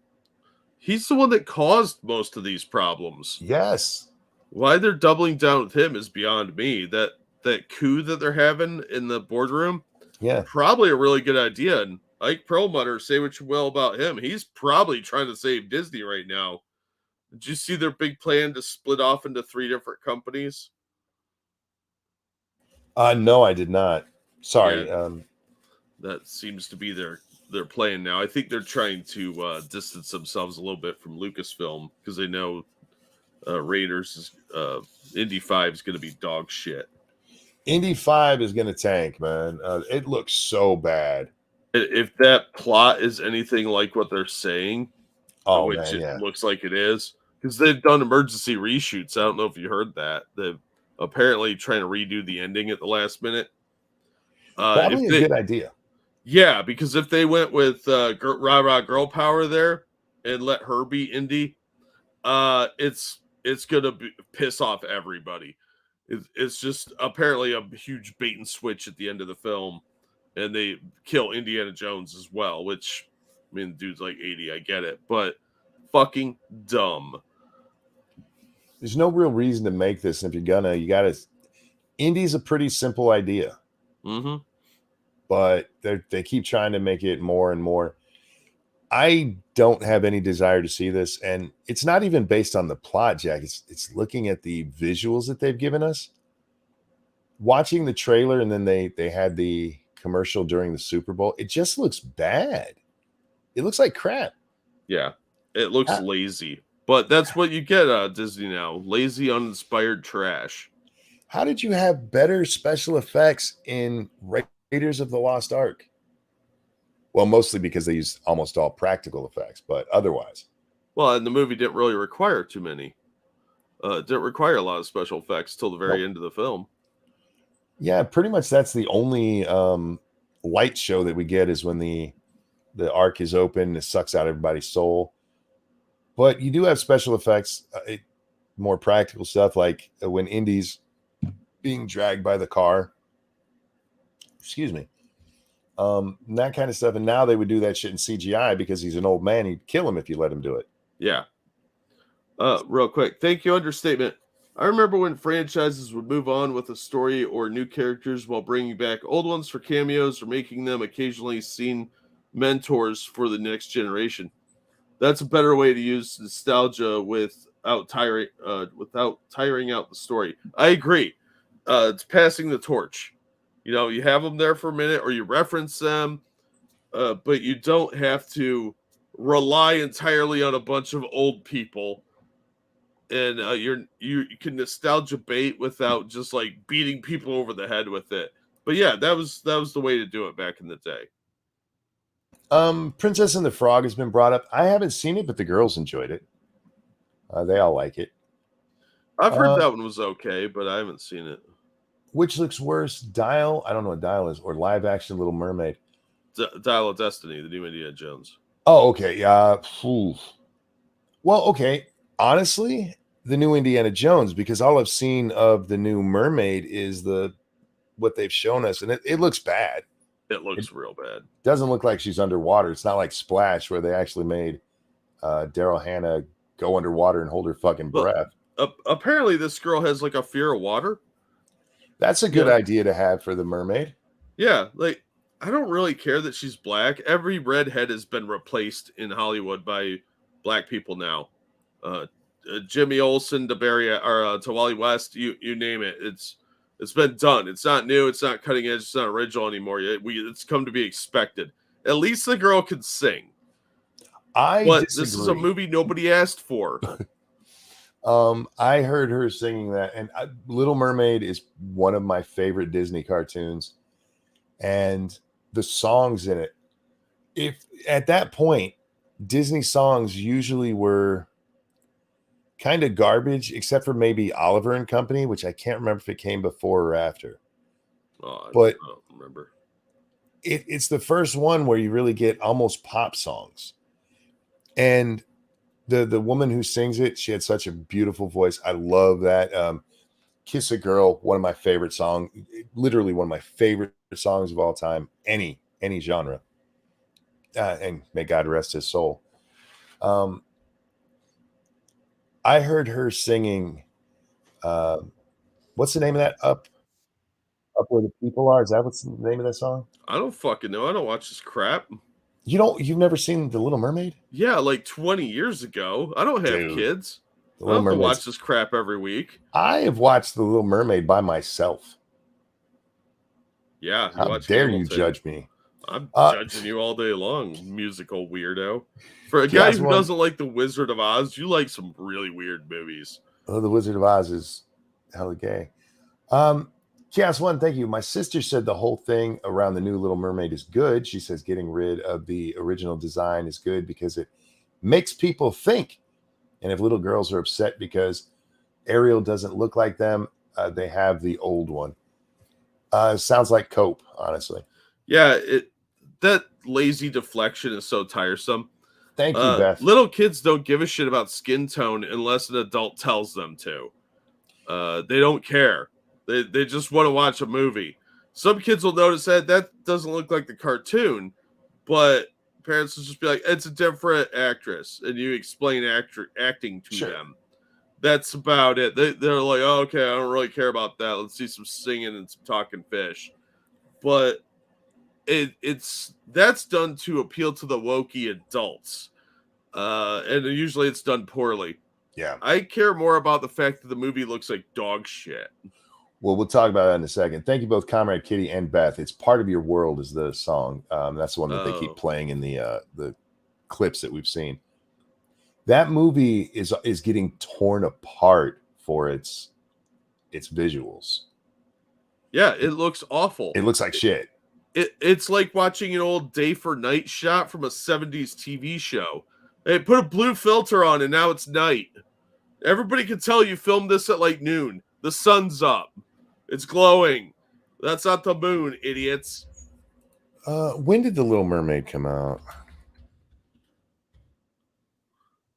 He's the one that caused most of these problems. Yes. Why they're doubling down with him is beyond me. That coup that they're having in the boardroom, yeah, probably a really good idea. And Ike Perlmutter, say what you will about him, he's probably trying to save Disney right now. Did you see their big plan to split off into 3 different companies? No, I did not. Sorry. Yeah, that seems to be their plan now. I think they're trying to distance themselves a little bit from Lucasfilm because they know Raiders Indy 5 is going to be dog shit. Indy 5 is going to tank, man. It looks so bad. If that plot is anything like what they're saying, which man, yeah. It looks like it is, because they've done emergency reshoots. I don't know if you heard that. They're apparently trying to redo the ending at the last minute. Probably a good idea. Yeah, because if they went with Rah-Rah Girl Power there and let her be Indy, it's gonna piss off everybody. It's just apparently a huge bait and switch at the end of the film, and they kill Indiana Jones as well. Which, I mean, the dude's like 80, I get it, but fucking dumb. There's no real reason to make this. And if you gotta. Indy's a pretty simple idea. Mm-hmm. But they keep trying to make it more and more. I don't have any desire to see this, and it's not even based on the plot, Jack. It's looking at the visuals that they've given us. Watching the trailer, and then they had the commercial during the Super Bowl. It just looks bad. It looks like crap. Yeah, it looks lazy, but that's what you get out of Disney now: lazy, uninspired trash. How did you have better special effects in Raiders of the Lost Ark? Well, mostly because they used almost all practical effects, but otherwise. Well, and the movie didn't really require too many. It didn't require a lot of special effects till the very end of the film. Yeah, pretty much that's the only light show that we get is when the Ark is open, it sucks out everybody's soul. But you do have special effects, more practical stuff, like when Indy's being dragged by the car. Excuse me. That kind of stuff. And now they would do that shit in CGI because he's an old man. He'd kill him if you let him do it. Yeah. Real quick. Thank you, understatement. I remember when franchises would move on with a story or new characters while bringing back old ones for cameos or making them occasionally seen mentors for the next generation. That's a better way to use nostalgia without tiring out the story. I agree. It's passing the torch. You know, you have them there for a minute or you reference them, but you don't have to rely entirely on a bunch of old people. And you can nostalgia bait without just like beating people over the head with it. But yeah, that was the way to do it back in the day. Princess and the Frog has been brought up. I haven't seen it, but the girls enjoyed it. They all like it. I've heard that one was okay, but I haven't seen it. Which looks worse, Dial? I don't know what Dial is, or live action Little Mermaid. Dial of Destiny, the new Indiana Jones. Oh, okay. Yeah. Well, okay. Honestly, the new Indiana Jones, because all I've seen of the new Mermaid is what they've shown us, and it looks bad. It looks real bad. Doesn't look like she's underwater. It's not like Splash, where they actually made Daryl Hannah go underwater and hold her fucking breath. Apparently, this girl has like a fear of water. That's a good idea to have for the mermaid. Yeah, like I don't really care that she's black. Every redhead has been replaced in Hollywood by black people now. Jimmy Olsen to to Wally West, you name it. It's been done. It's not new. It's not cutting edge. It's not original anymore. It's come to be expected. At least the girl can sing. Disagree. This is a movie nobody asked for. I heard her singing that, and Little Mermaid is one of my favorite Disney cartoons, and the songs in it. If at that point, Disney songs usually were kind of garbage, except for maybe Oliver and Company, which I can't remember if it came before or after. But I don't remember. It's the first one where you really get almost pop songs, and the woman who sings it, she had such a beautiful voice. I love that. Kiss a Girl, one of my favorite songs, literally one of my favorite songs of all time, any genre. And may God rest his soul. I heard her singing, what's the name of that? Up Where the People Are. Is that what's the name of that song? I don't fucking know. I don't watch this crap. You've never seen The Little Mermaid? Yeah, like 20 years ago. I don't have kids. I don't have to watch this crap every week. I have watched The Little Mermaid by myself. Yeah. How dare you judge me? I'm judging you all day long, musical weirdo. For a guy who doesn't like The Wizard of Oz, you like some really weird movies. Oh, The Wizard of Oz is hella gay. Chaos One, thank you. My sister said the whole thing around the new Little Mermaid is good. She says getting rid of the original design is good because it makes people think. And if little girls are upset because Ariel doesn't look like them, they have the old one. Sounds like cope, honestly. Yeah, that lazy deflection is so tiresome. Thank you, Beth. Little kids don't give a shit about skin tone unless an adult tells them to. They don't care. They just want to watch a movie. Some kids will notice that doesn't look like the cartoon, but parents will just be like, it's a different actress, and you explain acting to them. That's about it. They're like, oh, okay, I don't really care about that. Let's see some singing and some talking fish. But that's done to appeal to the wokey adults, and usually it's done poorly. Yeah, I care more about the fact that the movie looks like dog shit. Well, we'll talk about that in a second. Thank you both, Comrade Kitty and Beth. It's Part of Your World is the song. That's the one that they keep playing in the clips that we've seen. That movie is getting torn apart for its visuals. Yeah, it looks awful. It looks like shit. It's like watching an old day for night shot from a 70s TV show. They put a blue filter on and now it's night. Everybody can tell you filmed this at like noon. The sun's up. It's glowing. That's not the moon, idiots. When did The Little Mermaid come out?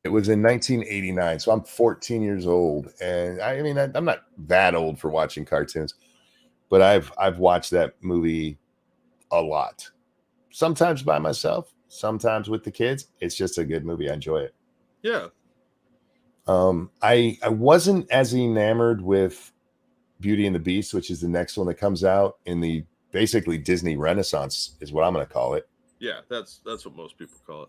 It was in 1989, so I'm 14 years old, and I mean I'm not that old for watching cartoons, but I've watched that movie a lot. Sometimes by myself, sometimes with the kids. It's just a good movie. I enjoy it. Yeah. I wasn't as enamored with Beauty and the Beast, which is the next one that comes out in the basically Disney Renaissance, is what I'm going to call it. Yeah, that's what most people call it.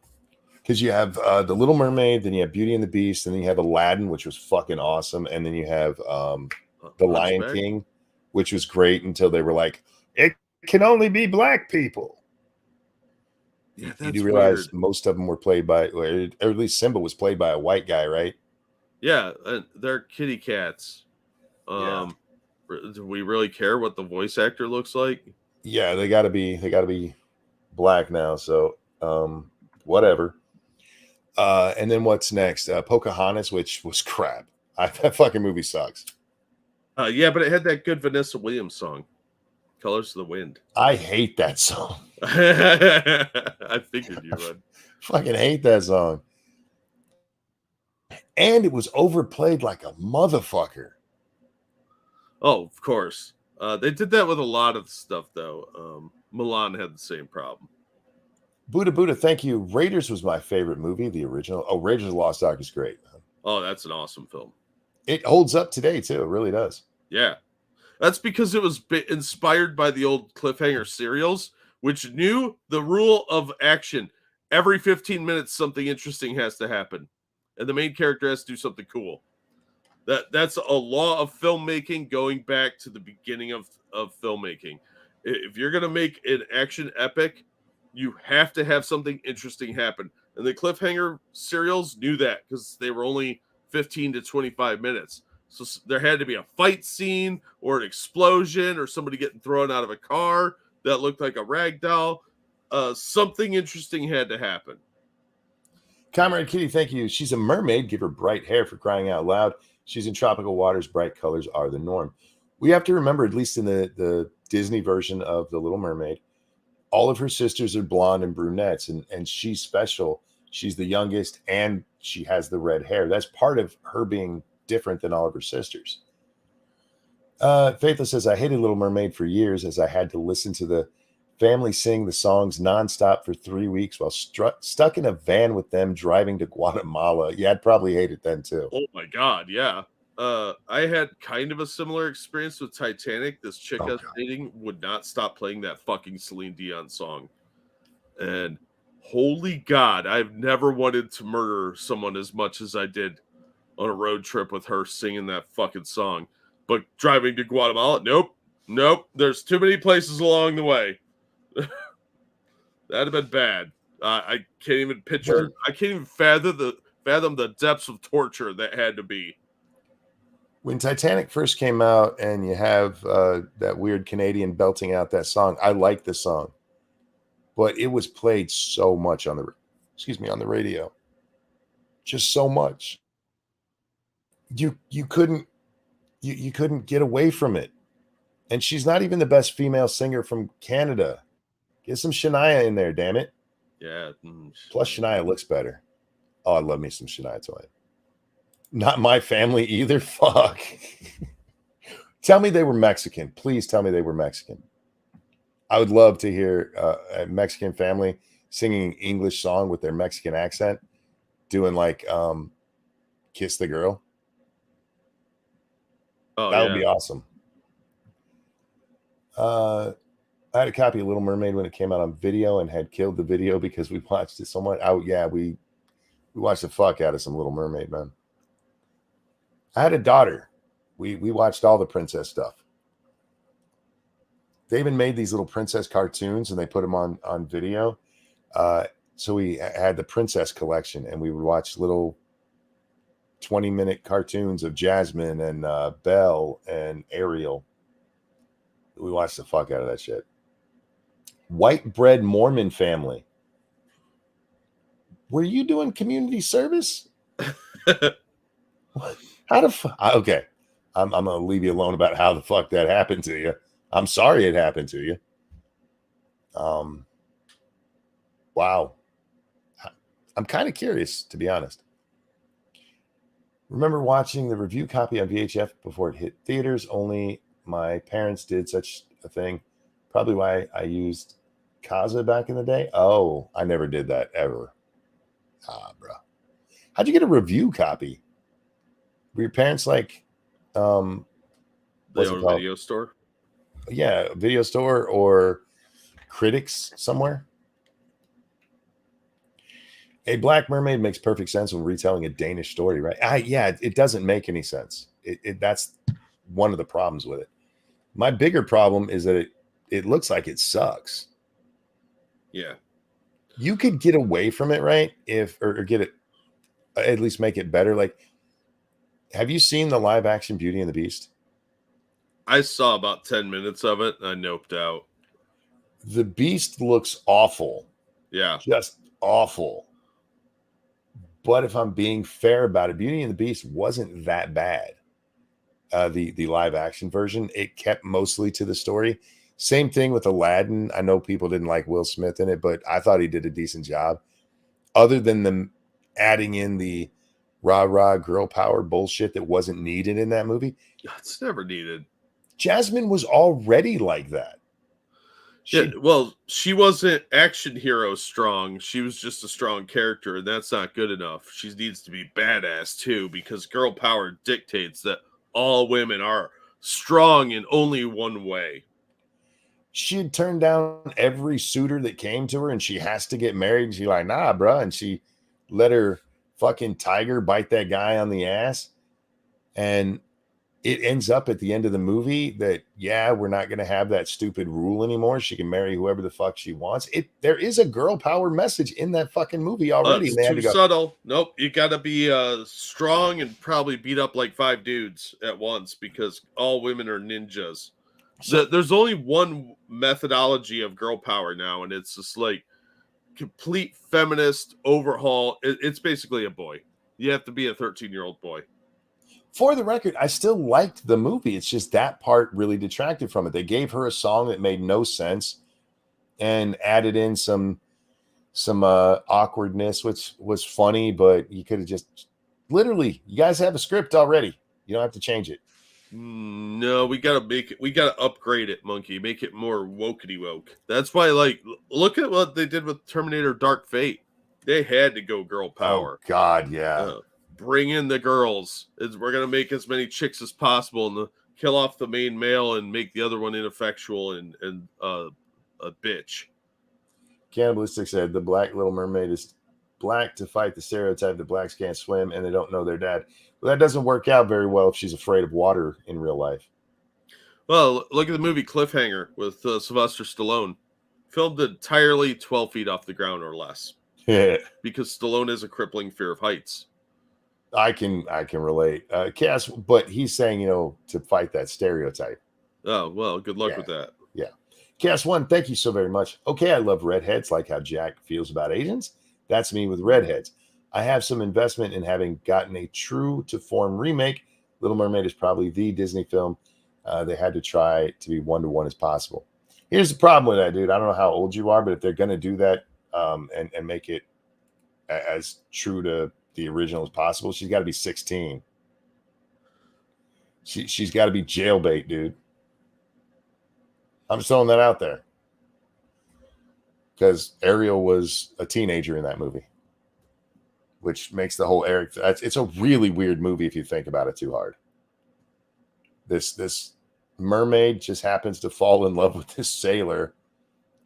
Because you have the Little Mermaid, then you have Beauty and the Beast, and then you have Aladdin, which was fucking awesome, and then you have the Lion Hunchback? King, which was great until they were like, it can only be black people. Yeah, You do that's realize weird. most of them were played by, or at least Simba was played by a white guy, right? Yeah, they're kitty cats. Yeah. Do we really care what the voice actor looks like? Yeah, they gotta be black now. So whatever. And then what's next? Pocahontas, which was crap. That fucking movie sucks. Yeah, but it had that good Vanessa Williams song, "Colors of the Wind." I hate that song. I figured you would. Fucking hate that song. And it was overplayed like a motherfucker. Oh, of course. They did that with a lot of stuff, though. Milan had the same problem. Buddha, thank you. Raiders was my favorite movie, the original. Oh, Raiders of the Lost Ark is great. Oh, that's an awesome film. It holds up today, too. It really does. Yeah. That's because it was inspired by the old cliffhanger serials, which knew the rule of action. Every 15 minutes, something interesting has to happen. And the main character has to do something cool. That's a law of filmmaking going back to the beginning of filmmaking. If you're going to make an action epic, you have to have something interesting happen. And the cliffhanger serials knew that because they were only 15 to 25 minutes. So there had to be a fight scene or an explosion or somebody getting thrown out of a car that looked like a rag doll. Something interesting had to happen. Comrade Kitty, thank you. She's a mermaid. Give her bright hair, for crying out loud. She's in tropical waters. Bright colors are the norm. We have to remember, at least in the Disney version of The Little Mermaid, all of her sisters are blonde and brunettes, and she's special. She's the youngest, and she has the red hair. That's part of her being different than all of her sisters. Faithless says, I hated Little Mermaid for years as I had to listen to the family sing the songs nonstop for 3 weeks while stuck in a van with them driving to Guatemala. Yeah, I'd probably hate it then too. Oh my God, yeah. I had kind of a similar experience with Titanic. This chick I was dating would not stop playing that fucking Celine Dion song. And holy God, I've never wanted to murder someone as much as I did on a road trip with her singing that fucking song. But driving to Guatemala, nope. There's too many places along the way. That'd have been bad. I can't even picture. I can't even fathom the depths of torture that had to be. When Titanic first came out, and you have that weird Canadian belting out that song, I like the song, but it was played so much on the radio, just so much. You couldn't get away from it. And she's not even the best female singer from Canada. Get some Shania in there, damn it. Yeah. Plus, Shania looks better. Oh, I love me some Shania Twain. Not my family either. Fuck. Tell me they were Mexican. Please tell me they were Mexican. I would love to hear a Mexican family singing an English song with their Mexican accent, doing like Kiss the Girl. Oh, that would be awesome. I had a copy of Little Mermaid when it came out on video and had killed the video because we watched it so much. Oh yeah, we watched the fuck out of some Little Mermaid, man. I had a daughter. We watched all the princess stuff. They even made these little princess cartoons and they put them on video. So we had the princess collection and we would watch little 20-minute cartoons of Jasmine and Belle and Ariel. We watched the fuck out of that shit. White bread Mormon family. Were you doing community service? How the fuck? Okay. I'm going to leave you alone about how the fuck that happened to you. I'm sorry it happened to you. Wow. I'm kind of curious, to be honest. Remember watching the review copy on VHF before it hit theaters. Only my parents did such a thing. Probably why I used Kaza back in the day. Oh, I never did that ever. Bro. How'd you get a review copy? Were your parents like, They what's it own a called? video store. Yeah, video store or critics somewhere? A Black Mermaid makes perfect sense when retelling a Danish story, right? Yeah, it doesn't make any sense. That's one of the problems with it. My bigger problem is that it looks like it sucks. Yeah. You could get away from it, right? Or get it, at least make it better. Like, have you seen the live action Beauty and the Beast? I saw about 10 minutes of it and I noped out. The Beast looks awful. Yeah. Just awful. But if I'm being fair about it, Beauty and the Beast wasn't that bad. The live action version, it kept mostly to the story. Same thing with Aladdin. I know people didn't like Will Smith in it, but I thought he did a decent job. Other than them adding in the rah-rah girl power bullshit that wasn't needed in that movie. It's never needed. Jasmine was already like that. She wasn't action hero strong. She was just a strong character, and that's not good enough. She needs to be badass too, because girl power dictates that all women are strong in only one way. She'd turn down every suitor that came to her, and she has to get married. She's like, nah, bro. And she let her fucking tiger bite that guy on the ass. And it ends up at the end of the movie that, yeah, we're not going to have that stupid rule anymore. She can marry whoever the fuck she wants. There is a girl power message in that fucking movie already. It's too subtle. Nope. You got to be strong and probably beat up like 5 dudes at once because all women are ninjas. So, there's only one methodology of girl power now, and it's just like complete feminist overhaul. It's basically a boy. You have to be a 13-year-old boy. For the record, I still liked the movie. It's just that part really detracted from it. They gave her a song that made no sense and added in some awkwardness, which was funny, but you could have just literally, you guys have a script already. You don't have to change it. No, we gotta upgrade it, Monkey. Make it more wokety woke. That's why, like, look at what they did with Terminator Dark Fate. They had to go girl power. Oh God, yeah. Bring in the girls. We're gonna make as many chicks as possible and kill off the main male and make the other one ineffectual and a bitch. Cannibalistic said the Black Little Mermaid is black to fight the stereotype that blacks can't swim and they don't know their dad. Well, that doesn't work out very well if she's afraid of water in real life. Well, look at the movie Cliffhanger with Sylvester Stallone. Filmed entirely 12 feet off the ground or less. Yeah. Because Stallone has a crippling fear of heights. I can relate. Cass, but he's saying, to fight that stereotype. Oh, well, good luck with that. Yeah. Cass 1, thank you so very much. Okay, I love redheads, like how Jack feels about Asians. That's me with redheads. I have some investment in having gotten a true to form remake. Little Mermaid is probably the Disney film they had to try to be 1-to-1 as possible. Here's the problem with that, dude. I don't know how old you are, but if they're going to do that and make it as true to the original as possible, she's got to be 16. She's got to be jailbait, dude. I'm just throwing that out there because Ariel was a teenager in that movie, which makes the whole Eric. It's a really weird movie if you think about it too hard. This mermaid just happens to fall in love with this sailor,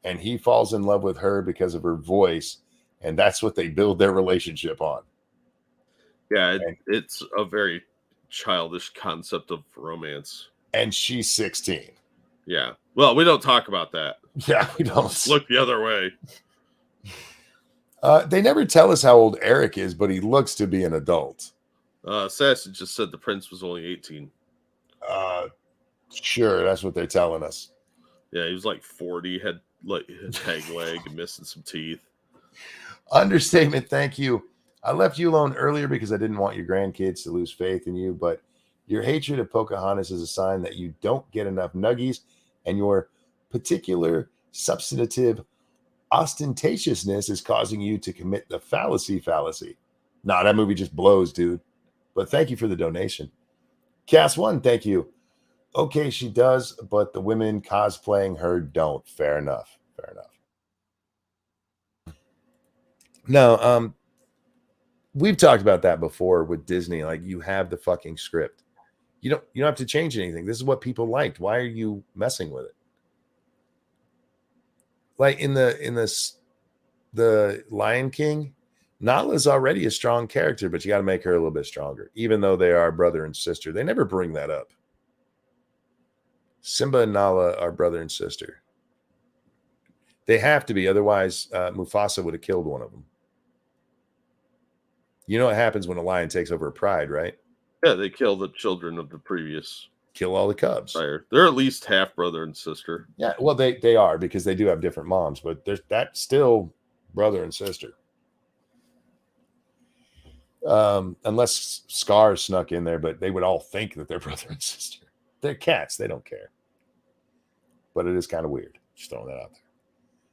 and he falls in love with her because of her voice, and that's what they build their relationship on. Yeah, it's a very childish concept of romance. And she's 16. Yeah. Well, we don't talk about that. Yeah, we don't. Look the other way. They never tell us how old Eric is, but he looks to be an adult. Assassin just said the prince was only 18. Sure, that's what they're telling us. Yeah, he was like 40, had like a tag leg and missing some teeth. Understatement, thank you. I left you alone earlier because I didn't want your grandkids to lose faith in you, but your hatred of Pocahontas is a sign that you don't get enough nuggies, and your particular substantive ostentatiousness is causing you to commit the fallacy. Nah, that movie just blows, dude. But thank you for the donation. Cast One, thank you. Okay, she does, but the women cosplaying her don't. Fair enough. Fair enough. No, we've talked about that before with Disney. Like, you have the fucking script. You don't have to change anything. This is what people liked. Why are you messing with it? Like in the Lion King, Nala's already a strong character, but you got to make her a little bit stronger, even though they are brother and sister. They never bring that up. Simba and Nala are brother and sister. They have to be, otherwise Mufasa would have killed one of them. You know what happens when a lion takes over a pride, right? Yeah, they kill the children of the previous. Kill all the cubs. Sire. They're at least half brother and sister. Yeah, well, they are, because they do have different moms, but that's still brother and sister. Unless Scar snuck in there, but they would all think that they're brother and sister. They're cats. They don't care. But it is kind of weird. Just throwing that out there.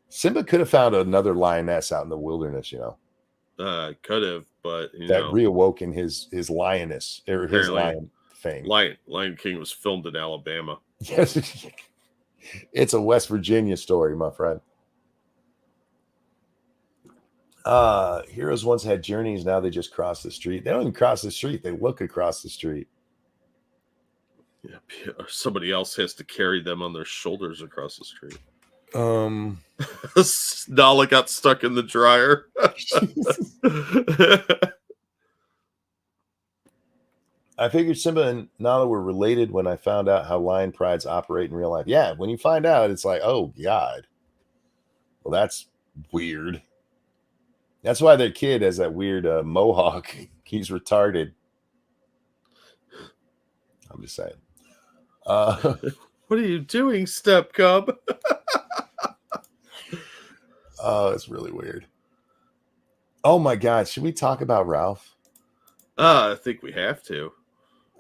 Simba could have found another lioness out in the wilderness, Could have, but that reawoke in his lioness or his lion fame. Lion King was filmed in Alabama. Yes, it's a West Virginia story, my friend. Heroes once had journeys, now they just cross the street. They don't even cross the street, they look across the street. Yeah, somebody else has to carry them on their shoulders across the street. Nala got stuck in the dryer. I figured Simba and Nala were related when I found out how lion prides operate in real life. Yeah, when you find out, it's like, oh God. Well, that's weird. That's why their kid has that weird mohawk. He's retarded. I'm just saying. What are you doing, step cub? Oh, it's really weird. Oh my God. Should we talk about Ralph? I think we have to.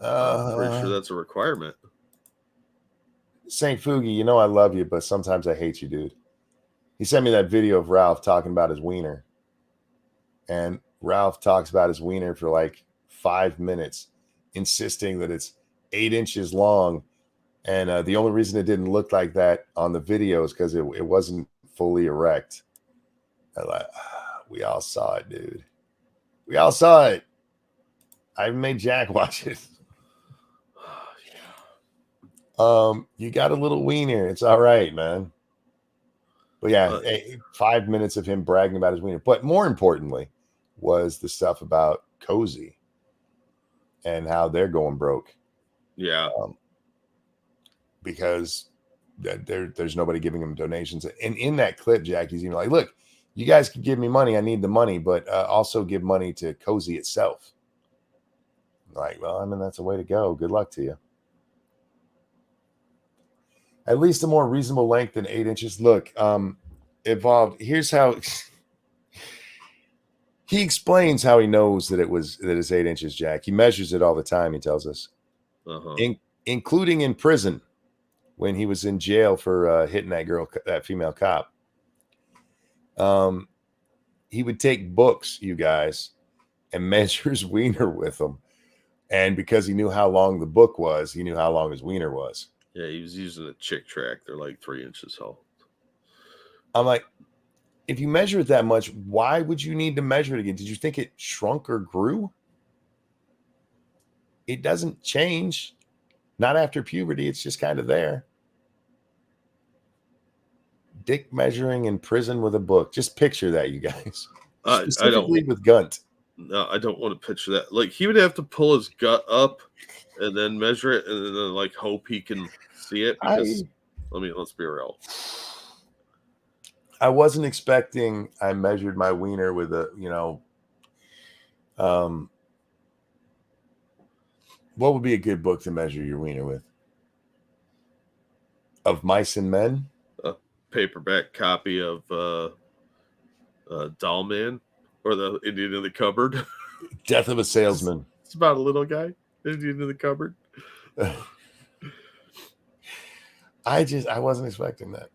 I'm pretty sure that's a requirement. St. Fugi, I love you, but sometimes I hate you, dude. He sent me that video of Ralph talking about his wiener. And Ralph talks about his wiener for like 5 minutes, insisting that it's 8 inches long. And the only reason it didn't look like that on the video is because it wasn't fully erect. We all saw it, dude. We all saw it. I made Jack watch it. You got a little wiener. It's all right, man. But yeah, 5 minutes of him bragging about his wiener. But more importantly was the stuff about Cozy and how they're going broke. Yeah. Because there's nobody giving him donations. And in that clip, Jack, he's even like, look, you guys can give me money. I need the money, but also give money to Cozy itself. Like, well, that's a way to go. Good luck to you. At least a more reasonable length than 8 inches. Look, Evolved. Here's how he explains how he knows that it's 8 inches, Jack. He measures it all the time, he tells us. Including in prison when he was in jail for hitting that female cop. He would take books, you guys, and measure his wiener with them. And because he knew how long the book was, he knew how long his wiener was. Yeah, he was using a chick track. They're like 3 inches tall. I'm like, if you measure it that much, why would you need to measure it again? Did you think it shrunk or grew? It doesn't change. Not after puberty. It's just kind of there. Dick measuring in prison with a book. Just picture that, you guys. Specifically with Gunt. No, I don't want to picture that. Like, he would have to pull his gut up and then measure it and then like hope he can see it. Because let's be real. I wasn't expecting I measured my wiener with a, what would be a good book to measure your wiener with? Of Mice and Men? A paperback copy of Doll Man or the Indian in the Cupboard. Death of a Salesman. It's about a little guy, Indian in the Cupboard. I wasn't expecting that.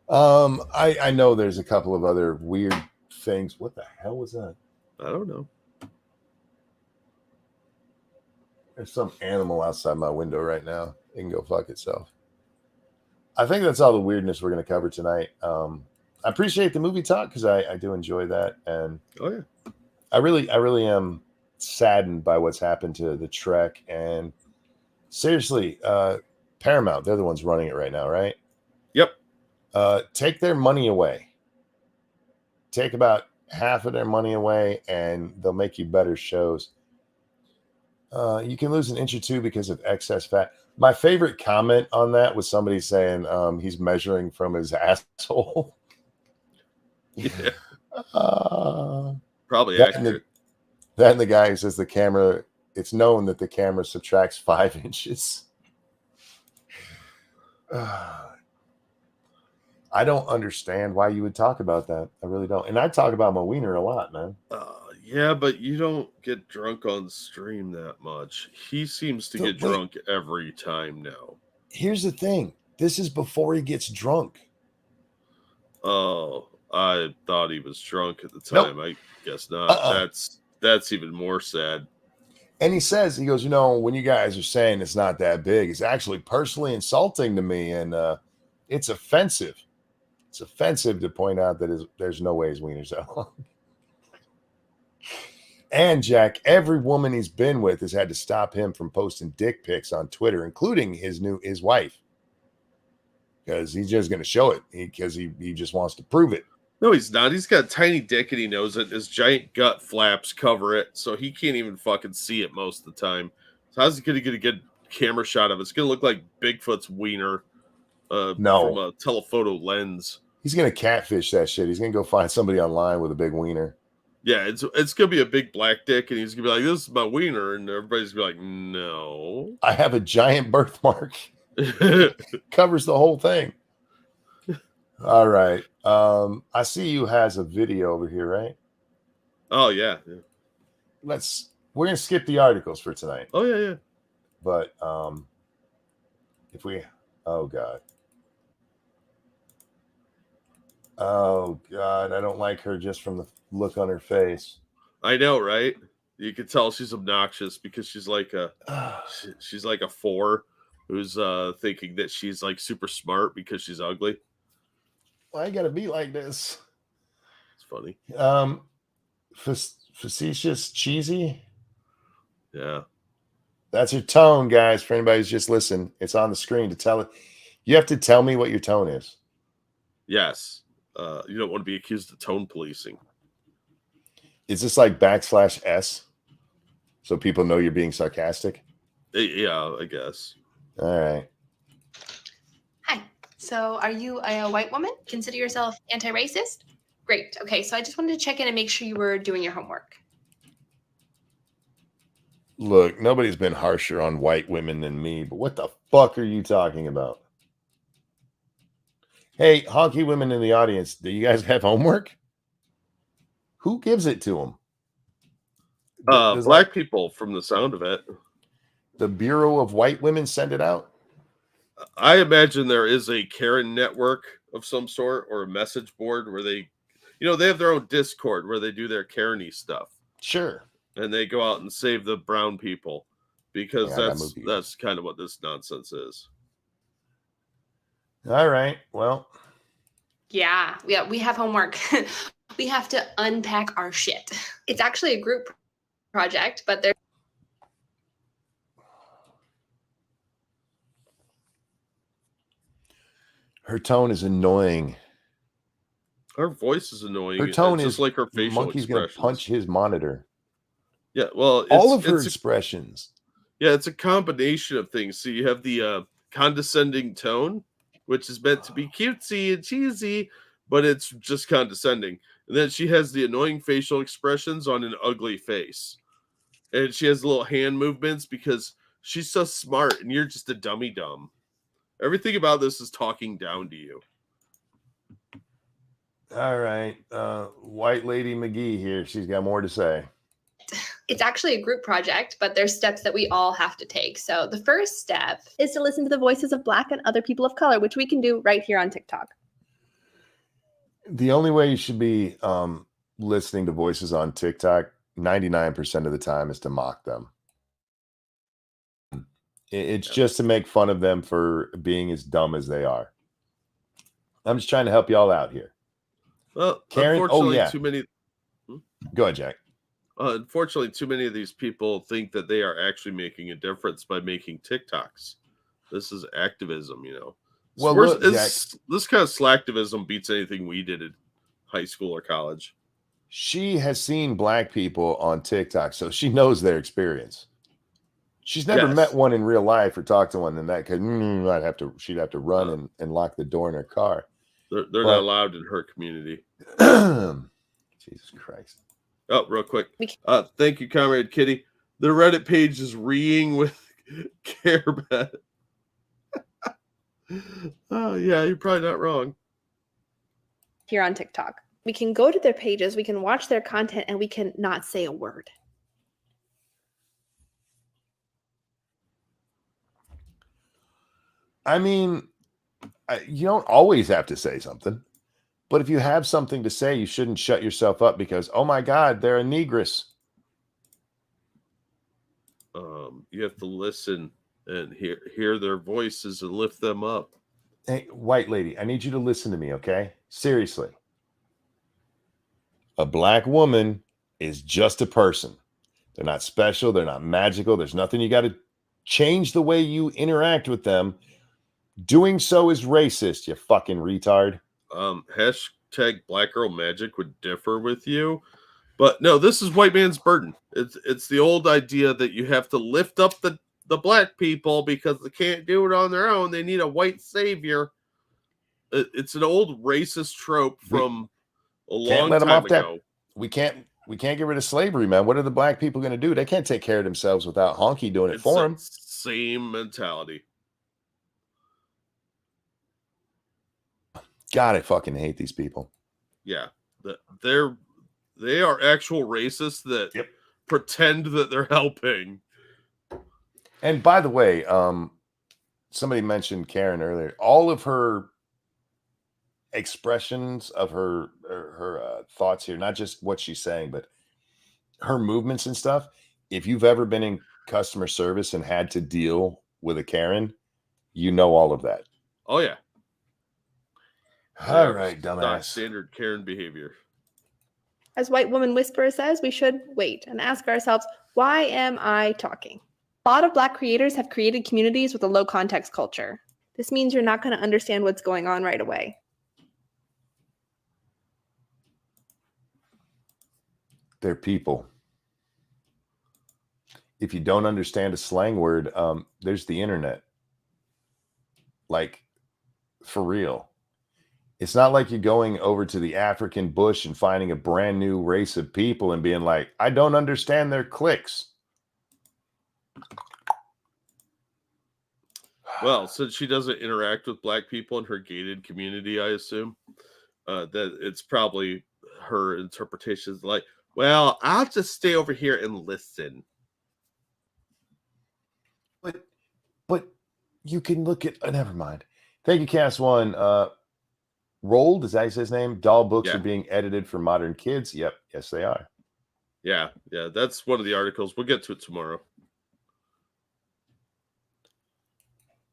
I know there's a couple of other weird things. What the hell was that? I don't know. There's some animal outside my window right now. It can go fuck itself. I think that's all the weirdness we're going to cover tonight. I appreciate the movie talk because I do enjoy that, and Oh yeah. I really am saddened by what's happened to the Trek. And seriously, Paramount, they're the ones running it right now, right? Yep. Take their money away. Take about half of their money away, and they'll make you better shows. You can lose an inch or two because of excess fat. My favorite comment on that was somebody saying he's measuring from his asshole. Yeah. Probably That accurate. and the guy who says the camera, it's known that the camera subtracts 5 inches. I don't understand why you would talk about that. I really don't. And I talk about my wiener a lot, man. Yeah, but you don't get drunk on stream that much. He seems to get drunk every time now. Here's the thing. This is before he gets drunk. Oh, I thought he was drunk at the time. Nope. I guess not. That's even more sad. And he says, he goes, you know, when you guys are saying it's not that big, it's actually personally insulting to me, and it's offensive. It's offensive to point out that there's no way his wiener's that long. And Jack, every woman he's been with has had to stop him from posting dick pics on Twitter, including his wife, because he's just going to show it because he just wants to prove it. No, he's not. He's got a tiny dick and he knows it. His giant gut flaps cover it, so he can't even fucking see it most of the time. So how's he going to get a good camera shot of it? It's going to look like Bigfoot's wiener from a telephoto lens. He's going to catfish that shit. He's going to go find somebody online with a big wiener. Yeah, it's going to be a big black dick, and he's going to be like, this is my wiener, and everybody's going to be like, no. I have a giant birthmark. Covers the whole thing. All right. I see you has a video over here, right? Oh, yeah. We're going to skip the articles for tonight. Oh, yeah. But oh, God. Oh, God. I don't like her just from the look on her face. I know, right? You can tell she's obnoxious because she's like a 4 who's thinking that she's like super smart because she's ugly. Why you gotta be like this? It's funny. Facetious, cheesy. Yeah. That's her tone, guys. For anybody who's just listening, it's on the screen to tell it. You have to tell me what your tone is. Yes. You don't want to be accused of tone policing. Is this like \S so people know you're being sarcastic? Yeah, I guess. All right. Hi. So are you a white woman? Consider yourself anti-racist? Great. Okay, so I just wanted to check in and make sure you were doing your homework. Look, nobody's been harsher on white women than me, but what the fuck are you talking about? Hey, honky women in the audience, do you guys have homework? Who gives it to them? Black people, from the sound of it. The Bureau of White Women send it out? I imagine there is a Karen network of some sort or a message board where they have their own Discord where they do their Karen-y stuff. Sure. And they go out and save the brown people because that's kind of what this nonsense is. All right. Well. Yeah, we have homework. We have to unpack our shit. It's actually a group project, but there's her tone is annoying. Her voice is annoying. Her tone is just like her facial monkey's going to punch his monitor. Yeah, well, all of her expressions. Yeah, it's a combination of things. So you have the condescending tone, which is meant to be cutesy and cheesy, but it's just condescending. And then she has the annoying facial expressions on an ugly face. And she has little hand movements because she's so smart and you're just a dummy dumb. Everything about this is talking down to you. All right. White Lady McGee here. She's got more to say. It's actually a group project, but there's steps that we all have to take. So the first step is to listen to the voices of Black and other people of color, which we can do right here on TikTok. The only way you should be listening to voices on TikTok 99% of the time is to mock them. It's just to make fun of them for being as dumb as they are. I'm just trying to help y'all out here. Well, Karen, unfortunately, too many. Go ahead, Jack. Unfortunately, too many of these people think that they are actually making a difference by making TikToks. This is activism, you know. Well, So look, this kind of slacktivism beats anything we did in high school or college. She has seen black people on TikTok, so she knows their experience. She's never met one in real life or talked to one, and that could she'd have to run and lock the door in her car. They're not allowed in her community. Jesus Christ. Oh, real quick. Thank you, Comrade Kitty. The Reddit page is reeing with care bet. Oh, yeah, you're probably not wrong. Here on TikTok, we can go to their pages, we can watch their content, and we can not say a word. I mean, you don't always have to say something, but if you have something to say, you shouldn't shut yourself up because, oh my God, they're a negress. You have to listen and hear their voices and lift them up. Hey, white lady, I need you to listen to me, okay? Seriously. A black woman is just a person. They're not special. They're not magical. There's nothing you got to change the way you interact with them. Doing so is racist, you fucking retard. Hashtag Black Girl Magic would differ with you. But no, this is white man's burden. It's the old idea that you have to lift up the black people because they can't do it on their own. They need a white savior. It's an old racist trope from a long time ago. We can't get rid of slavery, man. What are the black people going to do? They can't take care of themselves without honky doing it for them. Same mentality. God, I fucking hate these people. Yeah, they are actual racists that pretend that they're helping. And by the way, somebody mentioned Karen earlier. All of her expressions of her thoughts here, not just what she's saying, but her movements and stuff. If you've ever been in customer service and had to deal with a Karen, you know all of that. Oh yeah. All right, dumbass. Standard Karen behavior. As White Woman Whisperer says, we should wait and ask ourselves, why am I talking? A lot of Black creators have created communities with a low context culture. This means you're not going to understand what's going on right away. They're people. If you don't understand a slang word, there's the internet. Like, for real. It's not like you're going over to the African bush and finding a brand new race of people and being like, I don't understand their clicks. Well, since she doesn't interact with black people in her gated community, I assume that it's probably her interpretation is like, well, I'll just stay over here and listen. But you can look at, never mind. Thank you, Cast One. Rolled, is that his name? Doll books are being edited for modern kids. Yep. Yes, they are. Yeah. That's one of the articles. We'll get to it tomorrow.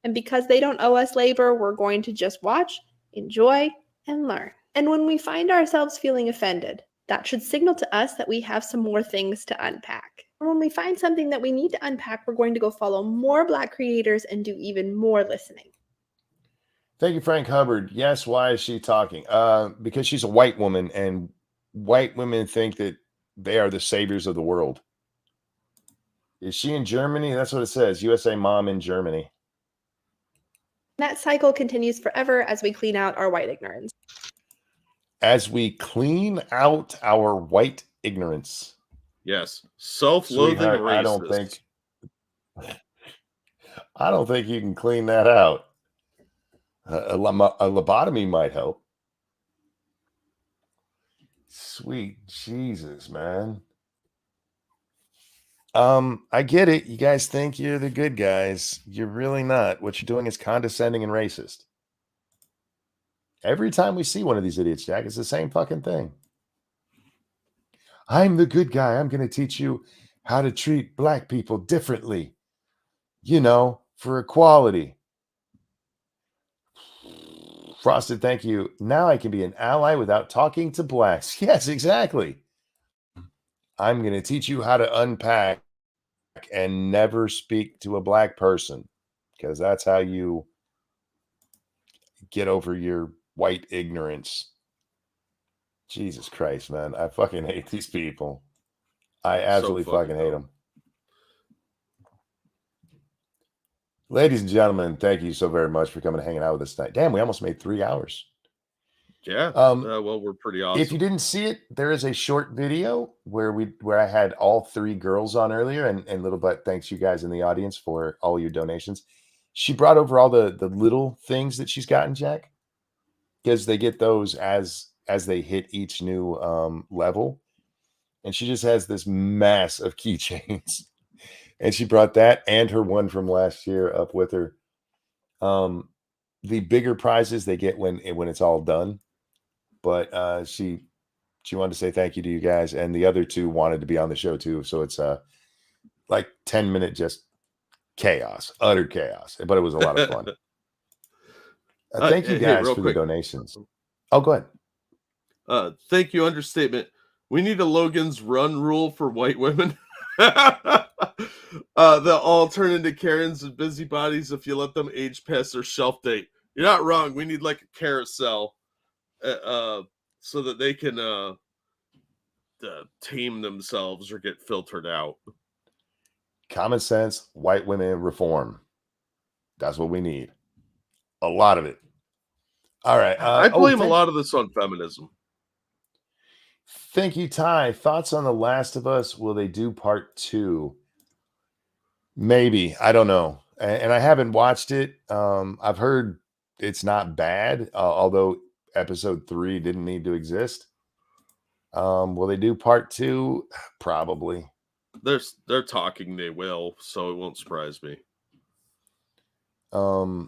And because they don't owe us labor, we're going to just watch, enjoy, and learn. And when we find ourselves feeling offended, that should signal to us that we have some more things to unpack. And when we find something that we need to unpack, we're going to go follow more Black creators and do even more listening. Thank you, Frank Hubbard. Yes, why is she talking? Because she's a white woman, and white women think that they are the saviors of the world. Is she in Germany? That's what it says. USA Mom in Germany. That cycle continues forever as we clean out our white ignorance. As we clean out our white ignorance. Yes. Self-loathing racist. I don't think you can clean that out. A lobotomy might help. Sweet Jesus, man. I get it. You guys think you're the good guys. You're really not. What you're doing is condescending and racist. Every time we see one of these idiots, Jack, it's the same fucking thing. I'm the good guy. I'm going to teach you how to treat black people differently. You know, for equality. Frosted, thank you. Now I can be an ally without talking to blacks. Yes, exactly. I'm going to teach you how to unpack and never speak to a black person, because that's how you get over your white ignorance. Jesus Christ, man. I fucking hate these people. I absolutely fucking hate them. Ladies and gentlemen, thank you so very much for coming and hanging out with us tonight. Damn, we almost made 3 hours. Yeah. Well, we're pretty awesome. If you didn't see it, there is a short video where I had all 3 girls on earlier, and Little Butt thanks you guys in the audience for all your donations. She brought over all the little things that she's gotten, Jack, because they get those as they hit each new level. And she just has this mass of keychains. And she brought that and her one from last year up with her. The bigger prizes they get when it's all done. But she wanted to say thank you to you guys, and the other 2 wanted to be on the show too. So it's like 10-minute just chaos, utter chaos. But it was a lot of fun. Thank you guys for the donations. Oh, go ahead. Thank you. Understatement. We need a Logan's Run rule for white women. They'll all turn into Karens and busybodies if you let them age past their shelf date. You're not wrong. We need like a carousel so that they can tame themselves or get filtered out. Common sense, white women reform. That's what we need. A lot of it. All right. I blame a lot of this on feminism. Thank you, Ty. Thoughts on The Last of Us? Will they do part 2? Maybe. I don't know. And I haven't watched it. I've heard it's not bad, although episode 3 didn't need to exist. Will they do part 2? Probably. They're talking they will, so it won't surprise me. I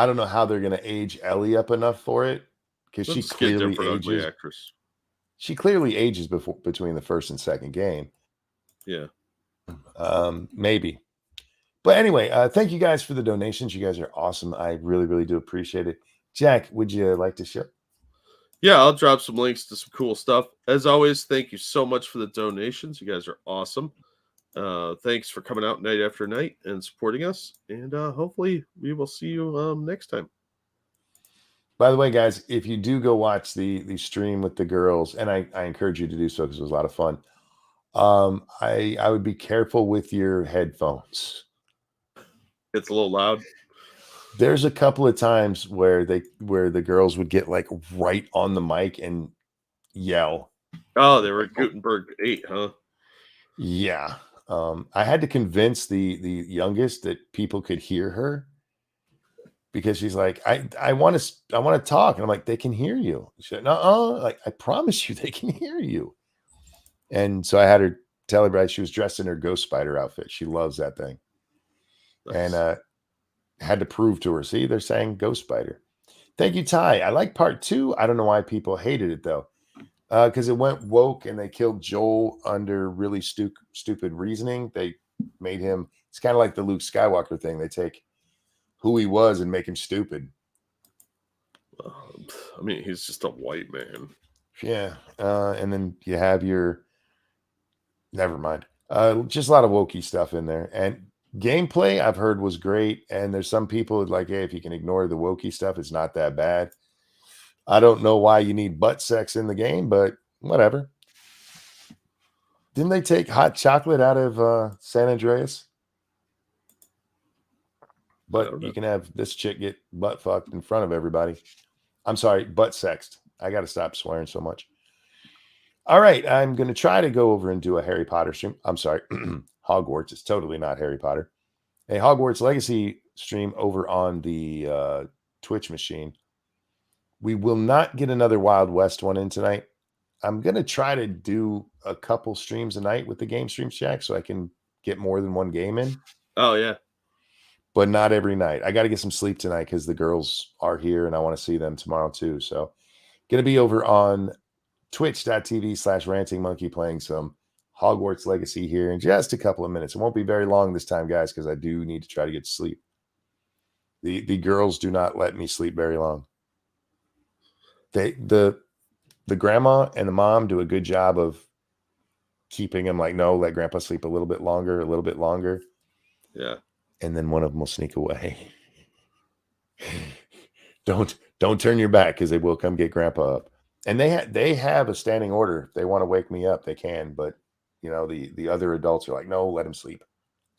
don't know how they're going to age Ellie up enough for it, because she clearly ages. Actress. She clearly ages between the first and second game. Yeah. Maybe. But anyway, thank you guys for the donations. You guys are awesome. I really, really do appreciate it. Jack, would you like to share? Yeah, I'll drop some links to some cool stuff. As always, thank you so much for the donations. You guys are awesome. Thanks for coming out night after night and supporting us. And hopefully we will see you next time. By the way, guys, if you do go watch the stream with the girls, and I encourage you to do so because it was a lot of fun, I would be careful with your headphones. It's a little loud. There's a couple of times where the girls would get like right on the mic and yell. Oh, they were at Gutenberg 8, huh? Yeah. I had to convince the youngest that people could hear her, because she's like, I want to talk. And I'm like, they can hear you. She said, no, like, I promise you they can hear you. And so I had her tell everybody she was dressed in her Ghost Spider outfit. She loves that thing. Nice. And had to prove to her, see, they're saying Ghost Spider. Thank you, Ty. I like part 2. I don't know why people hated it though. Because it went woke and they killed Joel under really stupid reasoning. They made him, it's kind of like the Luke Skywalker thing. They take who he was and make him stupid. I mean, he's just a white man. Yeah. And then you have your, never mind. Just a lot of wokey stuff in there. And gameplay I've heard was great. And there's some people like, hey, if you can ignore the wokey stuff, it's not that bad. I don't know why you need butt sex in the game, but whatever. Didn't they take hot chocolate out of San Andreas? But you can have this chick get butt fucked in front of everybody. I'm sorry, butt sexed. I got to stop swearing so much. All right, I'm going to try to go over and do a Harry Potter stream. I'm sorry, Hogwarts. It's totally not Harry Potter. A Hogwarts Legacy stream over on the Twitch machine. We will not get another Wild West one in tonight. I'm going to try to do a couple streams a night with the game streams, Jack, so I can get more than one game in. Oh, yeah. But not every night. I got to get some sleep tonight because the girls are here and I want to see them tomorrow too. So going to be over on twitch.tv/rantingmonkey playing some Hogwarts Legacy here in just a couple of minutes. It won't be very long this time, guys, because I do need to try to get to sleep. The girls do not let me sleep very long. The grandma and the mom do a good job of keeping them like, no, let grandpa sleep a little bit longer. Yeah. And then one of them will sneak away. Don't turn your back, because they will come get grandpa up. And they have a standing order. If they want to wake me up, they can. But the other adults are like, no, let him sleep.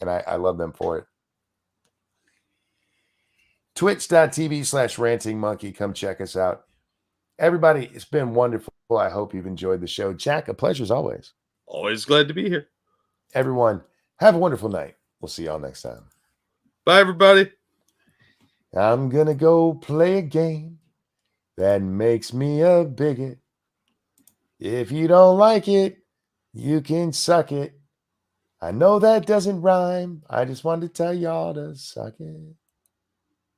And I love them for it. Twitch.tv/ranting monkey. Come check us out. Everybody, it's been wonderful. I hope you've enjoyed the show. Jack, a pleasure as always. Always glad to be here. Everyone, have a wonderful night. We'll see y'all next time. Bye, everybody. I'm going to go play a game that makes me a bigot. If you don't like it, you can suck it. I know that doesn't rhyme. I just wanted to tell y'all to suck it.